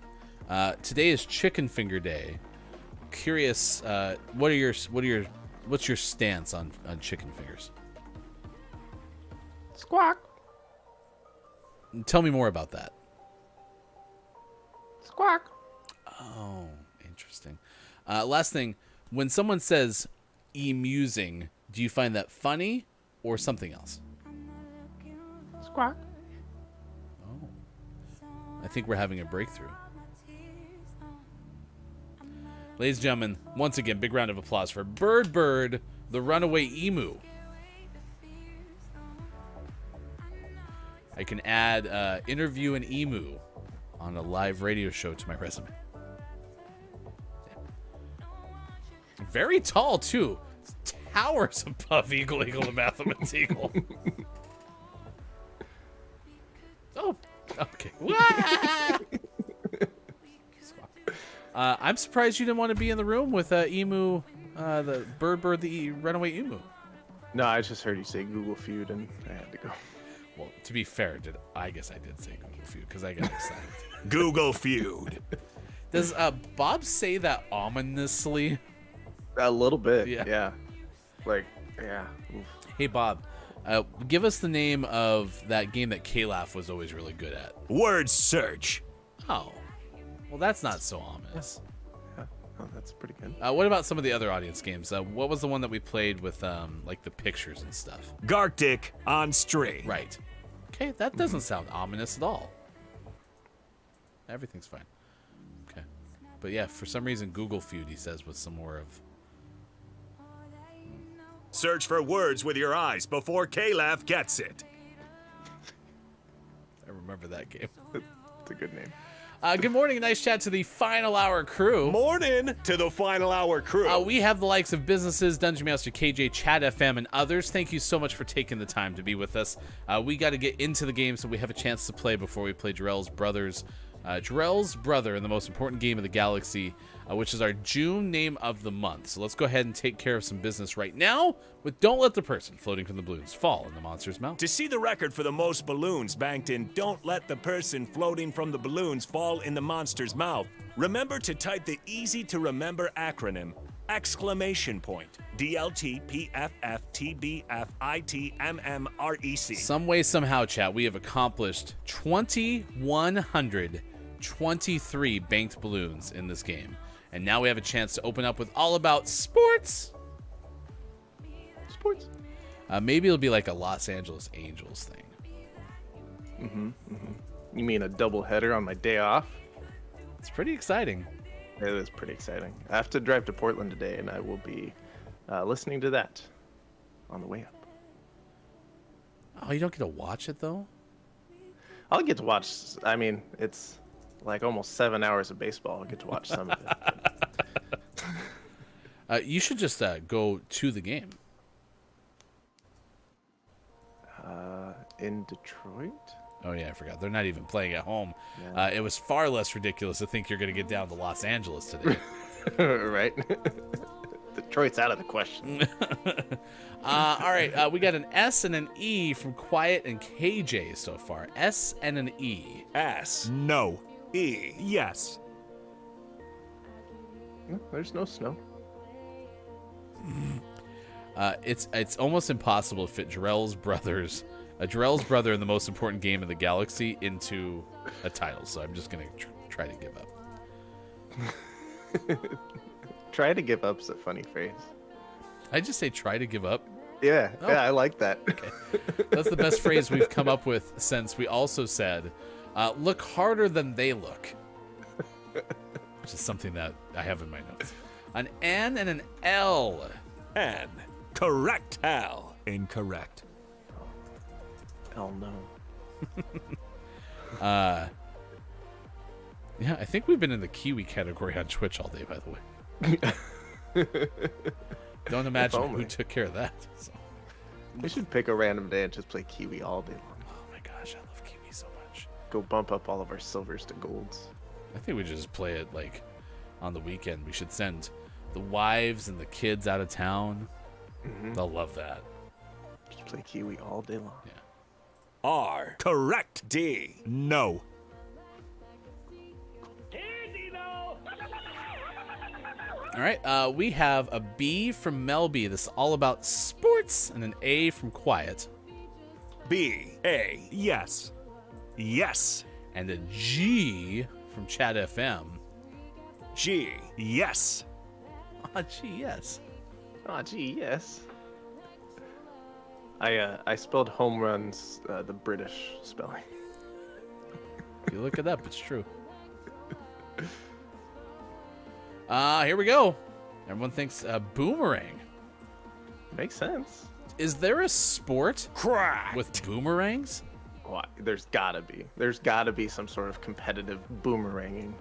Speaker 3: Today is Chicken Finger Day. Curious, what's your stance on chicken fingers?
Speaker 4: Squawk.
Speaker 3: Tell me more about that.
Speaker 4: Squawk.
Speaker 3: Oh, interesting. Last thing, when someone says emusing, do you find that funny or something else?
Speaker 4: Squawk.
Speaker 3: Oh, I think we're having a breakthrough. Ladies and gentlemen, once again, big round of applause for Bird, the runaway emu. I can add interview an emu on a live radio show to my resume. Very tall, too. Towers above Eagle, the Mathematics Eagle. Oh, okay. I'm surprised you didn't want to be in the room with emu, the Bird, the runaway emu.
Speaker 4: No, I just heard you say Google Feud and I had to go.
Speaker 3: Well, to be fair, I guess I did say Google Feud because I got excited.
Speaker 2: Google Feud.
Speaker 3: Does Bob say that ominously?
Speaker 4: A little bit.
Speaker 3: Yeah.
Speaker 4: Yeah. Like, yeah. Oof.
Speaker 3: Hey, Bob, give us the name of that game that K-Laugh was always really good at.
Speaker 2: Word search.
Speaker 3: Oh. Well, that's not so ominous.
Speaker 4: Yeah. Oh, that's pretty good.
Speaker 3: What about some of the other audience games? What was the one that we played with, like, the pictures and stuff?
Speaker 2: Gartic on string.
Speaker 3: Right. Okay, that doesn't sound ominous at all. Everything's fine. Okay. But yeah, for some reason, Google Feud, he says, with some more of...
Speaker 2: Search for words with your eyes before K-Laugh gets it.
Speaker 3: I remember that game.
Speaker 4: It's a good name.
Speaker 3: Good morning, nice chat to the Final Hour crew.
Speaker 2: Morning to the Final Hour crew.
Speaker 3: We have the likes of businesses, Dungeon Master KJ, Chat FM, and others. Thank you so much for taking the time to be with us. We got to get into the game so we have a chance to play before we play Jarrell's brother's Jarrell's brother in the most important game of the galaxy, which is our June name of the month. So let's go ahead and take care of some business right now with Don't Let the Person Floating from the Balloons Fall in the Monster's Mouth.
Speaker 2: To see the record for the most balloons banked in Don't Let the Person Floating from the Balloons Fall in the Monster's Mouth, remember to type the easy-to-remember acronym exclamation point DLTPFFTBFITMMREC.
Speaker 3: Some way, somehow, chat, we have accomplished 2,123 banked balloons in this game. And now we have a chance to open up with All About Sports.
Speaker 4: Sports.
Speaker 3: Maybe it'll be like a Los Angeles Angels thing.
Speaker 4: You mean a double header on my day off?
Speaker 3: It's pretty exciting.
Speaker 4: It is pretty exciting. I have to drive to Portland today, and I will be listening to that on the way up.
Speaker 3: Oh, you don't get to watch it, though?
Speaker 4: I'll get to watch. I mean, it's like almost 7 hours of baseball. I'll get to watch some of it.
Speaker 3: You should just go to the game.
Speaker 4: In Detroit?
Speaker 3: Oh, yeah, I forgot. They're not even playing at home. Yeah. It was far less ridiculous to think you're going to get down to Los Angeles today.
Speaker 4: Right? Detroit's out of the question.
Speaker 3: All right, we got an S and an E from Quiet and KJ so far. S and an E.
Speaker 2: S, no. E, yes.
Speaker 4: There's no snow.
Speaker 3: It's almost impossible to fit Jarrell's brother in the most important game in the galaxy into a title, so I'm just going to try to give up.
Speaker 4: Try to give up's a funny phrase.
Speaker 3: I just say try to give up?
Speaker 4: Yeah,
Speaker 3: Oh.
Speaker 4: yeah, I like that.
Speaker 3: Okay. That's the best phrase we've come up with since we also said, look harder than they look. Which is something that I have in my notes. An N and an L.
Speaker 2: N. Correct, Hal. Incorrect.
Speaker 4: Hell no.
Speaker 3: Yeah, I think we've been in the Kiwi category on Twitch all day, by the way. Don't imagine who took care of that. So.
Speaker 4: We should pick a random day and just play Kiwi all day long.
Speaker 3: Oh my gosh, I love Kiwi so much.
Speaker 4: Go bump up all of our silvers to golds.
Speaker 3: I think we just play it like on the weekend. We should send the wives and the kids out of town. Mm-hmm. They'll love that.
Speaker 4: Just play Kiwi all day long.
Speaker 3: Yeah.
Speaker 2: R. Correct, D. No.
Speaker 3: All right, we have a B from Melby. This is all about sports, and an A from Quiet.
Speaker 2: B. A. Yes. Yes.
Speaker 3: And a G from Chat FM.
Speaker 2: G. Yes.
Speaker 3: Ah, G, yes.
Speaker 4: Oh, gee, yes. I spelled home runs the British spelling.
Speaker 3: If you look it up, it's true. Here we go. Everyone thinks boomerang.
Speaker 4: Makes sense.
Speaker 3: Is there a sport
Speaker 2: Crack.
Speaker 3: with boomerangs?
Speaker 4: Why? There's gotta be. There's gotta be some sort of competitive boomeranging.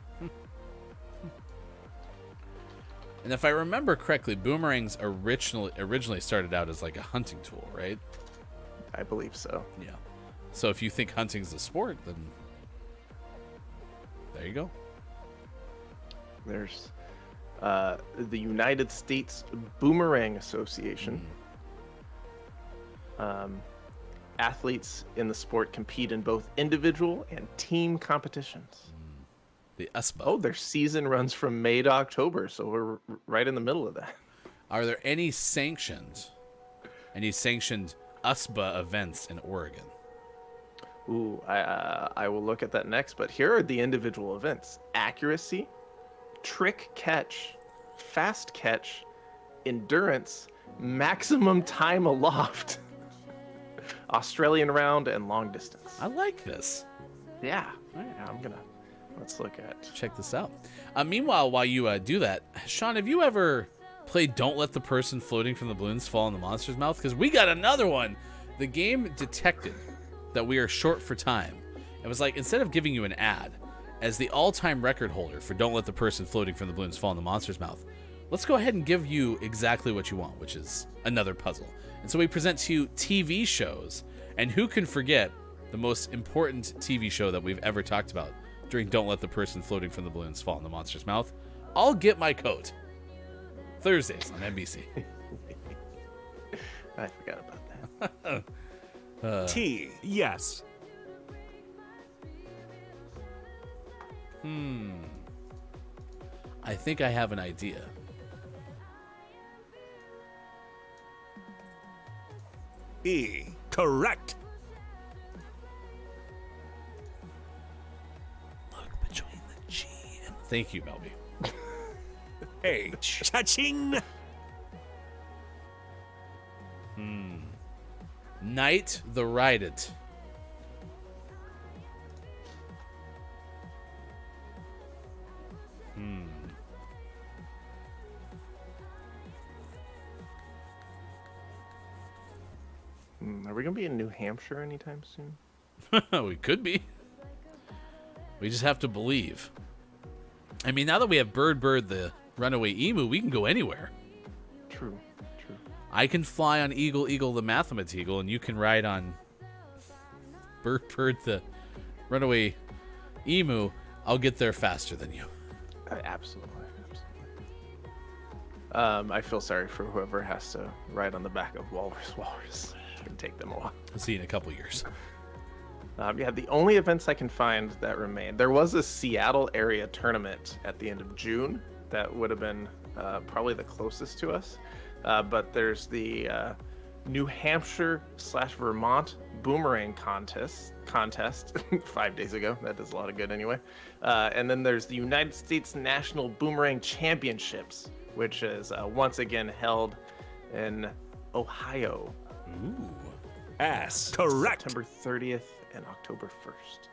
Speaker 3: And if I remember correctly, boomerangs originally started out as like a hunting tool, right?
Speaker 4: I believe so.
Speaker 3: Yeah. So if you think hunting's a sport, then there you go.
Speaker 4: There's the United States Boomerang Association. Athletes in the sport compete in both individual and team competitions.
Speaker 3: The USBA.
Speaker 4: Oh, their season runs from May to October, so we're right in the middle of that.
Speaker 3: Are there any sanctioned USBA events in Oregon?
Speaker 4: Ooh, I will look at that next, but here are the individual events. Accuracy, trick catch, fast catch, endurance, maximum time aloft, Australian round, and long distance.
Speaker 3: I like this.
Speaker 4: Yeah, let's look at.
Speaker 3: Check this out. Meanwhile, while you do that, Sean, have you ever played Don't Let the Person Floating from the Balloons Fall in the Monster's Mouth? Because we got another one. The game detected that we are short for time. It was like, instead of giving you an ad, as the all-time record holder for Don't Let the Person Floating from the Balloons Fall in the Monster's Mouth, let's go ahead and give you exactly what you want, which is another puzzle. And so we present to you TV shows, and who can forget the most important TV show that we've ever talked about, during Don't Let the Person Floating from the Balloons Fall in the Monster's Mouth, I'll get my coat. Thursdays on NBC.
Speaker 4: I forgot about that.
Speaker 2: T. Yes.
Speaker 3: I think I have an idea.
Speaker 2: E. Correct.
Speaker 3: Look between the G and... Thank you, Melby.
Speaker 2: H. Cha-ching.
Speaker 3: Knight the Ride It.
Speaker 4: Are we gonna be in New Hampshire anytime soon?
Speaker 3: We could be. We just have to believe. I mean, now that we have Bird the runaway emu, we can go anywhere.
Speaker 4: True.
Speaker 3: I can fly on Eagle the Mathematical, and you can ride on Bird the runaway emu. I'll get there faster than you.
Speaker 4: Absolutely. I feel sorry for whoever has to ride on the back of Walrus. It's gonna take them a while.
Speaker 3: I'll see you in a couple years.
Speaker 4: Yeah, the only events I can find that remain. There was a Seattle area tournament at the end of June that would have been probably the closest to us. But there's the New Hampshire/Vermont boomerang contest 5 days ago. That does a lot of good anyway. And then there's the United States National Boomerang Championships, which is once again held in Ohio.
Speaker 3: Ooh.
Speaker 2: S. Correct.
Speaker 4: September 30th and October 1st.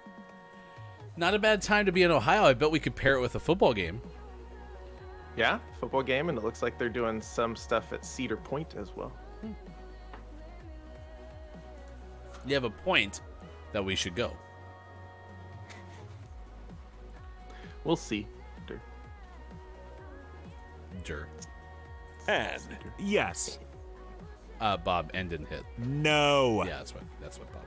Speaker 3: Not a bad time to be in Ohio. I bet we could pair it with a football game.
Speaker 4: Yeah, football game, and it looks like they're doing some stuff at Cedar Point as well.
Speaker 3: You have a point that we should go.
Speaker 4: We'll see.
Speaker 2: N. Yes.
Speaker 3: Bob, N didn't hit.
Speaker 2: No.
Speaker 3: Yeah, that's what Bob.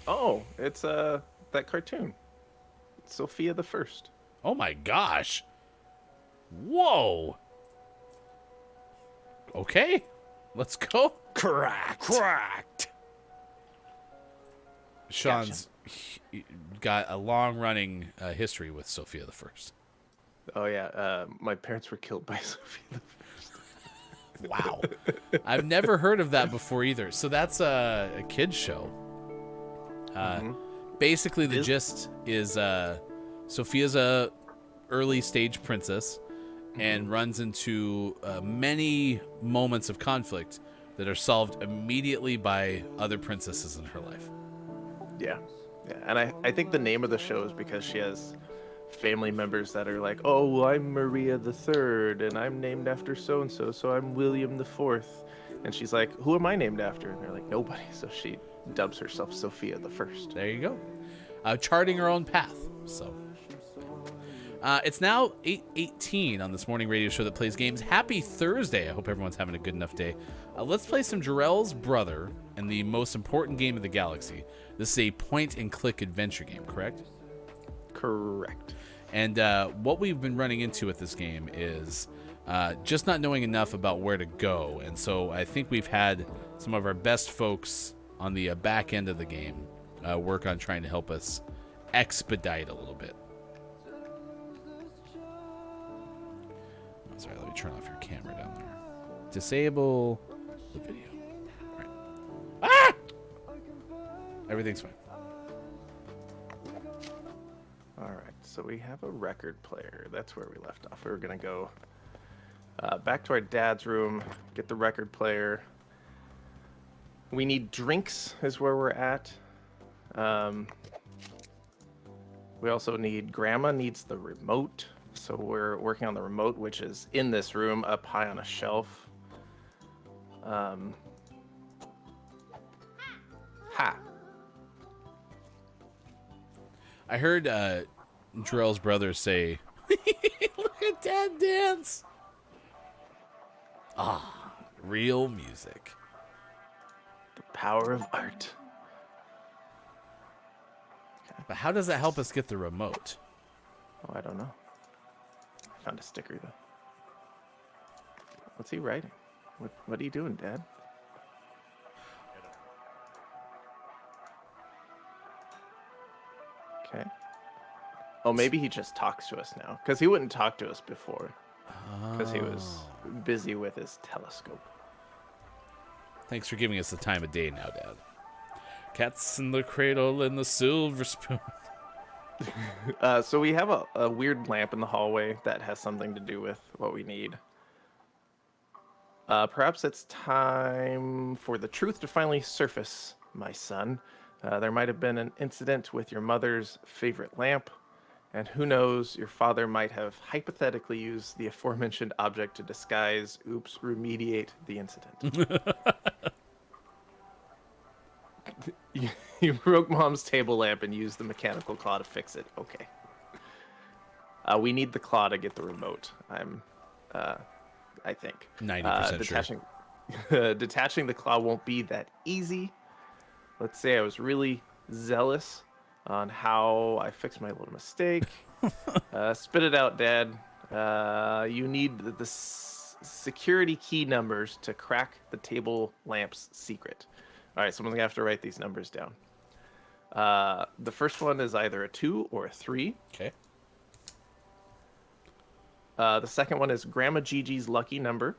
Speaker 4: Oh, it's that cartoon. Sophia the First.
Speaker 3: Oh my gosh. Whoa. Okay. Let's go.
Speaker 2: Cracked.
Speaker 3: Sean's got a long-running history with Sophia the First.
Speaker 4: Oh yeah, my parents were killed by Sophia the First.
Speaker 3: Wow. I've never heard of that before either. So that's a kid's show. Basically, the gist is Sophia's a early stage princess and runs into many moments of conflict that are solved immediately by other princesses in her life.
Speaker 4: Yeah, and I think the name of the show is because she has family members that are like, oh, well, I'm Maria the Third, and I'm named after so and so, so I'm William the Fourth, and she's like, who am I named after? And they're like, nobody. So she dubs herself Sophia the First.
Speaker 3: There you go. Charting her own path. So it's now 8:18 on this morning radio show that plays games. Happy Thursday. I hope everyone's having a good enough day. Let's play some Jarrell's Brother and the most important game of the galaxy. This is a point-and-click adventure game, correct?
Speaker 4: Correct.
Speaker 3: And what we've been running into with this game is just not knowing enough about where to go. And so I think we've had some of our best folks on the back end of the game work on trying to help us expedite a little bit. Oh, sorry, let me turn off your camera down there. Disable the video. All right. Ah! Everything's fine.
Speaker 4: All right, so we have a record player. That's where we left off. We were going to go back to our dad's room, get the record player. We need drinks is where we're at. We also need, Grandma needs the remote. So we're working on the remote, which is in this room up high on a shelf.
Speaker 3: I heard Jarrell's brother say, look at Dad dance. Ah, real music.
Speaker 4: The power of art.
Speaker 3: But how does that help us get the remote?
Speaker 4: Oh, I don't know. Found a sticker though. What's he writing? What are you doing, Dad? Okay. Oh, maybe he just talks to us now, because he wouldn't talk to us before, because he was busy with his telescope.
Speaker 3: Thanks for giving us the time of day now, Dad. Cats in the cradle and the silver spoon.
Speaker 4: So we have a weird lamp in the hallway that has something to do with what we need. Perhaps it's time for the truth to finally surface, my son. There might have been an incident with your mother's favorite lamp, and who knows, your father might have hypothetically used the aforementioned object to disguise, remediate the incident. You broke Mom's table lamp and used the mechanical claw to fix it. Okay. We need the claw to get the remote. I think
Speaker 3: 90%
Speaker 4: sure. Detaching the claw won't be that easy. Let's say I was really zealous on how I fixed my little mistake. Spit it out, Dad. You need the security key numbers to crack the table lamp's secret. All right, someone's gonna have to write these numbers down. The first one is either a 2 or a 3.
Speaker 3: Okay.
Speaker 4: The second one is Grandma Gigi's lucky number.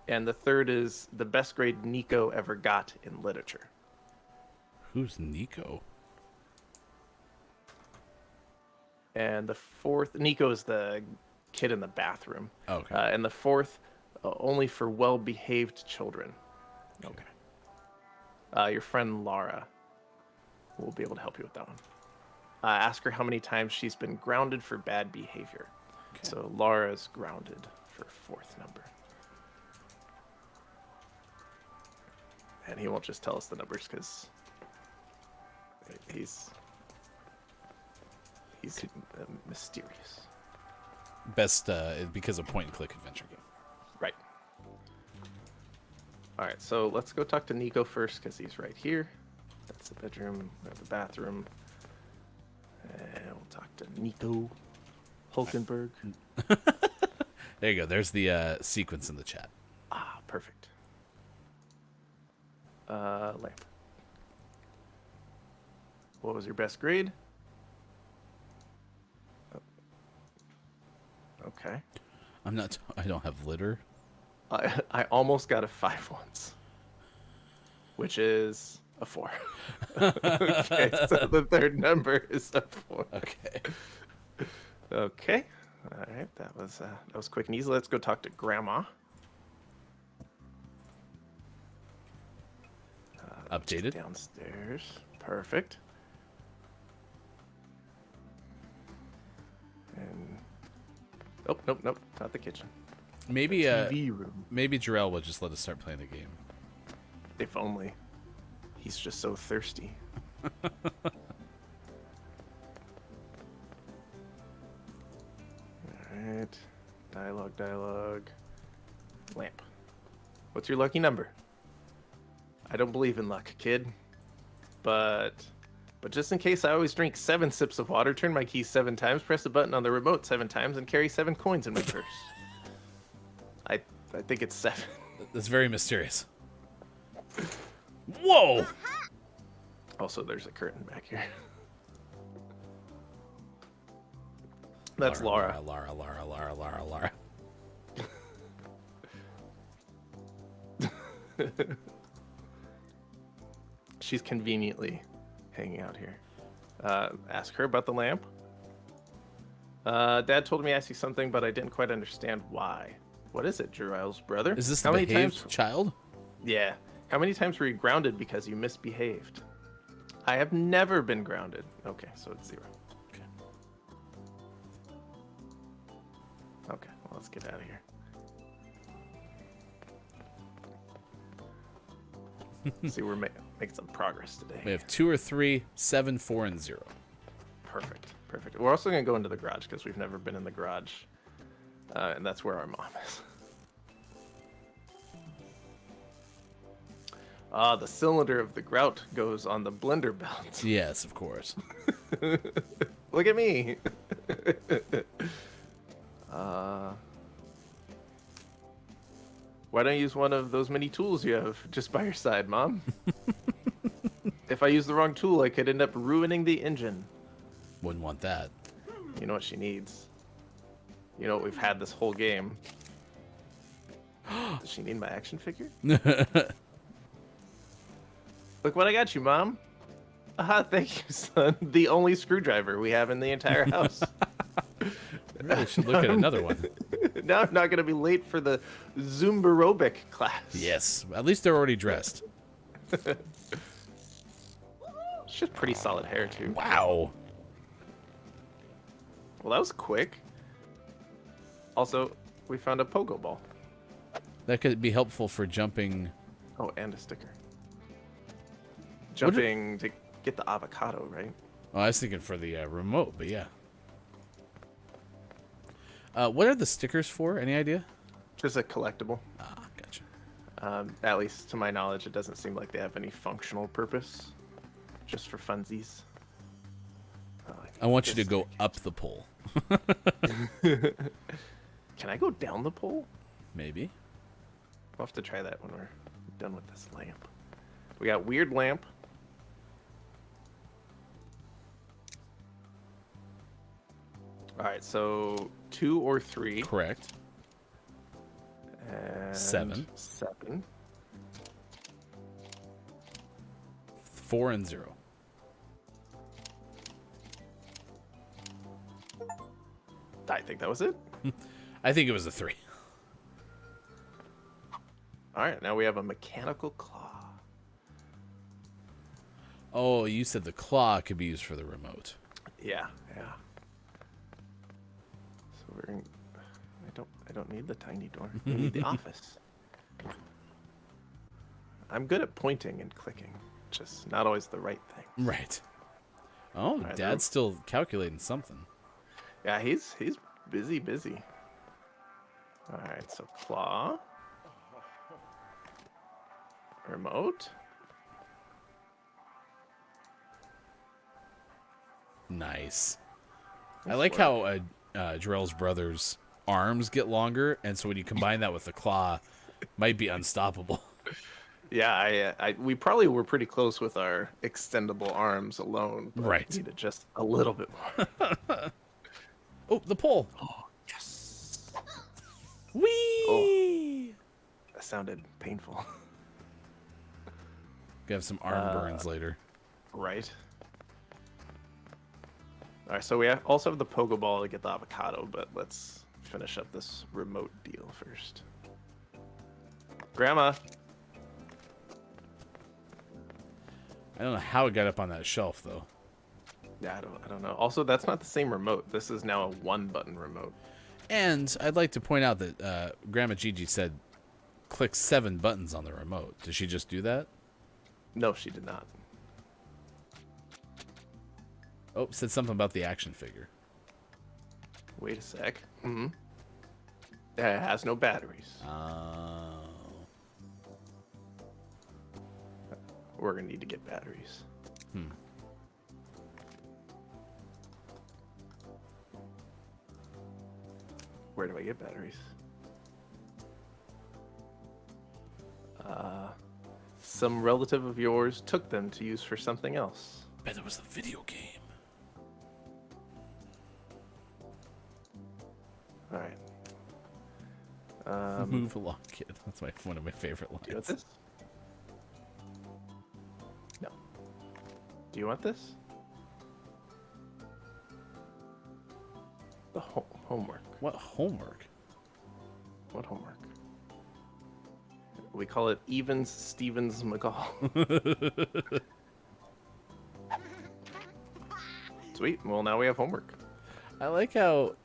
Speaker 4: And the third is the best grade Nico ever got in literature.
Speaker 3: Who's Nico?
Speaker 4: And the fourth, Nico is the kid in the bathroom.
Speaker 3: Okay.
Speaker 4: And the fourth, only for well-behaved children. Okay. Your friend Laura will be able to help you with that one. Ask her how many times she's been grounded for bad behavior. Okay. So Laura's grounded for fourth number. And he won't just tell us the numbers because he's mysterious.
Speaker 3: Best because of point-and-click adventure game.
Speaker 4: Right. All right, so let's go talk to Nico first because he's right here. That's the bedroom, the bathroom. And we'll talk to Nico Hulkenberg.
Speaker 3: There you go. There's the sequence in the chat.
Speaker 4: Ah, perfect. Lamp. What was your best grade? Okay.
Speaker 3: I don't have litter.
Speaker 4: I almost got a 5 once, which is a 4. Okay, so the third number is a 4.
Speaker 3: Okay.
Speaker 4: Okay. All right, that was quick and easy. Let's go talk to Grandma.
Speaker 3: Updated.
Speaker 4: Downstairs. Perfect. And nope, not the kitchen.
Speaker 3: Maybe
Speaker 4: TV room.
Speaker 3: maybe Jarrell will just let us start playing the game.
Speaker 4: If only. He's just so thirsty. Alright. Dialogue. Lamp. What's your lucky number? I don't believe in luck, kid. But just in case, I always drink 7 sips of water, turn my keys 7 times, press the button on the remote 7 times, and carry 7 coins in my purse. I think it's 7.
Speaker 3: That's very mysterious. Whoa!
Speaker 4: Also, there's a curtain back here. That's Laura.
Speaker 3: Laura.
Speaker 4: She's conveniently hanging out here. Ask her about the lamp. Dad told me to ask you something, but I didn't quite understand why. What is it, Jarrell's brother?
Speaker 3: Is this the behaved child?
Speaker 4: Yeah. How many times were you grounded because you misbehaved? I have never been grounded. Okay, so it's 0. Okay, well, let's get out of here. See, we're making some progress today.
Speaker 3: We have 2 or 3, 7, 4, and 0.
Speaker 4: Perfect. We're also going to go into the garage because we've never been in the garage. And that's where our mom is. The cylinder of the grout goes on the blender belt.
Speaker 3: Yes, of course.
Speaker 4: Look at me. Why don't you use one of those mini tools you have just by your side, Mom? If I use the wrong tool, I could end up ruining the engine.
Speaker 3: Wouldn't want that.
Speaker 4: You know what she needs. You know what we've had this whole game. Does she need my action figure? Look what I got you, Mom. Aha, thank you, son. The only screwdriver we have in the entire house.
Speaker 3: I really should look at another one.
Speaker 4: Now I'm not going to be late for the Zumba aerobic class.
Speaker 3: Yes, at least they're already dressed.
Speaker 4: She's pretty solid hair, too.
Speaker 3: Wow.
Speaker 4: Well, that was quick. Also, we found a pogo ball.
Speaker 3: That could be helpful for jumping.
Speaker 4: Oh, and a sticker. Jumping to get the avocado, right?
Speaker 3: Oh, I was thinking for the remote, but yeah. What are the stickers for? Any idea?
Speaker 4: Just a collectible.
Speaker 3: Ah, gotcha.
Speaker 4: At least to my knowledge, it doesn't seem like they have any functional purpose. Just for funsies.
Speaker 3: I want you to go up the pole.
Speaker 4: Can I go down the pole?
Speaker 3: Maybe.
Speaker 4: We'll have to try that when we're done with this lamp. We got weird lamp. All right, so 2 or 3.
Speaker 3: Correct.
Speaker 4: And
Speaker 3: 7.
Speaker 4: 7.
Speaker 3: 4 and 0.
Speaker 4: I think that was it.
Speaker 3: I think it was a 3.
Speaker 4: All right, now we have a mechanical claw.
Speaker 3: Oh, you said the claw could be used for the remote.
Speaker 4: Yeah. So we're in, I don't need the tiny door. I need the office. I'm good at pointing and clicking, just not always the right thing.
Speaker 3: Right. Oh,
Speaker 4: right,
Speaker 3: Dad's still calculating something.
Speaker 4: Yeah, he's busy. All right, so claw, remote.
Speaker 3: Nice. I like how Jarrell's brother's arms get longer, and so when you combine that with the claw, might be unstoppable.
Speaker 4: Yeah, we probably were pretty close with our extendable arms alone. But
Speaker 3: Right.
Speaker 4: Needed just a little bit more.
Speaker 3: Oh, the pole.
Speaker 4: Oh, yes.
Speaker 3: Whee!
Speaker 4: That sounded painful.
Speaker 3: Gonna have some arm burns later.
Speaker 4: Right. All right, so we also have the pogo ball to get the avocado, but let's finish up this remote deal first. Grandma.
Speaker 3: I don't know how it got up on that shelf though.
Speaker 4: Yeah, I don't know. Also, that's not the same remote. This is now a 1-button remote.
Speaker 3: And I'd like to point out that Grandma Gigi said click 7 buttons on the remote. Did she just do that?
Speaker 4: No, she did not.
Speaker 3: Oh, said something about the action figure.
Speaker 4: Wait a sec. Mm-hmm. It has no batteries.
Speaker 3: Oh.
Speaker 4: We're gonna need to get batteries. Where do I get batteries? Some relative of yours took them to use for something else.
Speaker 3: Bet it was a video game.
Speaker 4: All right.
Speaker 3: Move along, kid. That's one of my favorite lines.
Speaker 4: Do you want this? No. Do you want this? The homework.
Speaker 3: What homework?
Speaker 4: What homework? We call it Evans Stevens McCall. Sweet. Well, now we have homework.
Speaker 3: I like how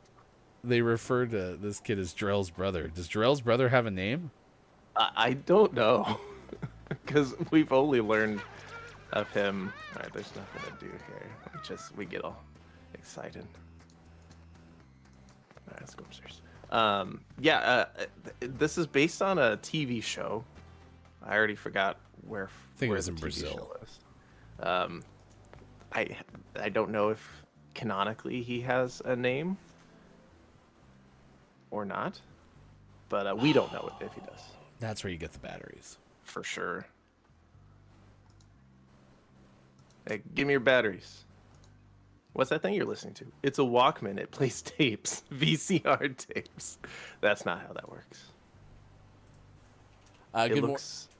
Speaker 3: they refer to this kid as Jarrell's brother. Does Jarrell's brother have a name?
Speaker 4: I don't know. Because we've only learned of him. All right, there's nothing to do here. We get all excited. All right, let's go upstairs. This is based on a TV show. I already forgot where.
Speaker 3: I think it
Speaker 4: where
Speaker 3: was
Speaker 4: the
Speaker 3: in
Speaker 4: TV
Speaker 3: Brazil.
Speaker 4: show was. I don't know if canonically he has a name or not, but we don't know if he does
Speaker 3: That's where you get the batteries.
Speaker 4: for sure. Hey, give me your batteries. What's that thing you're listening to? It's a Walkman. It plays tapes, VCR tapes. That's not how that works.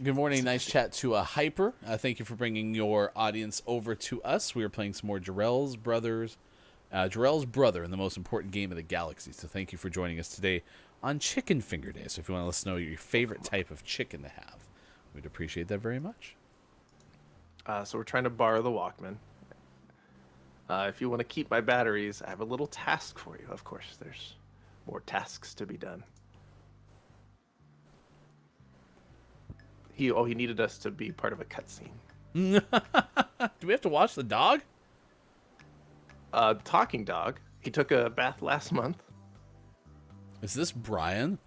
Speaker 3: Good morning. Nice chat to Hyper. Thank you for bringing your audience over to us. We are playing some more Jarrell's Brother in the most important game of the galaxy. So thank you for joining us today on Chicken Finger Day. So if you want to let us know your favorite type of chicken to have, we'd appreciate that very much.
Speaker 4: So we're trying to borrow the Walkman. If you want to keep my batteries, I have a little task for you. Of course, there's more tasks to be done. He needed us to be part of a cutscene.
Speaker 3: Do we have to watch the dog?
Speaker 4: Talking dog. He took a bath last month.
Speaker 3: Is this Brian?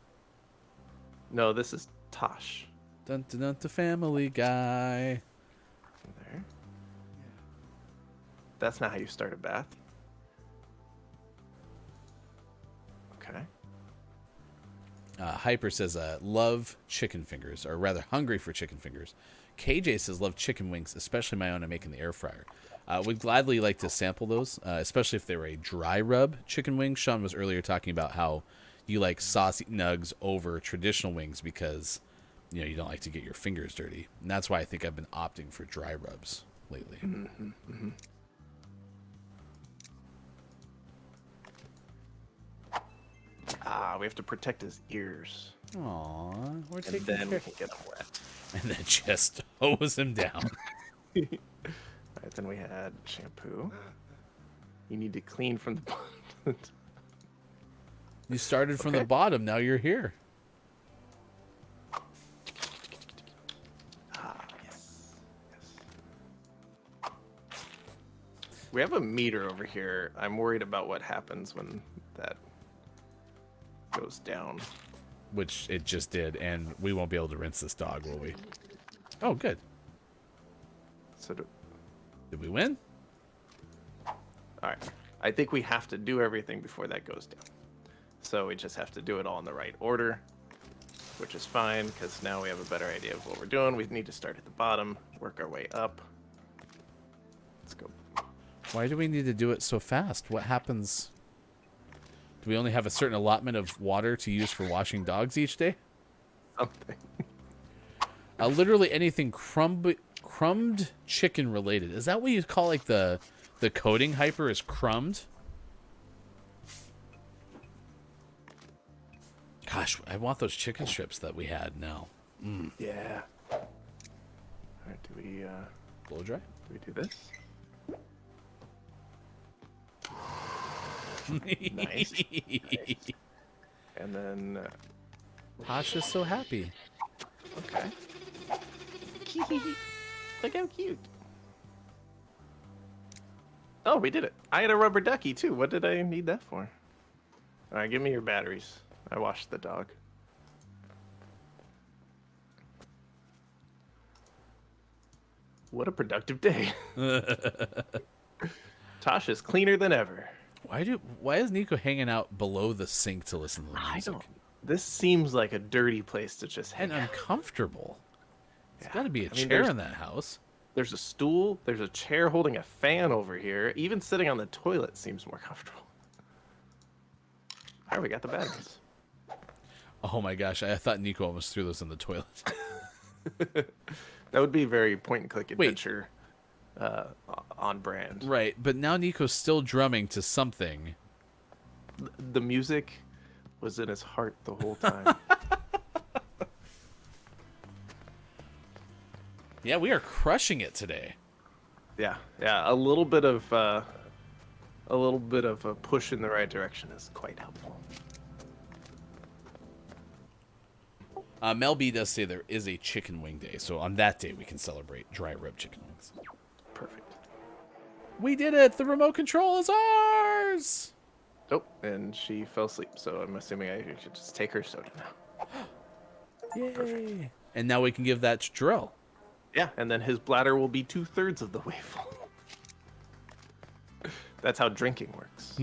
Speaker 4: No, this is Tosh.
Speaker 3: Dun, dun, dun, the Family Guy.
Speaker 4: There. That's not how you start a bath. Okay.
Speaker 3: Hyper says, love chicken fingers, or rather hungry for chicken fingers. KJ says, love chicken wings, especially my own I make in the air fryer. Would gladly like to sample those, especially if they were a dry rub chicken wing. Sean was earlier talking about how you like saucy nugs over traditional wings because, you know, you don't like to get your fingers dirty. And that's why I think I've been opting for dry rubs lately.
Speaker 4: Mm-hmm, mm-hmm. We have to protect his ears.
Speaker 3: Aw, we're
Speaker 4: And
Speaker 3: taking
Speaker 4: then we
Speaker 3: care.
Speaker 4: can get him wet.
Speaker 3: And then just hose him down.
Speaker 4: Alright, then we had shampoo. You need to clean from the bottom.
Speaker 3: You started from
Speaker 4: Okay.
Speaker 3: the bottom, now you're here.
Speaker 4: Yes. We have a meter over here. I'm worried about what happens when that goes down.
Speaker 3: Which it just did, and we won't be able to rinse this dog, will we? Oh, good.
Speaker 4: So,
Speaker 3: Did we win?
Speaker 4: alright. I think we have to do everything before that goes down. So we just have to do it all in the right order, which is fine, because now we have a better idea of what we're doing. We need to start at the bottom, work our way up. Let's go.
Speaker 3: Why do we need to do it so fast? What happens? Do we only have a certain allotment of water to use for washing dogs each day?
Speaker 4: Something.
Speaker 3: Literally anything crumbed chicken related. Is that what you call like the coating Hyper is crumbed? Gosh, I want those chicken strips that we had now. Mm.
Speaker 4: Yeah. Alright, do we
Speaker 3: Blow dry?
Speaker 4: do this? Nice. Nice. And then
Speaker 3: Tasha's so happy.
Speaker 4: okay. Look how cute. Oh, we did it. I had a rubber ducky too. What did I need that for? Alright, give me your batteries. I washed the dog. What a productive day. Tasha's cleaner than ever.
Speaker 3: Why is Nico hanging out below the sink to listen to the music?
Speaker 4: This seems like a dirty place to just hang
Speaker 3: And
Speaker 4: out.
Speaker 3: uncomfortable. There's
Speaker 4: Yeah.
Speaker 3: got to be a
Speaker 4: I mean,
Speaker 3: chair
Speaker 4: there's-
Speaker 3: in that house.
Speaker 4: There's a stool, there's a chair holding a fan over here. Even sitting on the toilet seems more comfortable. Alright, we got the batteries.
Speaker 3: Oh my gosh, I thought Nico almost threw those in the toilet.
Speaker 4: That would be very point and click adventure on brand.
Speaker 3: Right, but now Nico's still drumming to something.
Speaker 4: The music was in his heart the whole time.
Speaker 3: Yeah, we are crushing it today.
Speaker 4: yeah, a little bit of a push in the right direction is quite helpful.
Speaker 3: Mel B does say there is a chicken wing day, so on that day we can celebrate dry rub chicken wings.
Speaker 4: Perfect.
Speaker 3: We did it! The remote control is ours!
Speaker 4: Oh, and she fell asleep, so I'm assuming I should just take her soda now.
Speaker 3: Yay! And now we can give that to Jarrell.
Speaker 4: Yeah, and then his bladder will be 2/3 of the way full. That's how drinking works.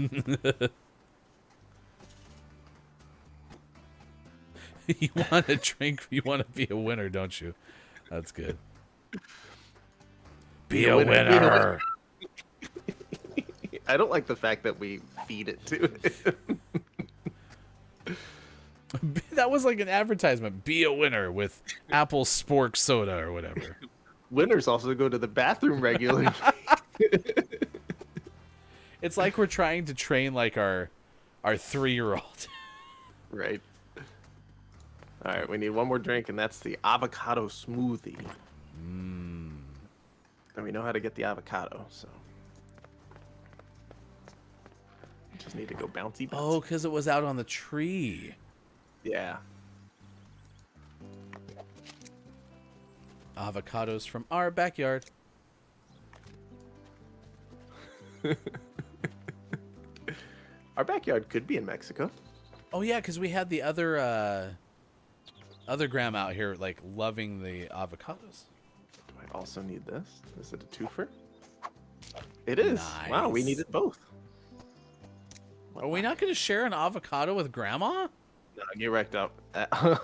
Speaker 3: You want to drink, you want to be a winner, don't you? That's good. Be a winner.
Speaker 4: I don't like the fact that we feed it to it.
Speaker 3: That was like an advertisement. Be a winner with Apple Spork soda or whatever.
Speaker 4: Winners also go to the bathroom regularly.
Speaker 3: It's like we're trying to train like our 3-year-old.
Speaker 4: Right. All right, we need one more drink, and that's the avocado smoothie. And we know how to get the avocado, so we just need to go bouncy.
Speaker 3: Oh, because it was out on the tree.
Speaker 4: Yeah.
Speaker 3: Avocados from our backyard.
Speaker 4: Our backyard could be in Mexico.
Speaker 3: Oh yeah, because we had the other grandma out here like loving the avocados.
Speaker 4: I also need this. Is it a twofer? It is. Wow, we
Speaker 3: Nice.
Speaker 4: needed both.
Speaker 3: Are we not going to share an avocado with grandma?
Speaker 4: No, get wrecked up.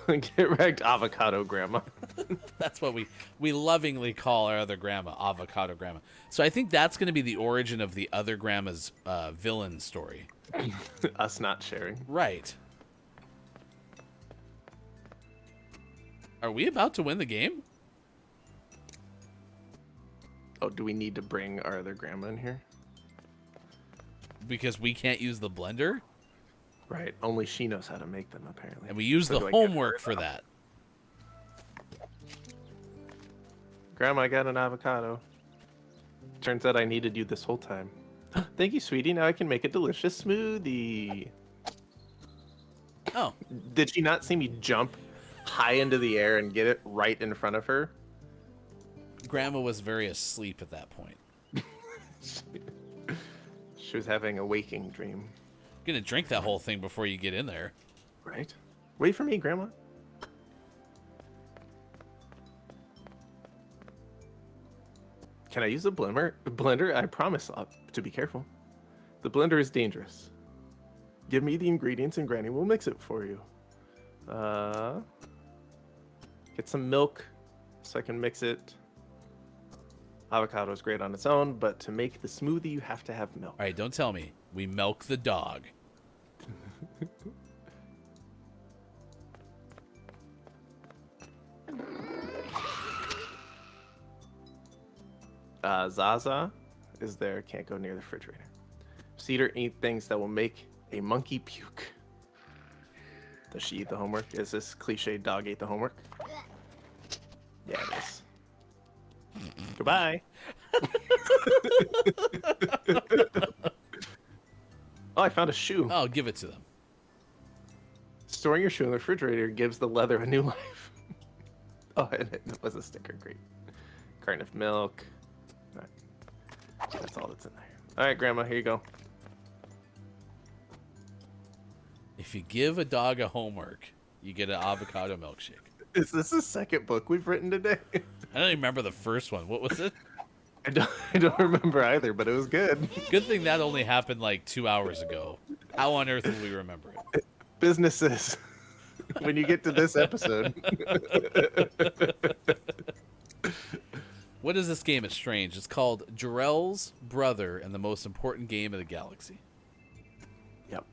Speaker 4: Get wrecked, avocado grandma.
Speaker 3: That's what we lovingly call our other grandma, avocado grandma. So I think that's going to be the origin of the other grandma's villain story.
Speaker 4: Us not sharing.
Speaker 3: Right. Are we about to win the game?
Speaker 4: Oh, do we need to bring our other grandma in here?
Speaker 3: Because we can't use the blender?
Speaker 4: Right. Only she knows how to make them, apparently.
Speaker 3: And we use
Speaker 4: So
Speaker 3: the
Speaker 4: do I get
Speaker 3: homework
Speaker 4: her
Speaker 3: for
Speaker 4: up?
Speaker 3: that.
Speaker 4: Grandma, I got an avocado. Turns out I needed you this whole time. Thank you, sweetie. Now I can make a delicious smoothie.
Speaker 3: Oh,
Speaker 4: Did she not see me jump high into the air and get it right in front of her?
Speaker 3: grandma was very asleep at that point.
Speaker 4: She was having a waking dream.
Speaker 3: I'm going to drink that whole thing before you get in there.
Speaker 4: Right? Wait for me, Grandma. Can I use a blender? I promise to be careful. The blender is dangerous. Give me the ingredients and Granny will mix it for you. Get some milk so I can mix it. Avocado is great on its own, but to make the smoothie, you have to have milk.
Speaker 3: All right, don't tell me. We milk the dog.
Speaker 4: Zaza is there. Can't go near the refrigerator. Cedar eat things that will make a monkey puke. Does she eat the homework? Is this cliche dog ate the homework? Yeah, it is. Goodbye. Oh, I found a shoe.
Speaker 3: I'll give it to them.
Speaker 4: Storing your shoe in the refrigerator gives the leather a new life. Oh, and it was a sticker. Great. Carton of milk. All right. That's all that's in there. All right, Grandma, here you go.
Speaker 3: If you give a dog a homework, you get an avocado milkshake.
Speaker 4: Is this the second book we've written today?
Speaker 3: I don't even remember the first one. What was it?
Speaker 4: I don't remember either, but it was good.
Speaker 3: Good thing that only happened like 2 hours ago. How on earth will we remember it?
Speaker 4: Businesses. When you get to this episode.
Speaker 3: What is this game? It's strange. It's called Jarrell's Brother and the Most Important Game of the Galaxy.
Speaker 4: Yep.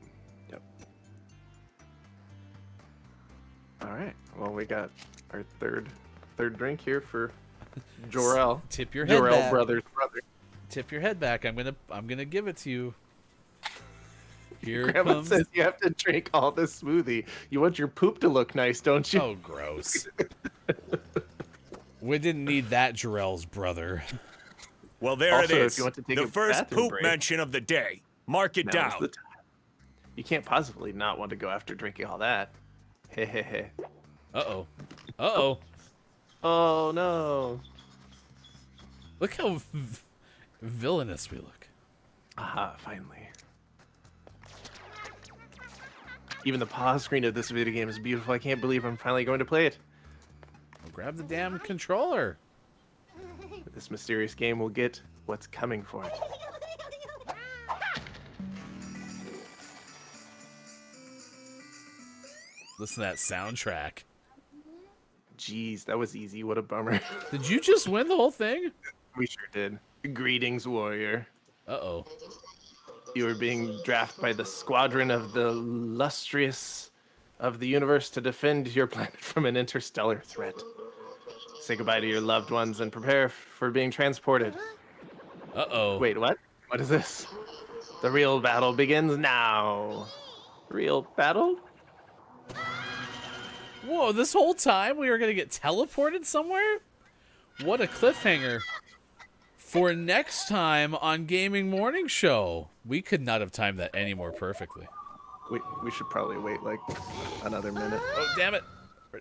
Speaker 4: All right. Well, we got our third drink here for Jor-El.
Speaker 3: Tip your head
Speaker 4: Jor-El
Speaker 3: back.
Speaker 4: brother's brother.
Speaker 3: Tip your head back. I'm gonna give it to you. Here
Speaker 4: Grandma
Speaker 3: comes.
Speaker 4: says you have to drink all this smoothie. You want your poop to look nice, don't you?
Speaker 3: Oh, gross. We didn't need that, Jarrell's brother.
Speaker 2: Well, there
Speaker 4: Also,
Speaker 2: it
Speaker 4: if
Speaker 2: is.
Speaker 4: you want to take
Speaker 2: The
Speaker 4: a
Speaker 2: first
Speaker 4: bathroom
Speaker 2: poop
Speaker 4: break,
Speaker 2: mention of the day. Mark it
Speaker 4: now's
Speaker 2: down.
Speaker 4: the time. You can't possibly not want to go after drinking all that. Hey.
Speaker 3: Uh-oh. Uh-oh.
Speaker 4: Oh, no.
Speaker 3: Look how villainous we look.
Speaker 4: Aha, finally. Even the pause screen of this video game is beautiful. I can't believe I'm finally going to play it.
Speaker 3: Grab the damn controller.
Speaker 4: This mysterious game will get what's coming for it.
Speaker 3: Listen to that soundtrack.
Speaker 4: Jeez, that was easy. What a bummer.
Speaker 3: Did you just win the whole thing?
Speaker 4: We sure did. Greetings, warrior.
Speaker 3: Uh-oh.
Speaker 4: You are being drafted by the squadron of the illustrious of the universe to defend your planet from an interstellar threat. Say goodbye to your loved ones and prepare for being transported.
Speaker 3: Uh-oh.
Speaker 4: Wait, what? What is this? The real battle begins now. Real battle?
Speaker 3: Whoa, this whole time we were going to get teleported somewhere? What a cliffhanger. For next time on Gaming Morning Show. We could not have timed that any more perfectly.
Speaker 4: We should probably wait like another minute.
Speaker 3: Oh, damn it. All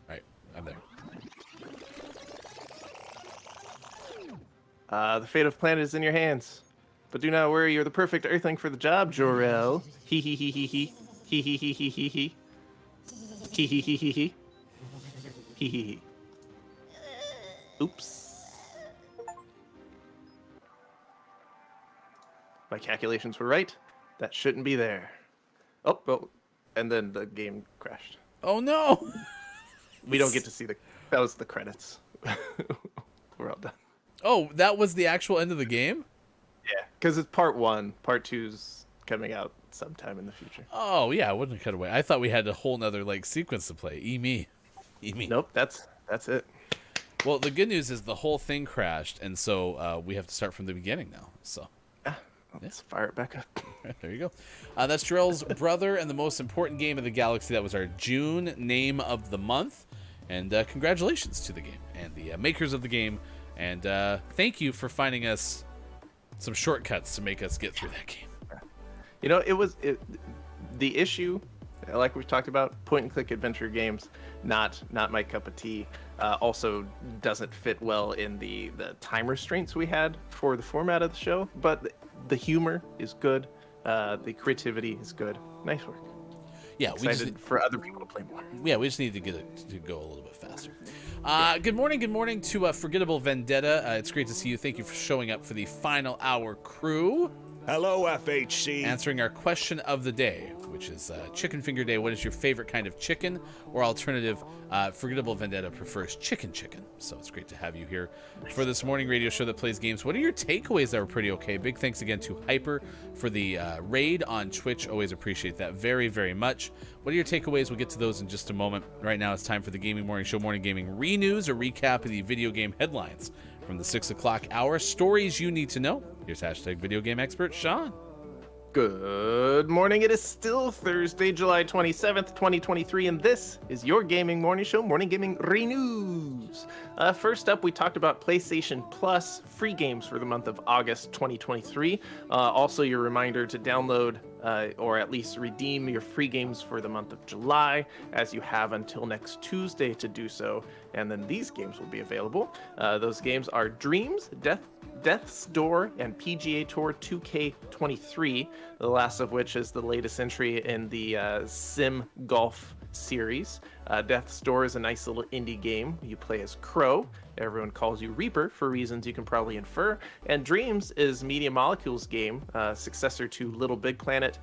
Speaker 3: right, I'm there.
Speaker 4: The fate of the planet is in your hands. But do not worry, you're the perfect Earthling for the job, Jor-El. Hee hee hee hee hee. Hee hee hee hee hee hee. Hee hee hee hee hee. Hee hee hee. Oops. My calculations were right. That shouldn't be there. Oh, well, and then the game crashed.
Speaker 3: Oh, no.
Speaker 4: We don't get to see that was the credits. We're all done.
Speaker 3: Oh, that was the actual end of the game?
Speaker 4: Yeah, because it's part 1. Part 2's coming out sometime in the future.
Speaker 3: Oh, yeah, I wouldn't have cut away. I thought we had a whole nother like sequence to play. Me.
Speaker 4: Nope, that's it.
Speaker 3: Well, the good news is the whole thing crashed, and so we have to start from the beginning now. So
Speaker 4: Let's fire it back up.
Speaker 3: there you go. That's Jarrell's brother and the most important game of the galaxy. That was our June name of the month. And congratulations to the game and the makers of the game. And thank you for finding us some shortcuts to make us get through that game.
Speaker 4: You know, the issue, like we've talked about, point-and-click adventure games, not my cup of tea. Also doesn't fit well in the time restraints we had for the format of the show. But the humor is good. The creativity is good. Nice work.
Speaker 3: Yeah,
Speaker 4: Excited for other people to play more.
Speaker 3: Yeah, we just need to get it to go a little bit faster. Good morning to Forgettable Vendetta. It's great to see you. Thank you for showing up for the final hour crew.
Speaker 2: Hello, FHC.
Speaker 3: Answering our question of the day, which is Chicken Finger Day. What is your favorite kind of chicken? Or alternative, Forgettable Vendetta prefers chicken. So it's great to have you here for this morning radio show that plays games. What are your takeaways that were pretty okay? Big thanks again to Hyper for the raid on Twitch. Always appreciate that very, very much. What are your takeaways? We'll get to those in just a moment. Right now it's time for the Gaming Morning Show Morning Gaming Re-News, a recap of the video game headlines from the 6 o'clock hour. Stories you need to know. Here's hashtag video game expert Sean.
Speaker 4: Good morning. It is still Thursday, July 27th, 2023, and this is your Gaming Morning Show, Morning Gaming Re-News. First up, we talked about PlayStation Plus free games for the month of August 2023. Also, your reminder to download or at least redeem your free games for the month of July, as you have until next Tuesday to do so, and then these games will be available. Those games are Dreams, Death's Door, and PGA Tour 2K23, the last of which is the latest entry in the Sim Golf series. Death's Door is a nice little indie game. You play as Crow. Everyone calls you Reaper for reasons you can probably infer. And Dreams is Media Molecule's game, successor to Little Big Planet,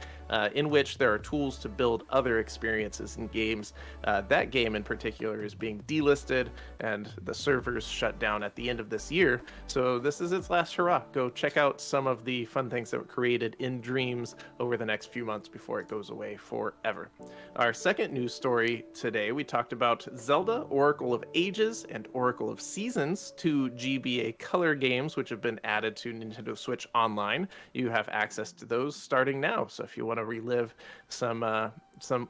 Speaker 4: in which there are tools to build other experiences in games. That game in particular is being delisted, and the servers shut down at the end of this year. So this is its last hurrah. Go check out some of the fun things that were created in Dreams over the next few months before it goes away forever. Our second news story today, we talked about Zelda, Oracle of Ages, and Oracle of Seasons, two GBA color games which have been added to Nintendo Switch Online. You have access to those starting now. So if you want to relive some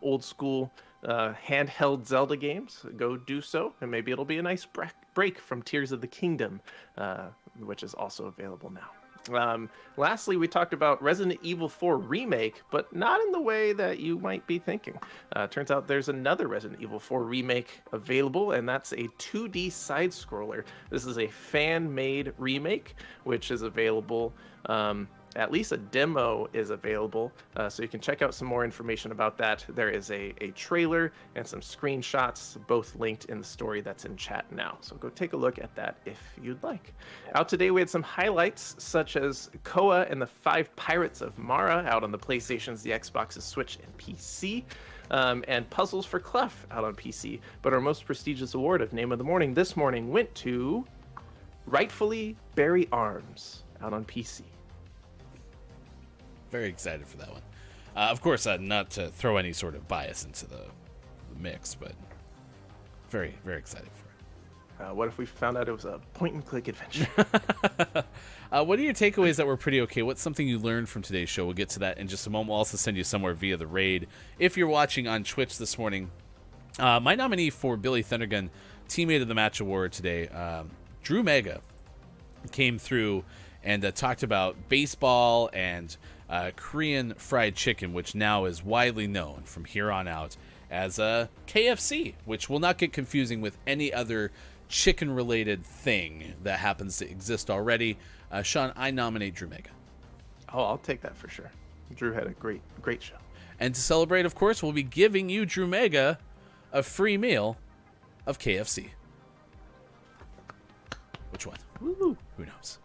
Speaker 4: old school handheld Zelda games, go do so, and maybe it'll be a nice break from Tears of the Kingdom, which is also available now. Lastly, we talked about Resident Evil 4 Remake, but not in the way that you might be thinking. Turns out there's another Resident Evil 4 Remake available, and that's a 2D side-scroller. This is a fan-made remake, which is available at least a demo is available, so you can check out some more information about that. There is a trailer and some screenshots, both linked in the story that's in chat now. So go take a look at that if you'd like. Out today, we had some highlights, such as Koa and the 5 Pirates of Mara out on the PlayStations, the Xboxes, Switch, and PC. And Puzzles for Clef out on PC. But our most prestigious award of Name of the Morning this morning went to, rightfully, Barry Arms out on PC.
Speaker 3: Very excited for that one. Of course, not to throw any sort of bias into the mix, but very, very excited for it.
Speaker 4: What if we found out it was a point-and-click adventure?
Speaker 3: What are your takeaways that were pretty okay? What's something you learned from today's show? We'll get to that in just a moment. We'll also send you somewhere via the raid. If you're watching on Twitch this morning, my nominee for Billy Thundergun Teammate of the Match Award today, Drew Mega, came through and talked about baseball and Korean fried chicken, which now is widely known from here on out as KFC, which will not get confusing with any other chicken-related thing that happens to exist already. Sean, I nominate Drew Mega.
Speaker 4: Oh, I'll take that for sure. Drew had a great show.
Speaker 3: And to celebrate, of course, we'll be giving you, Drew Mega, a free meal of KFC. Which one?
Speaker 4: Woo.
Speaker 3: Who knows?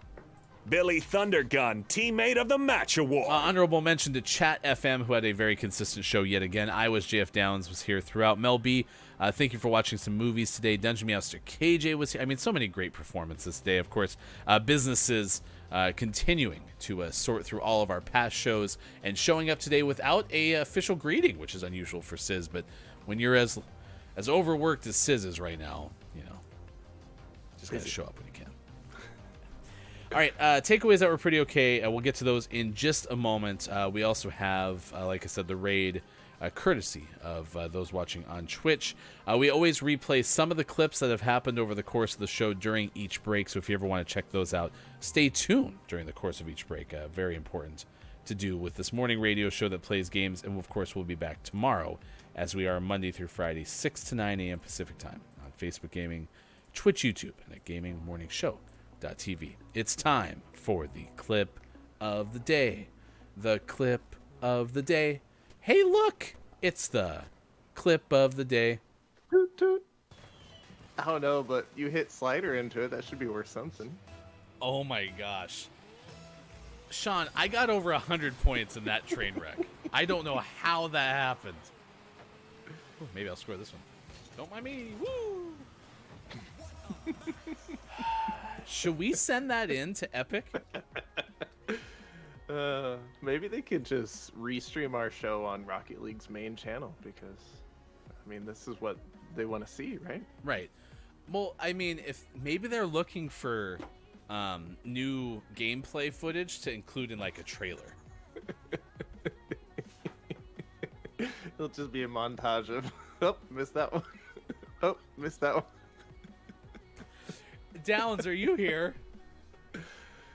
Speaker 2: Billy Thundergun, Teammate of the Match Award.
Speaker 3: Honorable mention to Chat FM, who had a very consistent show yet again. I was JF Downs, was here throughout. Mel B, thank you for watching some movies today. Dungeon Meowster KJ was here. I mean, so many great performances today. Of course, businesses continuing to sort through all of our past shows and showing up today without a official greeting, which is unusual for Sizz. But when you're as overworked as Sizz is right now, you know, just got to show up when you can. All right, takeaways that were pretty okay. We'll get to those in just a moment. We also have, like I said, the raid, courtesy of those watching on Twitch. We always replay some of the clips that have happened over the course of the show during each break, so if you ever want to check those out, stay tuned during the course of each break. Very important to do with this morning radio show that plays games, and of course we'll be back tomorrow, as we are Monday through Friday, 6 to 9 a.m. Pacific Time on Facebook Gaming, Twitch, YouTube, and at GamingMorningShow.tv. It's time for the clip of the day. The clip of the day. Hey, look! It's the clip of the day.
Speaker 4: Toot, toot. I don't know, but you hit slider into it. That should be worth something.
Speaker 3: Oh my gosh. Sean, I got over 100 points in that train wreck. I don't know how that happened. Ooh, maybe I'll score this one. Don't mind me. Woo! Should we send that in to Epic?
Speaker 4: Maybe they could just restream our show on Rocket League's main channel, because, I mean, this is what they want to see, right?
Speaker 3: Right. Well, I mean, if maybe they're looking for new gameplay footage to include in like a trailer.
Speaker 4: It'll just be a montage of, oh, missed that one. Oh, missed that one.
Speaker 3: Downs, are you here?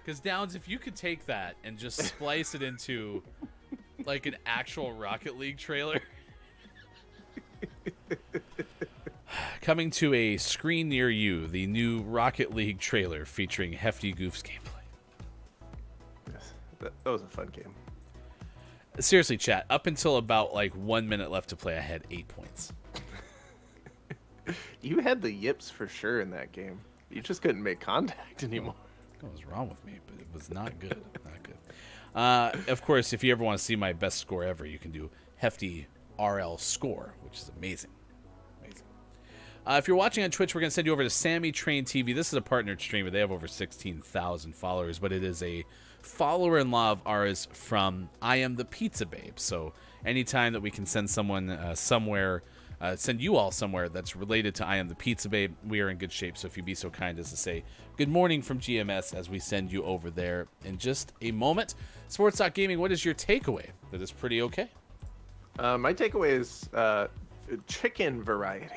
Speaker 3: Because Downs, if you could take that and just splice it into like an actual Rocket League trailer. Coming to a screen near you, the new Rocket League trailer featuring Hefty Goof's gameplay.
Speaker 4: Yes, that was a fun game.
Speaker 3: Seriously, chat, up until about like 1 minute left to play, I had 8 points.
Speaker 4: You had the yips for sure in that game. You just couldn't make contact anymore.
Speaker 3: What was wrong with me? But it was not good. Not good. Of course, if you ever want to see my best score ever, you can do Hefty RL Score, which is amazing. Amazing. If you're watching on Twitch, we're going to send you over to Sammy Train TV. This is a partnered streamer. They have over 16,000 followers, but it is a follower-in-law of ours from I Am the Pizza Babe. So anytime that we can send someone somewhere, send you all somewhere that's related to I Am the Pizza Babe, we are in good shape. So if you'd be so kind as to say good morning from GMS as we send you over there in just a moment. Sports Talk Gaming, what is your takeaway? That is pretty okay.
Speaker 4: My takeaway is chicken varieties.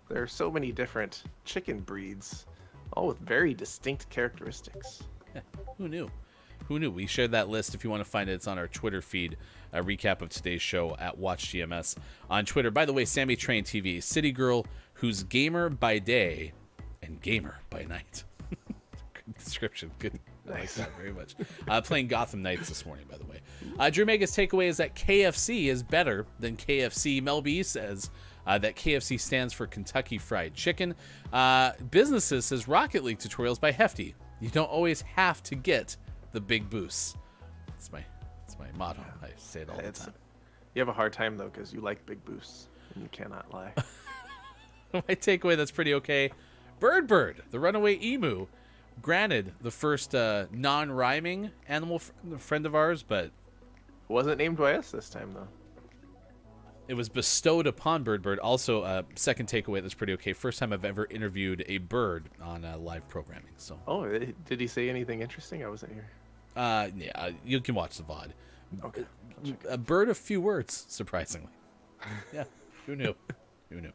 Speaker 4: There are so many different chicken breeds, all with very distinct characteristics.
Speaker 3: Yeah, who knew? Who knew? We shared that list. If you want to find it, it's on our Twitter feed. A recap of today's show at WatchGMS on Twitter. By the way, Sammy Train TV, city girl who's gamer by day and gamer by night. Good description. Good I like that very much. Playing Gotham Knights this morning, by the way. Drew Mega's takeaway is that KFC is better than KFC. Mel B says that KFC stands for Kentucky Fried Chicken. Businesses says Rocket League tutorials by Hefty. You don't always have to get the big boosts. That's my motto. I say it all the time.
Speaker 4: You have a hard time, though, because you like big boosts, and you cannot lie.
Speaker 3: My takeaway that's pretty okay. Bird, the runaway emu. Granted, the first non-rhyming animal friend of ours, but...
Speaker 4: It wasn't named by us this time, though.
Speaker 3: It was bestowed upon Bird. Also, second takeaway that's pretty okay. First time I've ever interviewed a bird on live programming. So.
Speaker 4: Oh, did he say anything interesting? I wasn't here.
Speaker 3: Yeah, you can watch the VOD.
Speaker 4: Okay.
Speaker 3: A bird of few words, surprisingly. Yeah, who knew? Who knew?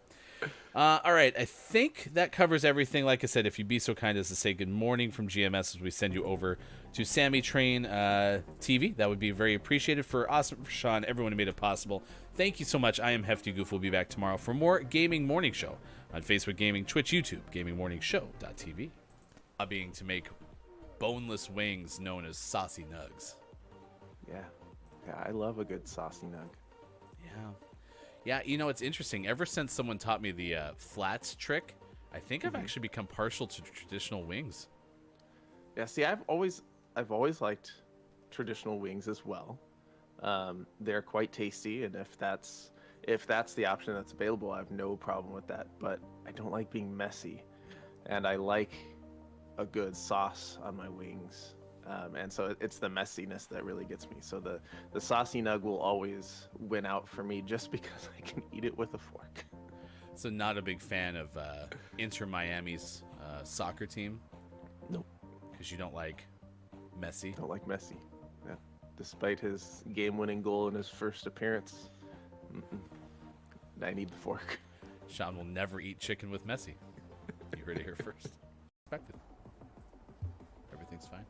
Speaker 3: All right, I think that covers everything. Like I said, if you'd be so kind as to say good morning from GMS as we send you over to Sammy Train TV, that would be very appreciated. For Awesome, for Sean, everyone who made it possible, thank you so much. I am Hefty Goof. We'll be back tomorrow for more Gaming Morning Show on Facebook Gaming, Twitch, YouTube, GamingMorningShow.tv. Being to make boneless wings known as saucy nugs.
Speaker 4: Yeah, I love a good saucy nug.
Speaker 3: Yeah, you know, it's interesting. Ever since someone taught me the flats trick, I think I've actually become partial to traditional wings.
Speaker 4: Yeah, see, I've always liked traditional wings as well. They're quite tasty, and if that's the option that's available, I have no problem with that. But I don't like being messy, and I like a good sauce on my wings. And so it's the messiness that really gets me. So the saucy nug will always win out for me just because I can eat it with a fork.
Speaker 3: So not a big fan of Inter Miami's soccer team?
Speaker 4: Nope.
Speaker 3: Because you don't like Messi?
Speaker 4: Don't like Messi. Yeah. Despite his game-winning goal in his first appearance, I need the fork.
Speaker 3: Sean will never eat chicken with Messi. You heard it here first. Expected. Everything's fine.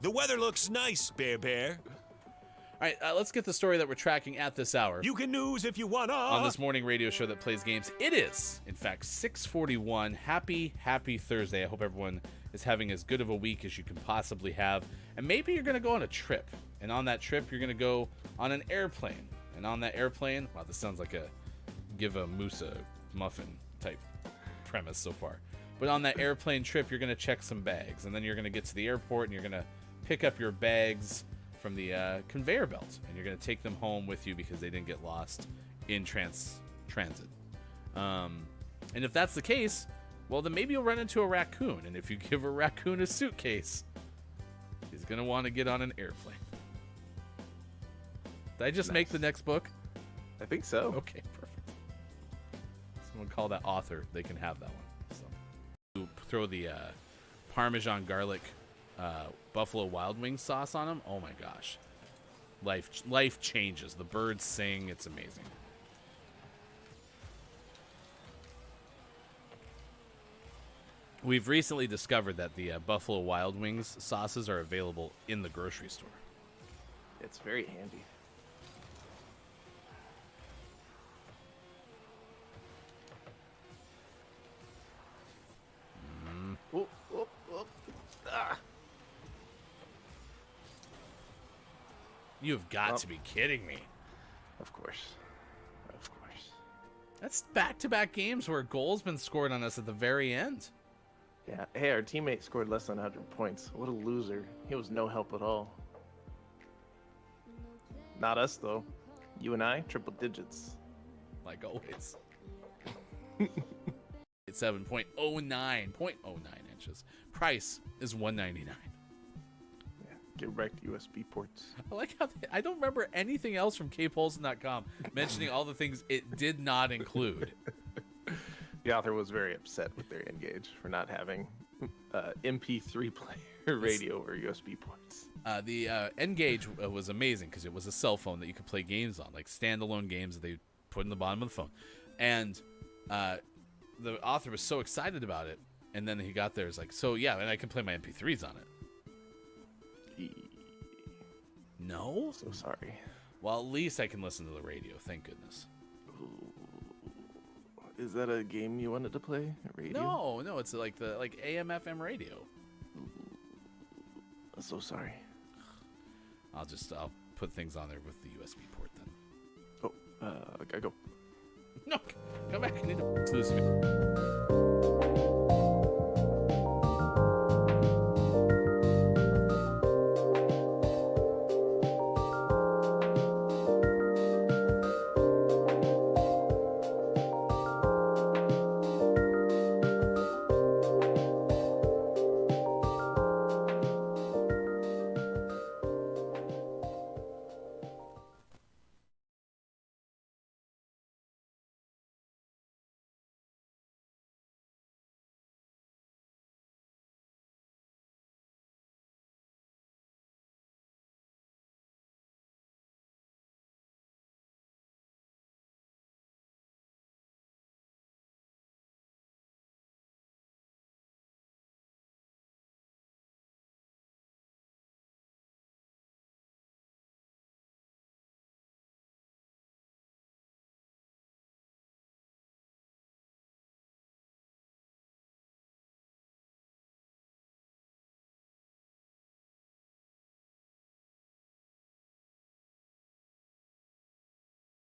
Speaker 2: The weather looks nice, Bear.
Speaker 3: All right, let's get the story that we're tracking at this hour.
Speaker 2: You can news if you wanna.
Speaker 3: On this morning radio show that plays games. It is, in fact, 6:41. Happy Thursday. I hope everyone is having as good of a week as you can possibly have. And maybe you're going to go on a trip. And on that trip, you're going to go on an airplane. And on that airplane, wow, this sounds like a give a moose a muffin type premise so far. But on that airplane trip, you're going to check some bags. And then you're going to get to the airport and you're going to pick up your bags from the conveyor belt, and you're going to take them home with you because they didn't get lost in transit. And if that's the case, well, then maybe you'll run into a raccoon, and if you give a raccoon a suitcase, he's going to want to get on an airplane. Did I just make the next book?
Speaker 4: I think so.
Speaker 3: Okay, perfect. Someone call that author. They can have that one. So, you throw the Parmesan garlic Buffalo Wild Wings sauce on them. Oh my gosh, life changes. The birds sing. It's amazing. We've recently discovered that the Buffalo Wild Wings sauces are available in the grocery store.
Speaker 4: It's very handy. Oh, oh, oh. Ah.
Speaker 3: You've got to be kidding me.
Speaker 4: Of course. Of course.
Speaker 3: That's back-to-back games where a goal's been scored on us at the very end.
Speaker 4: Yeah. Hey, our teammate scored less than 100 points. What a loser. He was no help at all. Not us, though. You and I, triple digits.
Speaker 3: Like always. It's 7.09 inches. Price is $199.
Speaker 4: Get wrecked USB ports.
Speaker 3: I like how I don't remember anything else from kpolson.com mentioning all the things it did not include.
Speaker 4: The author was very upset with their Engage for not having MP3 player radio or USB ports.
Speaker 3: The Engage was amazing because it was a cell phone that you could play games on, like standalone games that they put in the bottom of the phone. And the author was so excited about it, and then he got there, it's like, so yeah, and I can play my MP3s on it. No?
Speaker 4: So sorry.
Speaker 3: Well, at least I can listen to the radio. Thank goodness.
Speaker 4: Ooh. Is that a game you wanted to play? Radio?
Speaker 3: No, it's like AM/FM radio.
Speaker 4: I'm so sorry.
Speaker 3: I'll put things on there with the USB port then.
Speaker 4: Oh, I gotta go.
Speaker 3: No, come back. I need to lose you.